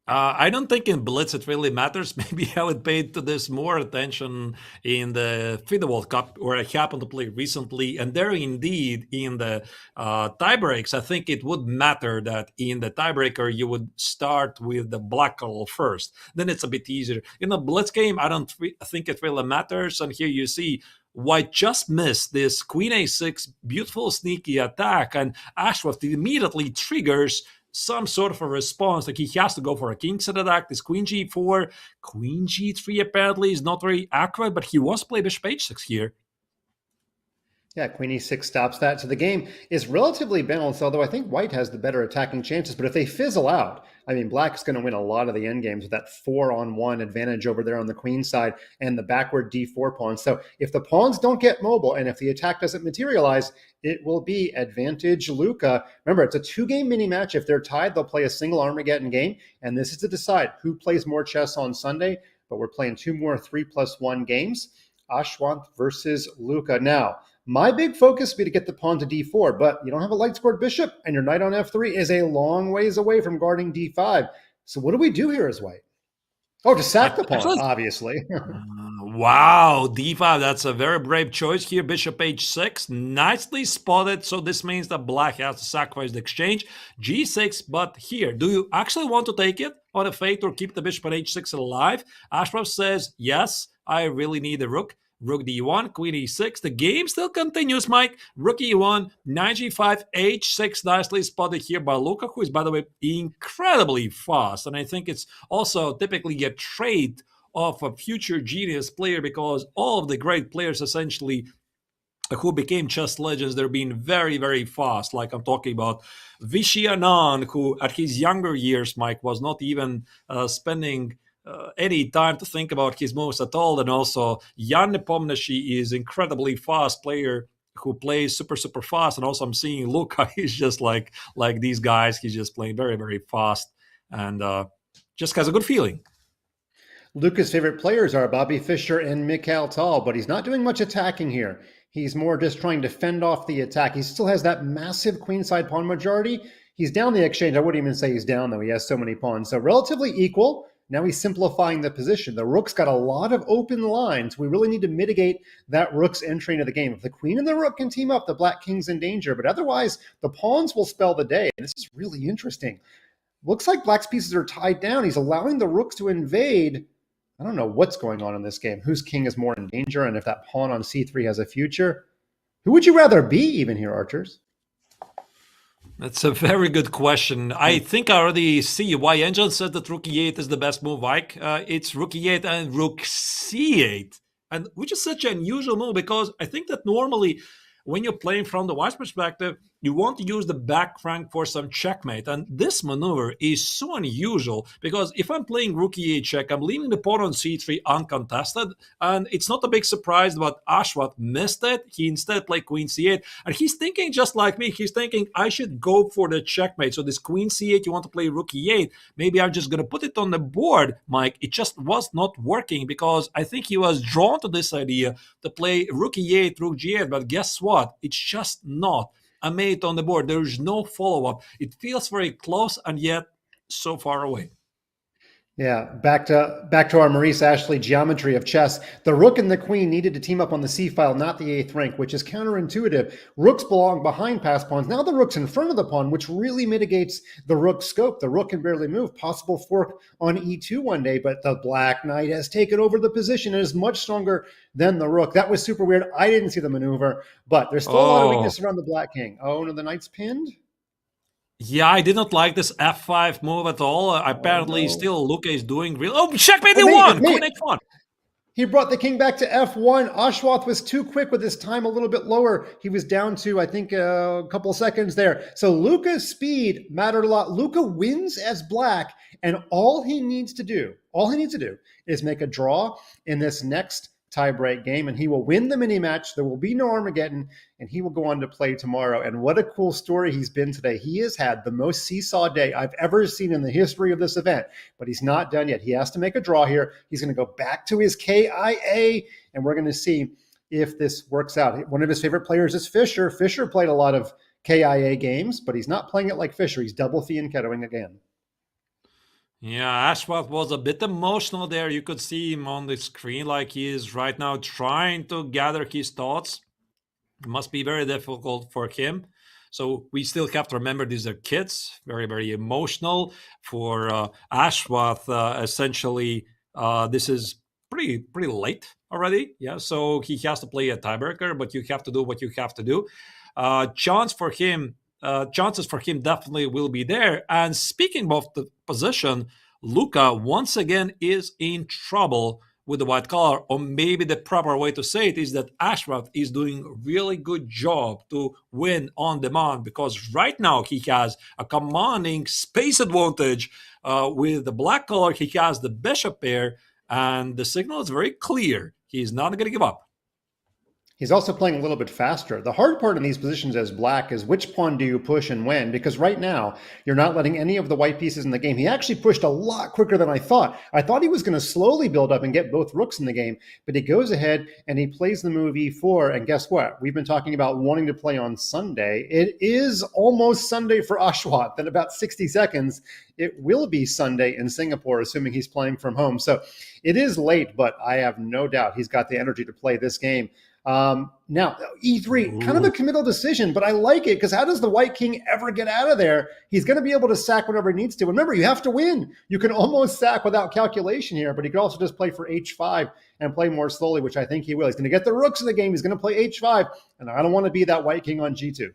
I don't think in Blitz it really matters. Maybe I would pay to this more attention in the FIDE World Cup, where I happened to play recently. And there, indeed, in the tiebreaks, I think it would matter that in the tiebreaker, you would start with the black color first. Then it's a bit easier. In the Blitz game, I don't think it really matters. And here you see white just missed this queen a6, beautiful sneaky attack. And Ashwat immediately triggers some sort of a response, like he has to go for a king's attack. This queen g4, queen g3 apparently is not very accurate, but he wants to play bishop h6 here. Yeah, queen e6 stops that. So the game is relatively balanced, although I think white has the better attacking chances. But if they fizzle out, I mean, black's going to win a lot of the endgames with that 4-on-1 advantage over there on the queen side and the backward d4 pawn. So if the pawns don't get mobile and if the attack doesn't materialize, it will be advantage Luca. Remember, it's a two-game mini-match. If they're tied, they'll play a single Armageddon game. And this is to decide who plays more chess on Sunday. But we're playing two more 3+1 games. Ashwat versus Luca. Now, my big focus would be to get the pawn to d4, but you don't have a light-scored bishop, and your knight on f3 is a long ways away from guarding d5. So what do we do here as white? Oh, to sack the pawn, obviously. Wow, d5, that's a very brave choice here. Bishop h6, nicely spotted. So this means that black has to sacrifice the exchange. g6, but here, do you actually want to take it on a fate or keep the bishop at h6 alive? Ashraf says, yes, I really need a rook. Rook d1, queen e6. The game still continues, Mike. Rook e1, knight g5, h6, nicely spotted here by Luca, who is, by the way, incredibly fast. And I think it's also typically a trait of a future genius player, because all of the great players essentially who became chess legends, they're being very, very fast. Like I'm talking about Vishy Anand, who at his younger years, Mike, was not even spending any time to think about his moves at all. And also Jan Nepomniachtchi is incredibly fast player who plays super, super fast. And also I'm seeing Luca, he's just like these guys. He's just playing very, very fast and just has a good feeling. Luca's favorite players are Bobby Fischer and Mikhail Tal, but he's not doing much attacking here. He's more just trying to fend off the attack. He still has that massive queenside pawn majority. He's down the exchange. I wouldn't even say he's down, though. He has so many pawns. So relatively equal. Now he's simplifying the position. The rook's got a lot of open lines. We really need to mitigate that rook's entry into the game. If the queen and the rook can team up, the black king's in danger. But otherwise, the pawns will spell the day. This is really interesting. Looks like black's pieces are tied down. He's allowing the rooks to invade. I don't know what's going on in this game. Whose king is more in danger, and if that pawn on c3 has a future? Who would you rather be even here, Archers? That's a very good question. I think I already see why Engine said that rook e8 is the best move, Mike. It's rook e8 and rook c8, and which is such an unusual move, because I think that normally when you're playing from the white's perspective, you want to use the back rank for some checkmate. And this maneuver is so unusual, because if I'm playing rook e8 check, I'm leaving the pawn on c3 uncontested. And it's not a big surprise that Ashwat missed it. He instead played queen c8. And he's thinking just like me. He's thinking, I should go for the checkmate. So this queen c8, you want to play rook e8. Maybe I'm just going to put it on the board, Mike. It just was not working, because I think he was drawn to this idea to play rook e8, rook g8. But guess what? It's just not a mate on the board. There is no follow-up. It feels very close and yet so far away. Yeah, back to our Maurice Ashley geometry of chess. The rook and the queen needed to team up on the c file, not the eighth rank, which is counterintuitive. Rooks belong behind passed pawns. Now the rook's in front of the pawn, which really mitigates the rook's scope. The rook can barely move. Possible fork on e2 one day, but the black knight has taken over the position and is much stronger than the rook. That was super weird. I didn't see the maneuver, but there's still a lot of weakness around the black king. Oh, no, the knight's pinned? Yeah, I did not like this f5 move at all. Apparently, still Luca is doing real. Oh, checkmate d1! Queen h1! He brought the king back to f1. Ashwath was too quick with his time a little bit lower. He was down to, I think, a couple of seconds there. So Luca's speed mattered a lot. Luca wins as black, and all he needs to do is make a draw in this next tiebreak game, and he will win the mini match. There will be no Armageddon, and he will go on to play tomorrow. And what a cool story he's been today. He has had the most seesaw day I've ever seen in the history of this event, but he's not done yet. He has to make a draw here. He's going to go back to his KIA, and we're going to see if this works out. One of his favorite players is Fischer. Fischer played a lot of KIA games, but he's not playing it like Fischer. He's double fianchettoing again. Yeah, Ashwath was a bit emotional there. You could see him on the screen like he is right now trying to gather his thoughts. It must be very difficult for him. So we still have to remember these are kids, very, very emotional. For Ashwath, essentially, this is pretty late already. Yeah, so he has to play a tiebreaker, but you have to do what you have to do. Chances for him definitely will be there. And speaking of the position, Luca once again is in trouble with the white color, or maybe the proper way to say it is that Ashwath is doing a really good job to win on demand, because right now he has a commanding space advantage with the black color. He has the bishop pair, and the signal is very clear. He's not going to give up. He's also playing a little bit faster. The hard part in these positions as black is which pawn do you push and when, because right now you're not letting any of the white pieces in the game. He actually pushed a lot quicker than I thought. I thought he was going to slowly build up and get both rooks in the game, but he goes ahead and he plays the move e4, and guess what? We've been talking about wanting to play on Sunday. It is almost Sunday for Ashwath. In about 60 seconds, it will be Sunday in Singapore, assuming he's playing from home. So it is late, but I have no doubt he's got the energy to play this game. Now, e3, kind of a committal decision, but I like it because how does the white king ever get out of there? He's going to be able to sack whenever he needs to. Remember, you have to win. You can almost sack without calculation here, but he could also just play for h5 and play more slowly, which I think he will. He's going to get the rooks in the game. He's going to play h5, and I don't want to be that white king on g2.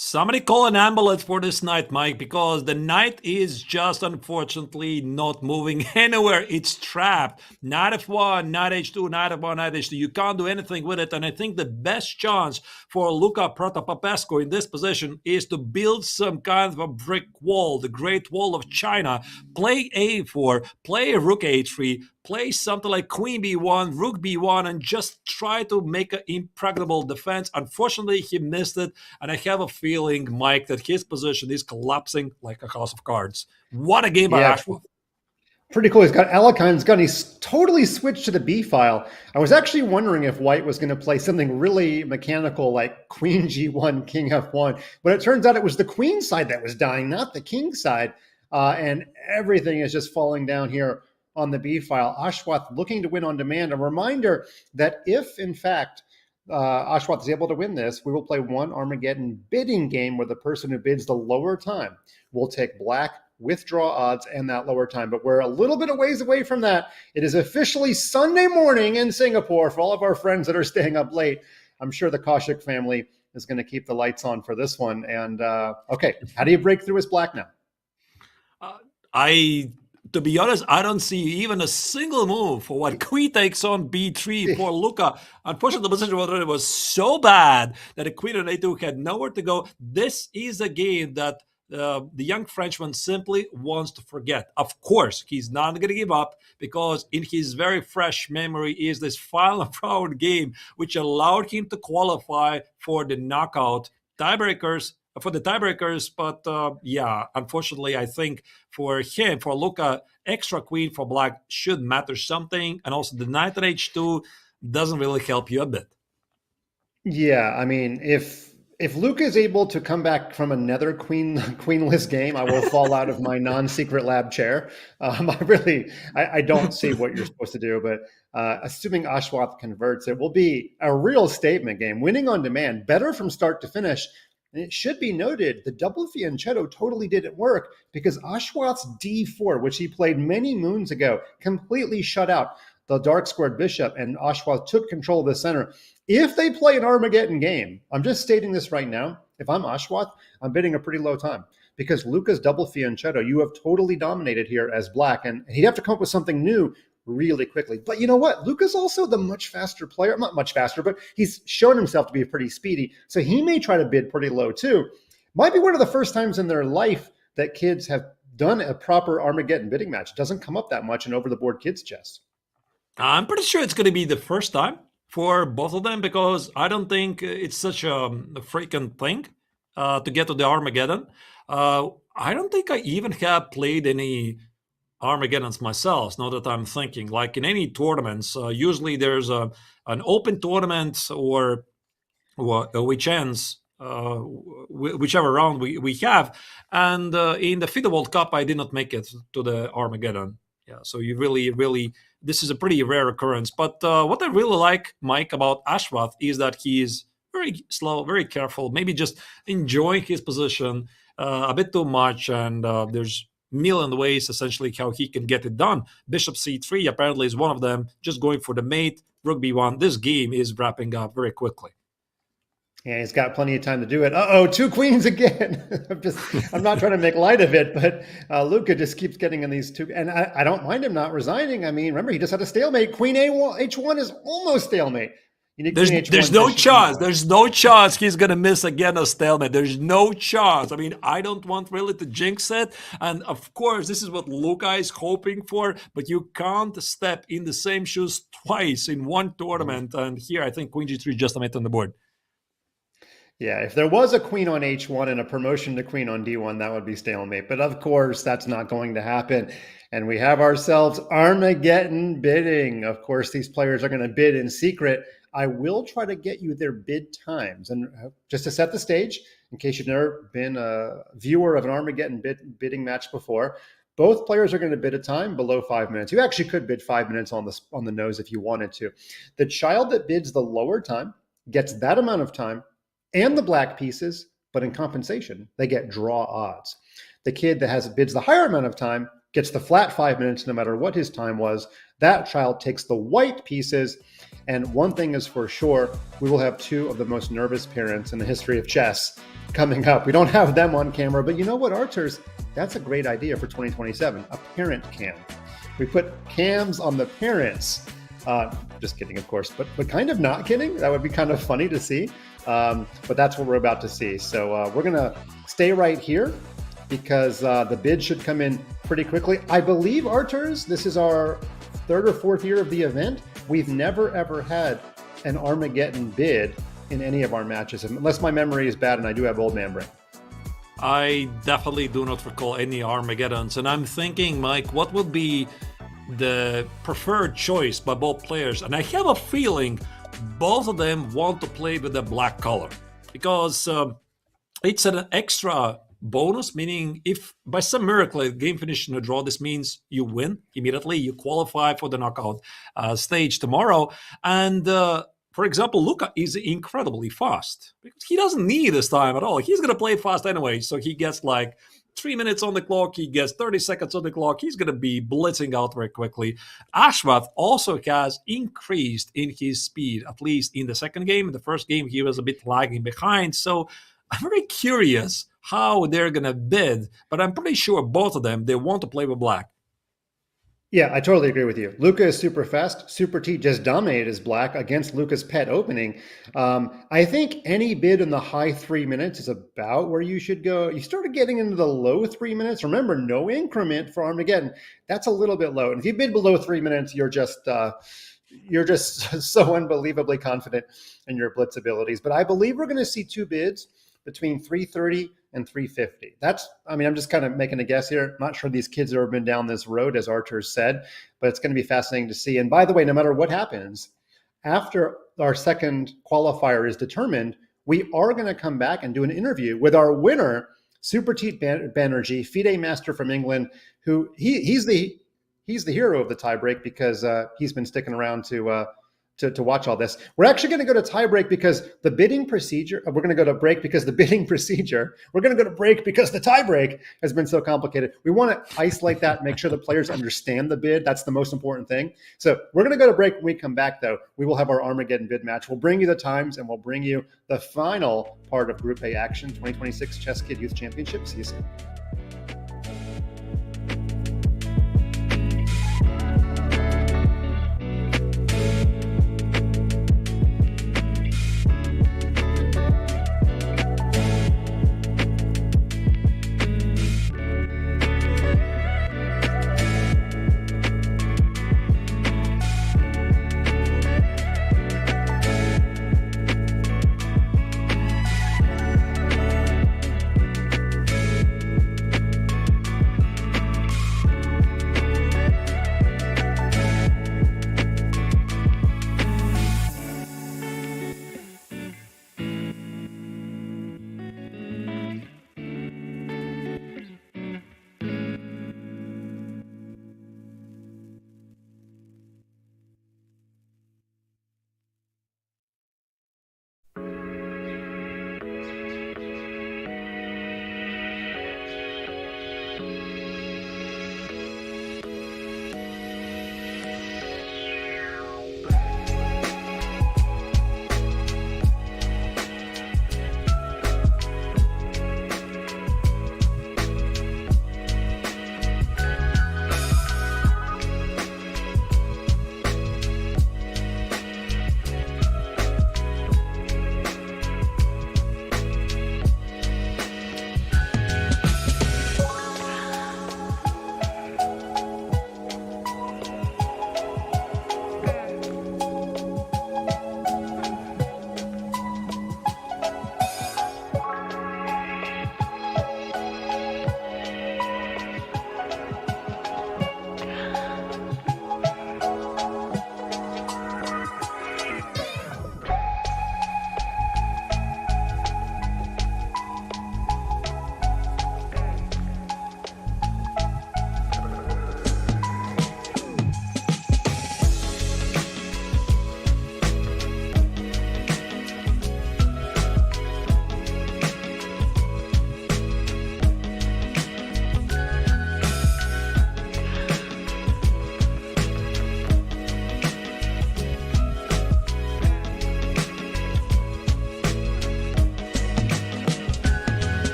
Somebody call an ambulance for this knight, Mike, because the knight is just unfortunately not moving anywhere. It's trapped. Knight f1, knight h2, knight f1, knight h2. You can't do anything with it. And I think the best chance for Luca Protopopescu in this position is to build some kind of a brick wall, the Great Wall of China. Play a4, play rook a3, play something like queen b1, rook b1, and just try to make an impregnable defense. Unfortunately, he missed it, and I have a feeling, Mike, that his position is collapsing like a house of cards. What a game by Ashwath. Pretty cool. He's got Alekhine's gun. He's totally switched to the B file. I was actually wondering if white was going to play something really mechanical like queen g1, king f1, but it turns out it was the queen side that was dying, not the king side, and everything is just falling down here on the B file. Ashwath looking to win on demand. A reminder that if, in fact, Ashwath is able to win this, we will play one Armageddon bidding game where the person who bids the lower time will take black withdraw odds and that lower time. But we're a little bit of ways away from that. It is officially Sunday morning in Singapore for all of our friends that are staying up late. I'm sure the Kaushik family is going to keep the lights on for this one. And okay, how do you break through as black now? To be honest, I don't see even a single move for what queen takes on b3 for Luca. Unfortunately, the position was so bad that the queen on a2 had nowhere to go. This is a game that the young Frenchman simply wants to forget. Of course, he's not going to give up because in his very fresh memory is this final round game, which allowed him to qualify for the knockout tiebreakers. But yeah, unfortunately, I think for him, for Luca, extra queen for black should matter something. And also the knight at h2 doesn't really help you a bit. Yeah, I mean, if if Luca is able to come back from another queenless game, I will fall out of my non-secret lab chair. I don't see what you're supposed to do, but assuming Ashwath converts, it will be a real statement game. Winning on demand, better from start to finish. And it should be noted, the double fianchetto totally didn't work because Ashwath's d4, which he played many moons ago, completely shut out the dark squared bishop, and Ashwath took control of the center. If they play an Armageddon game, I'm just stating this right now, if I'm Ashwath, I'm bidding a pretty low time because Luca's double fianchetto, you have totally dominated here as black, and he'd have to come up with something new really quickly. But you know what? Luca's also the much faster player, not much faster, but he's shown himself to be pretty speedy. So he may try to bid pretty low too. Might be one of the first times in their life that kids have done a proper Armageddon bidding match. It doesn't come up that much in over the board kids chess. I'm pretty sure it's going to be the first time for both of them because I don't think it's such a freaking thing to get to the Armageddon. I don't think I even have played any Armageddons myself, now that I'm thinking. Like in any tournaments, usually there's an open tournament or which ends whichever round we have. And in the FIDE World Cup, I did not make it to the Armageddon. Yeah, so you really, this is a pretty rare occurrence. But what I really like, Mike, about Ashwath is that he is very slow, very careful, maybe just enjoying his position a bit too much. And there's million ways, essentially, how he can get it done. Bishop c3 apparently is one of them, just going for the mate, rook b1. This game is wrapping up very quickly. Yeah, he's got plenty of time to do it. Uh-oh, 2 queens again. I'm not trying to make light of it, but Luca just keeps getting in these two. And I don't mind him not resigning. I mean, remember, he just had a stalemate. Queen H1 is almost stalemate. There's no chance. There's no chance he's going to miss again a stalemate. There's no chance. I mean, I don't want really to jinx it. And of course, this is what Luca is hoping for, but you can't step in the same shoes twice in one tournament. And here, I think Queen G3 just a mate on the board. Yeah, if there was a queen on H1 and a promotion to queen on D1, that would be stalemate. But of course, that's not going to happen. And we have ourselves Armageddon bidding. Of course, these players are going to bid in secret. I will try to get you their bid times. And just to set the stage, in case you've never been a viewer of an Armageddon bidding match before, both players are going to bid a time below 5 minutes. You actually could bid 5 minutes on the nose if you wanted to. The child that bids the lower time gets that amount of time and the black pieces, but in compensation, they get draw odds. The kid that bids the higher amount of time gets the flat 5 minutes no matter what his time was. That child takes the white pieces. And one thing is for sure, we will have 2 of the most nervous parents in the history of chess coming up. We don't have them on camera, but you know what, Archers? That's a great idea for 2027, a parent cam. We put cams on the parents. Just kidding, of course, but kind of not kidding. That would be kind of funny to see. But that's what we're about to see. So we're going to stay right here because the bid should come in pretty quickly. I believe, Archers, this is our 3rd or 4th year of the event. We've never, ever had an Armageddon bid in any of our matches, unless my memory is bad and I do have old man brain. I definitely do not recall any Armageddons. And I'm thinking, Mike, what would be the preferred choice by both players? And I have a feeling both of them want to play with the black color because it's an extra bonus, meaning if by some miracle the game finishes in a draw, this means you win immediately, you qualify for the knockout stage tomorrow. And for example, Luca is incredibly fast because he doesn't need his time at all. He's going to play fast anyway, so he gets like 3 minutes on the clock, he gets 30 seconds on the clock, he's going to be blitzing out very quickly. Ashwath also has increased in his speed, at least in the second game. In the first game, he was a bit lagging behind, so I'm very curious how they're going to bid, but I'm pretty sure both of them, they want to play with black. Yeah, I totally agree with you. Luca is super fast. Supratit just dominated as black against Luca's pet opening. I think any bid in the high 3 minutes is about where you should go. You started getting into the low 3 minutes. Remember, no increment for Armageddon. That's a little bit low. And if you bid below 3 minutes, you're just so unbelievably confident in your blitz abilities. But I believe we're going to see 2 bids between 330 and 350. I'm just kind of making a guess here. I'm not sure these kids have ever been down this road, as Archers said, but it's going to be fascinating to see. And by the way, no matter what happens, after our second qualifier is determined, we are going to come back and do an interview with our winner, Supratit Banerjee, FIDE master from England, who he's the hero of the tiebreak because he's been sticking around to watch all this. We're actually going to go to tiebreak because the bidding procedure, we're going to go to break because the bidding procedure, we're going to go to break because the tiebreak has been so complicated. We want to isolate that, make sure the players understand the bid. That's the most important thing. So we're going to go to break. When we come back, though, we will have our Armageddon bid match. We'll bring you the times and we'll bring you the final part of Group A action, 2026 ChessKid Youth Championship. See you soon.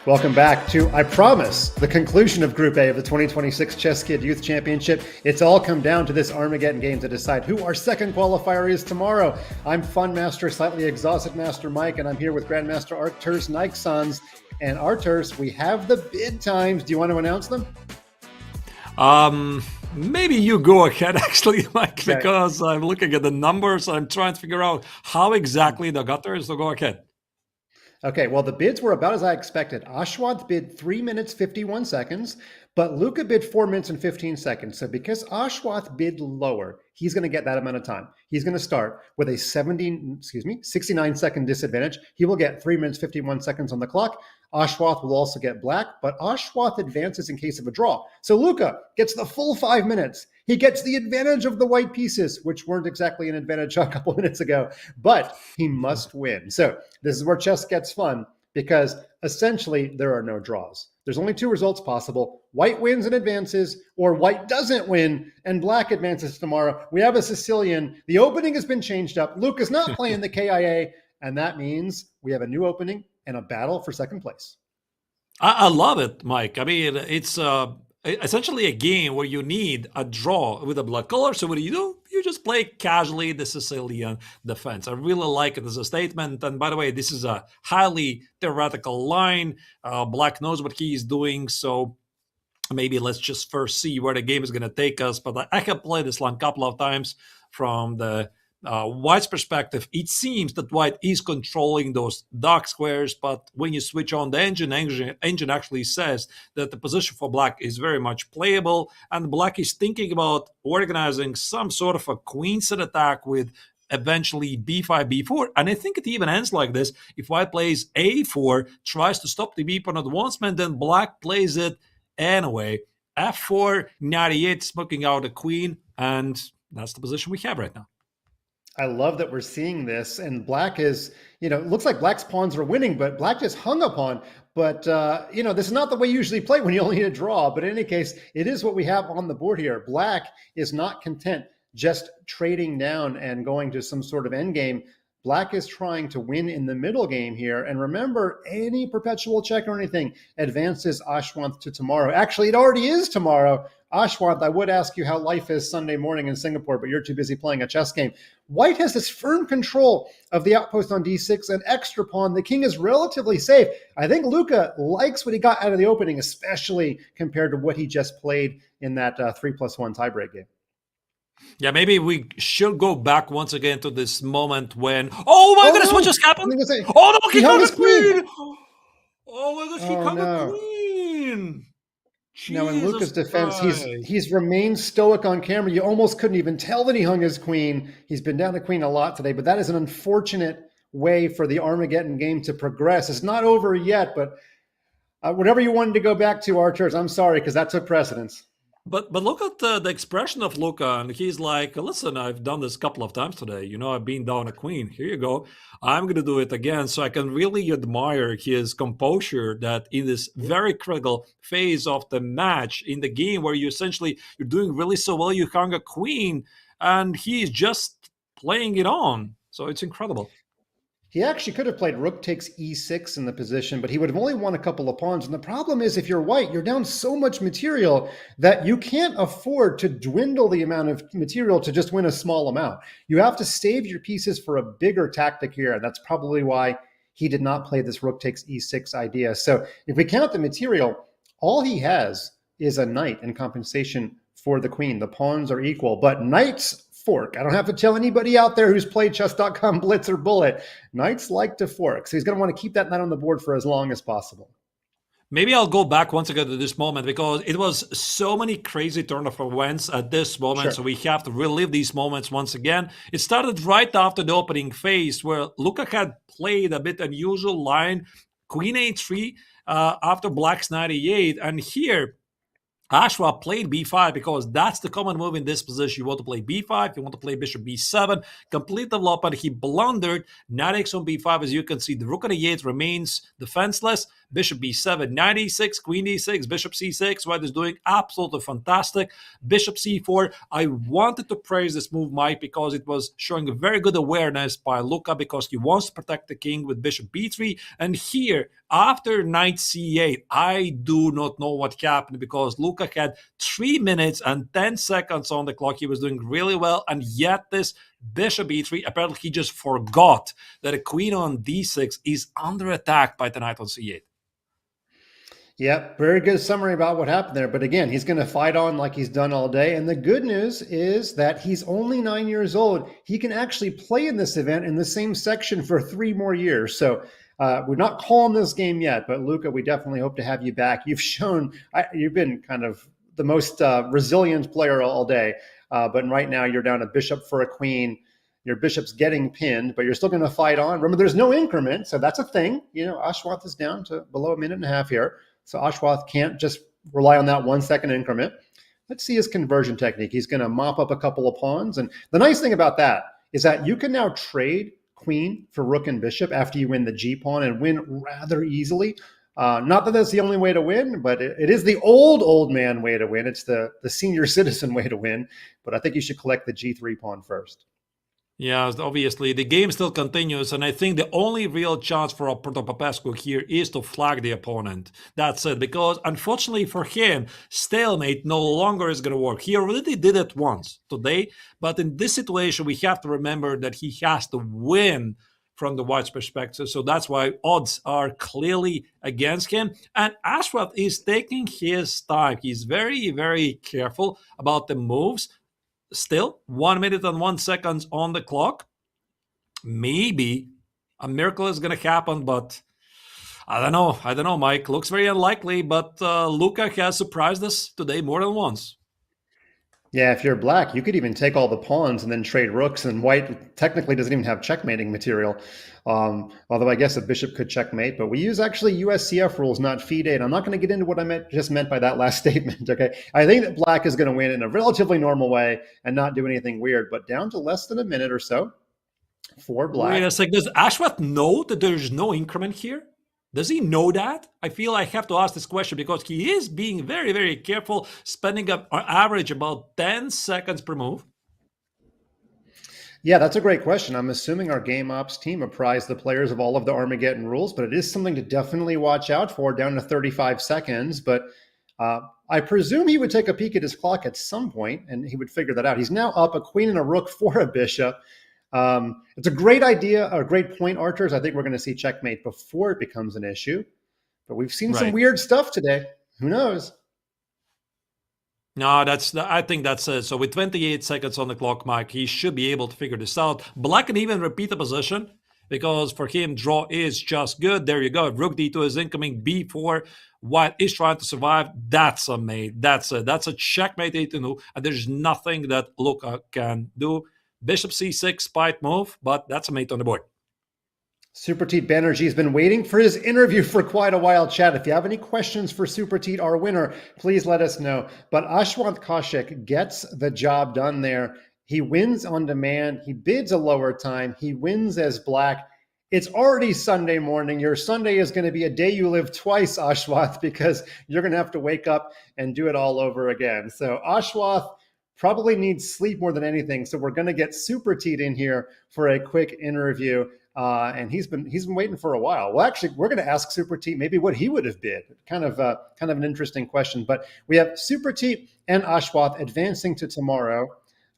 Welcome back to, I promise, the conclusion of Group A of the 2026 ChessKid Youth Championship. It's all come down to this Armageddon game to decide who our second qualifier is tomorrow. I'm Fun Master, slightly exhausted Master Mike, and I'm here with Grandmaster Arturs Nixons. And Arturs, we have the bid times. Do you want to announce them? Maybe you go ahead, actually, Mike, Okay. because I'm looking at the numbers. I'm trying to figure out how exactly the gutter is, so go ahead. Okay, well, the bids were about as I expected. Ashwath bid 3 minutes, 51 seconds, but Luca bid 4 minutes and 15 seconds. So because Ashwath bid lower, he's going to get that amount of time. He's going to start with a 69-second disadvantage. He will get 3 minutes, 51 seconds on the clock. Ashwath will also get black, but Ashwath advances in case of a draw. So Luca gets the full 5 minutes. He gets the advantage of the white pieces, which weren't exactly an advantage a couple minutes ago, but he must win. So this is where chess gets fun, because essentially there are no draws. There's only two results possible. White wins and advances, or white doesn't win and black advances tomorrow. We have a Sicilian. The opening has been changed up. Luca's not playing the KIA, and that means we have a new opening and a battle for second place. I love it, Mike. I mean, it's essentially a game where you need a draw with a black color. So what do? You just play casually the Sicilian defense. I really like it as a statement. And by the way, this is a highly theoretical line. Black knows what he is doing. So maybe let's just first see where the game is going to take us. But I have played this line a couple of times from the White's perspective. It seems that White is controlling those dark squares, but when you switch on the engine actually says that the position for Black is very much playable, and Black is thinking about organizing some sort of a queen set attack with eventually b5, b4, and I think it even ends like this. If White plays a4, tries to stop the b pawn advancement, then Black plays it anyway. f4, knight e8, smoking out a queen, and that's the position we have right now. I love that we're seeing this, and Black is, it looks like Black's pawns are winning, but Black just hung a pawn. But, this is not the way you usually play when you only need a draw. But in any case, it is what we have on the board here. Black is not content just trading down and going to some sort of endgame. Black is trying to win in the middle game here. And remember, any perpetual check or anything advances Ashwath to tomorrow. Actually, it already is tomorrow. Ashwath, I would ask you how life is Sunday morning in Singapore, but you're too busy playing a chess game. White has this firm control of the outpost on d6, an extra pawn. The king is relatively safe. I think Luca likes what he got out of the opening, especially compared to what he just played in that 3+1 tiebreak game. Yeah, maybe we should go back once again to this moment when... Oh my goodness, what just happened? Oh no, he hung a queen! Oh my gosh, he hung a queen! Now, in Luca's defense, he's remained stoic on camera. You almost couldn't even tell that he hung his queen. He's been down the queen a lot today, but that is an unfortunate way for the Armageddon game to progress. It's not over yet, but whatever you wanted to go back to, Arturs, I'm sorry, because that took precedence. But look at the expression of Luca, and he's like, listen, I've done this a couple of times today. I've been down a queen. Here you go. I'm going to do it again. So I can really admire his composure that in this very critical phase of the match, in the game where you're doing really so well, you hung a queen, and he's just playing it on. So it's incredible. He actually could have played rook takes e6 in the position, but he would have only won a couple of pawns. And the problem is, if you're white, you're down so much material that you can't afford to dwindle the amount of material to just win a small amount. You have to save your pieces for a bigger tactic here. And that's probably why he did not play this rook takes e6 idea. So if we count the material, all he has is a knight in compensation for the queen. The pawns are equal, but knights fork. I don't have to tell anybody out there who's played Chess.com Blitz or Bullet. Knights like to fork. So he's going to want to keep that knight on the board for as long as possible. Maybe I'll go back once again to this moment, because it was so many crazy turn of events at this moment. Sure. So we have to relive these moments once again. It started right after the opening phase, where Luca had played a bit unusual line, Queen A3 after Black's knight E8. And here, Ashwath played b5 because that's the common move in this position. You want to play b5, you want to play bishop b7, complete development. He blundered, knight x on b5. As you can see, the rook on e8 remains defenseless. bishop b7, knight e6, queen d6, bishop c6. White is doing absolutely fantastic. Bishop c4. I wanted to praise this move, Mike, because it was showing a very good awareness by Luca, because he wants to protect the king with bishop b3. And here, after knight c8, I do not know what happened, because Luca had 3 minutes and 10 seconds on the clock. He was doing really well, and yet this bishop e3, apparently he just forgot that a queen on d6 is under attack by the knight on c8. Yep, very good summary about what happened there. But again, he's going to fight on like he's done all day. And the good news is that he's only 9 years old. He can actually play in this event in the same section for 3 more years. So we're not calling this game yet, but Luca, we definitely hope to have you back. You've shown, you've been kind of the most resilient player all day. But right now you're down a bishop for a queen. Your bishop's getting pinned, but you're still going to fight on. Remember, there's no increment, so that's a thing. You know, Ashwath is down to below 1.5 minutes here. So Ashwath can't just rely on that 1 second increment. Let's see his conversion technique. He's going to mop up a couple of pawns. And the nice thing about that is that you can now trade queen for rook and bishop after you win the G pawn and win rather easily. Not that that's the only way to win, but it is the old man way to win. It's the senior citizen way to win. But I think you should collect the G3 pawn first. Yeah, obviously the game still continues, and I think the only real chance for Protopopescu here is to flag the opponent. That's it, because unfortunately for him, stalemate no longer is going to work. He already did it once today, but in this situation, we have to remember that he has to win from the white's perspective, so that's why odds are clearly against him. And Ashwath is taking his time. He's very, very careful about the moves. Still, 1 minute and 1 second on the clock. Maybe a miracle is going to happen, but I don't know, Mike. Looks very unlikely, but Luca has surprised us today more than once. Yeah, if you're black, you could even take all the pawns and then trade rooks, and white technically doesn't even have checkmating material. Although I guess a bishop could checkmate, but we use actually USCF rules, not FIDE. And I'm not going to get into what I just meant by that last statement, okay? I think that black is going to win in a relatively normal way and not do anything weird, but down to less than a minute or so for black. Wait a second, does Ashwath know that there's no increment here? Does he know that? I feel I have to ask this question because he is being very, very careful, spending on average about 10 seconds per move. Yeah, that's a great question. I'm assuming our game ops team apprised the players of all of the Armageddon rules, but it is something to definitely watch out for, down to 35 seconds. But I presume he would take a peek at his clock at some point and he would figure that out. He's now up a queen and a rook for a bishop. It's a great idea, a great point, Archers. I think we're going to see checkmate before it becomes an issue. But we've seen some weird stuff today. Who knows? No, I think that's it. So with 28 seconds on the clock, Mike, he should be able to figure this out. Black can even repeat the position because for him, draw is just good. There you go. Rook d2 is incoming. b4. White is trying to survive. That's a mate. That's a checkmate a2, and there's nothing that Luca can do. Bishop c6, spite move, but that's a mate on the board. Supratit Banerjee has been waiting for his interview for quite a while, chat. If you have any questions for Supratit, our winner, please let us know. But Ashwath Kaushik gets the job done there. He wins on demand. He bids a lower time. He wins as black. It's already Sunday morning. Your Sunday is going to be a day you live twice, Ashwath, because you're going to have to wake up and do it all over again. So Ashwath probably needs sleep more than anything. So we're going to get Supratit in here for a quick interview. And he's been waiting for a while. Well, actually, we're going to ask Supratit maybe what he would have bid. Kind of an interesting question. But we have Supratit and Ashwath advancing to tomorrow,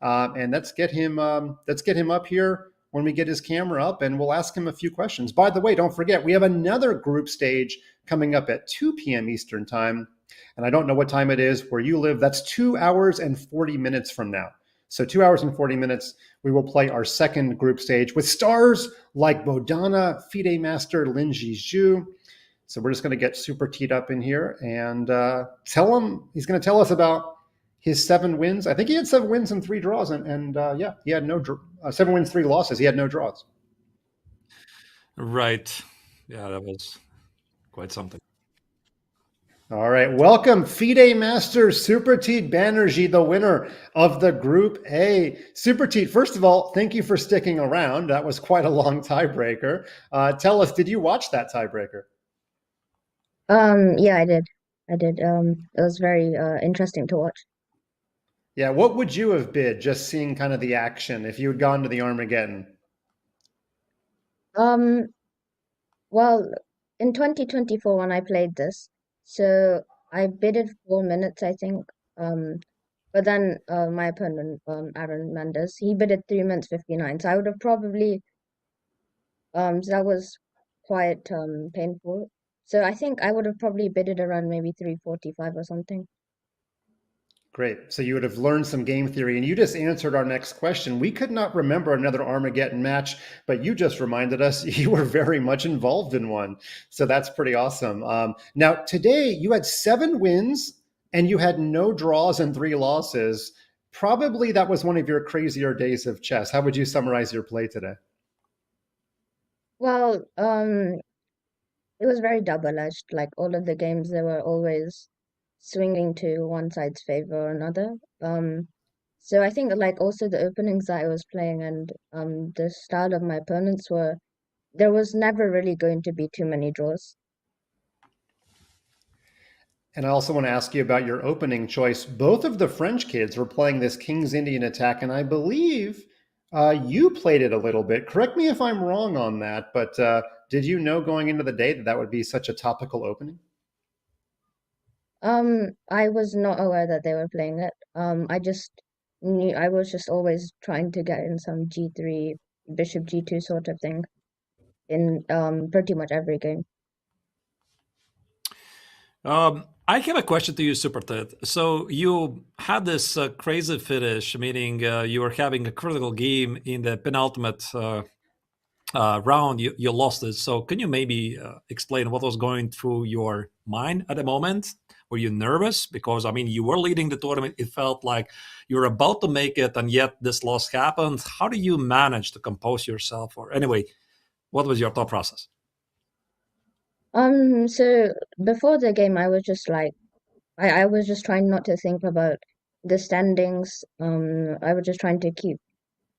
and let's get him up here when we get his camera up, and we'll ask him a few questions. By the way, don't forget we have another group stage coming up at 2 p.m. Eastern time, and I don't know what time it is where you live. That's 2 hours and 40 minutes from now. So 2 hours and 40 minutes, we will play our second group stage with stars like Bodana, FIDE Master, Lin Zhizhu. So we're just going to get Supratit up in here and tell him, he's going to tell us about his 7 wins. I think he had 7 wins and 3 draws. And yeah, he had 7 wins, 3 losses. He had no draws. Right. Yeah, that was quite something. All right, welcome FIDE Master Supratit Banerjee, the winner of the Group A. Supratit, first of all, thank you for sticking around. That was quite a long tiebreaker. Tell us, did you watch that tiebreaker? Yeah, I did. I did. It was very interesting to watch. Yeah, what would you have bid just seeing kind of the action if you had gone to the Armageddon? Um, well, in 2024 when I played this, so I bidded 4 minutes, I think. But then my opponent, Aaron Mendes, he bidded 3 minutes 59. So I would have probably, so that was quite painful. So I think I would have probably bidded around maybe 3:45 or something. Great. So you would have learned some game theory, and you just answered our next question. We could not remember another Armageddon match, but you just reminded us you were very much involved in one. So that's pretty awesome. Now, today you had 7 wins and you had no draws and 3 losses. Probably that was one of your crazier days of chess. How would you summarize your play today? Well, it was very double-edged. Like all of the games, they were always swinging to one side's favor or another. So I think like also the openings that I was playing and the style of my opponents were there was never really going to be too many draws. And I also want to ask you about your opening choice. Both of the French kids were playing this King's Indian attack, and I believe you played it a little bit. Correct me if I'm wrong on that, but did you know going into the day that that would be such a topical opening? I was not aware that they were playing it. I just knew I was just always trying to get in some G3, Bishop G2 sort of thing in pretty much every game. I have a question to you, Supratit. So you had this crazy finish, meaning you were having a critical game in the penultimate round. You lost it. So can you maybe explain what was going through your mind at the moment? Were you nervous? Because, I mean, you were leading the tournament. It felt like you were about to make it, and yet this loss happened. How do you manage to compose yourself? Or anyway, what was your thought process? So before the game, I was just like, I was just trying not to think about the standings. I was just trying to keep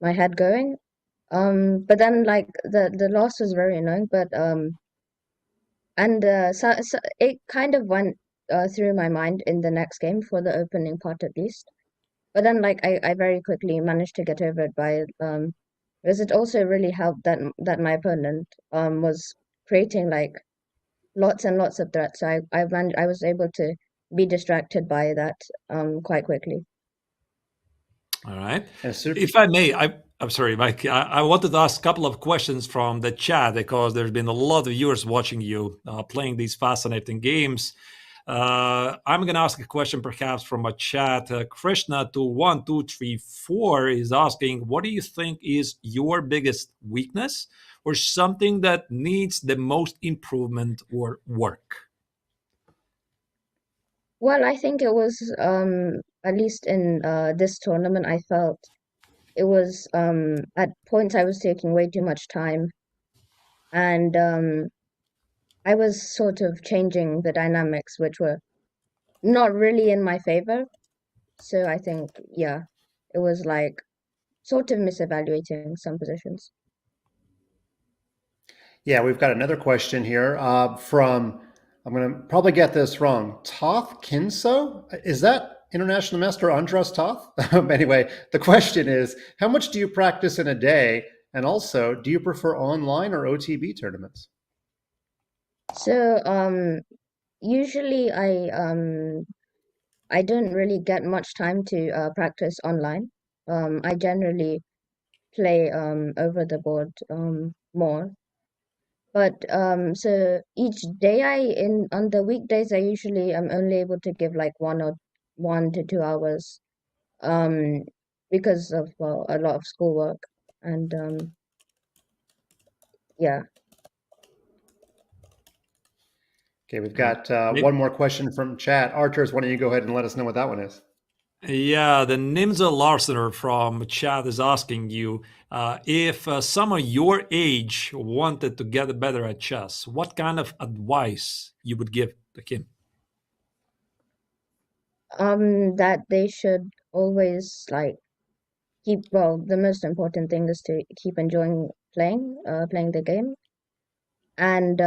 my head going. But then like the loss was very annoying, but and so it kind of went through my mind in the next game for the opening part at least. But then like I very quickly managed to get over it by because it also really helped that my opponent was creating like lots and lots of threats. So I was able to be distracted by that quite quickly. All right. If I may, I'm sorry, Mike. I wanted to ask a couple of questions from the chat because there's been a lot of viewers watching you playing these fascinating games. I'm going to ask a question perhaps from a chat. Krishna21234 is asking, what do you think is your biggest weakness or something that needs the most improvement or work? Well, I think it was at least in this tournament, I felt it was at points I was taking way too much time, and I was sort of changing the dynamics, which were not really in my favor. So I think, yeah, it was like sort of misevaluating some positions. Yeah, we've got another question here from, I'm going to probably get this wrong, Toth Kinso? Is that International Master Andras Toth? Anyway, the question is, how much do you practice in a day? And also, do you prefer online or OTB tournaments? So usually I don't really get much time to practice online. I generally play over the board more. But so each day on the weekdays I usually am only able to give like 1 to 2 hours um because of a lot of schoolwork and yeah. Okay, we've got one more question from chat. Arturs, why don't you go ahead and let us know what that one is? Yeah, the Nimza Larsener from chat is asking you if someone your age wanted to get better at chess, what kind of advice you would give to him? That they should always like the most important thing is to keep enjoying playing the game and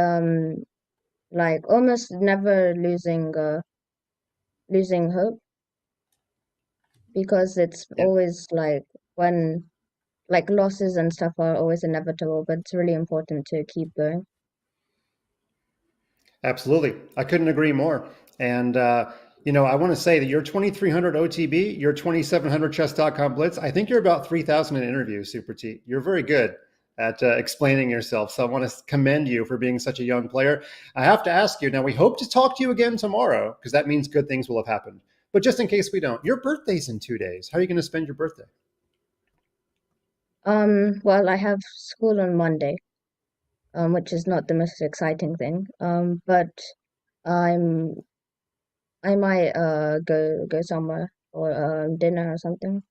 like almost never losing hope, because it's always like when like losses and stuff are always inevitable, but it's really important to keep going. Absolutely. I couldn't agree more. And, I want to say that your 2300 OTB, your 2700 Chess.com Blitz, I think you're about 3,000 in interviews, Supratit. You're very good at explaining yourself. So I want to commend you for being such a young player. I have to ask you, now we hope to talk to you again tomorrow, because that means good things will have happened. But just in case we don't, your birthday's in 2 days. How are you going to spend your birthday? Well, I have school on Monday, which is not the most exciting thing. But I might go somewhere or dinner or something.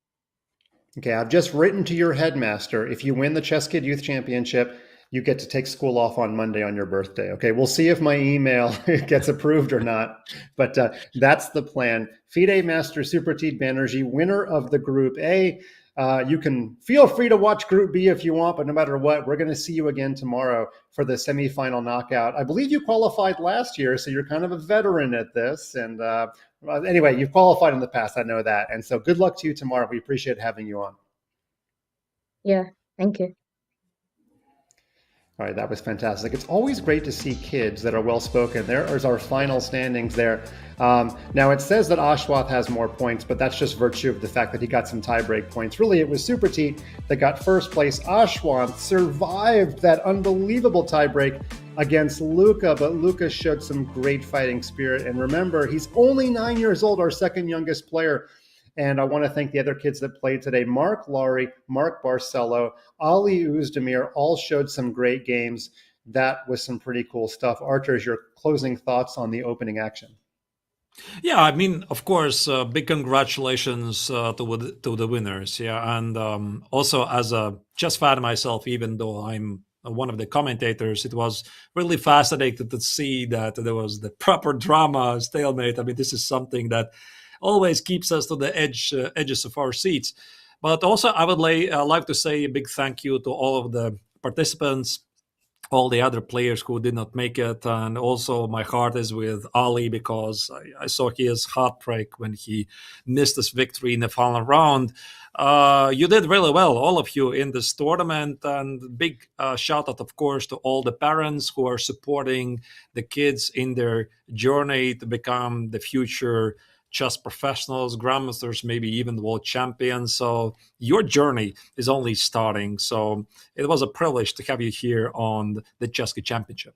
Okay, I've just written to your headmaster. If you win the ChessKid Youth Championship, you get to take school off on Monday on your birthday. Okay, we'll see if my email gets approved or not, but that's the plan. FIDE Master Supratit Banerjee, winner of the Group A. You can feel free to watch Group B if you want, but no matter what, we're going to see you again tomorrow for the semifinal knockout. I believe you qualified last year, so you're kind of a veteran at this. And anyway, you've qualified in the past, I know that. And so good luck to you tomorrow. We appreciate having you on. Yeah, thank you. All right, that was fantastic. It's always great to see kids that are well-spoken. There is our final standings there. Now, it says that Ashwath has more points, but that's just virtue of the fact that he got some tiebreak points. Really, it was Supratit that got first place. Ashwath survived that unbelievable tiebreak against Luca, but Luca showed some great fighting spirit. And remember, he's only 9 years old, our second youngest player. And I want to thank the other kids that played today. Marc Laurie, Marc Barcelo, Ali Uzdemir all showed some great games. That was some pretty cool stuff. Archer, your closing thoughts on the opening action? Yeah, I mean, of course, big congratulations to the winners. Yeah, and also as a chess fan myself, even though I'm one of the commentators, it was really fascinating to see that there was the proper drama, stalemate. I mean, this is something that always keeps us to the edges of our seats. But also, I would like to say a big thank you to all of the participants, all the other players who did not make it. And also my heart is with Ali, because I saw his heartbreak when he missed his victory in the final round. You did really well, all of you, in this tournament. And big shout out, of course, to all the parents who are supporting the kids in their journey to become the future chess professionals, grandmasters, maybe even world champions. So your journey is only starting. So it was a privilege to have you here on the ChessKid Championship.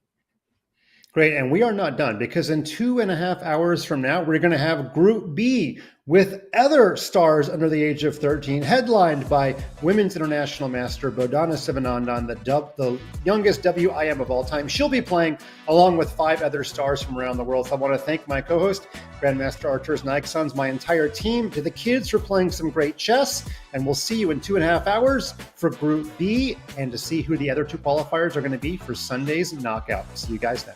Great, and we are not done, because in 2.5 hours from now, we're going to have Group B with other stars under the age of 13, headlined by Women's International Master Bodana Sivanandan, the youngest WIM of all time. She'll be playing along with 5 other stars from around the world. So I want to thank my co-host, Grandmaster Arturs Naiksons, my entire team, to the kids for playing some great chess, and we'll see you in 2.5 hours for Group B and to see who the other 2 qualifiers are going to be for Sunday's knockout. See you guys then.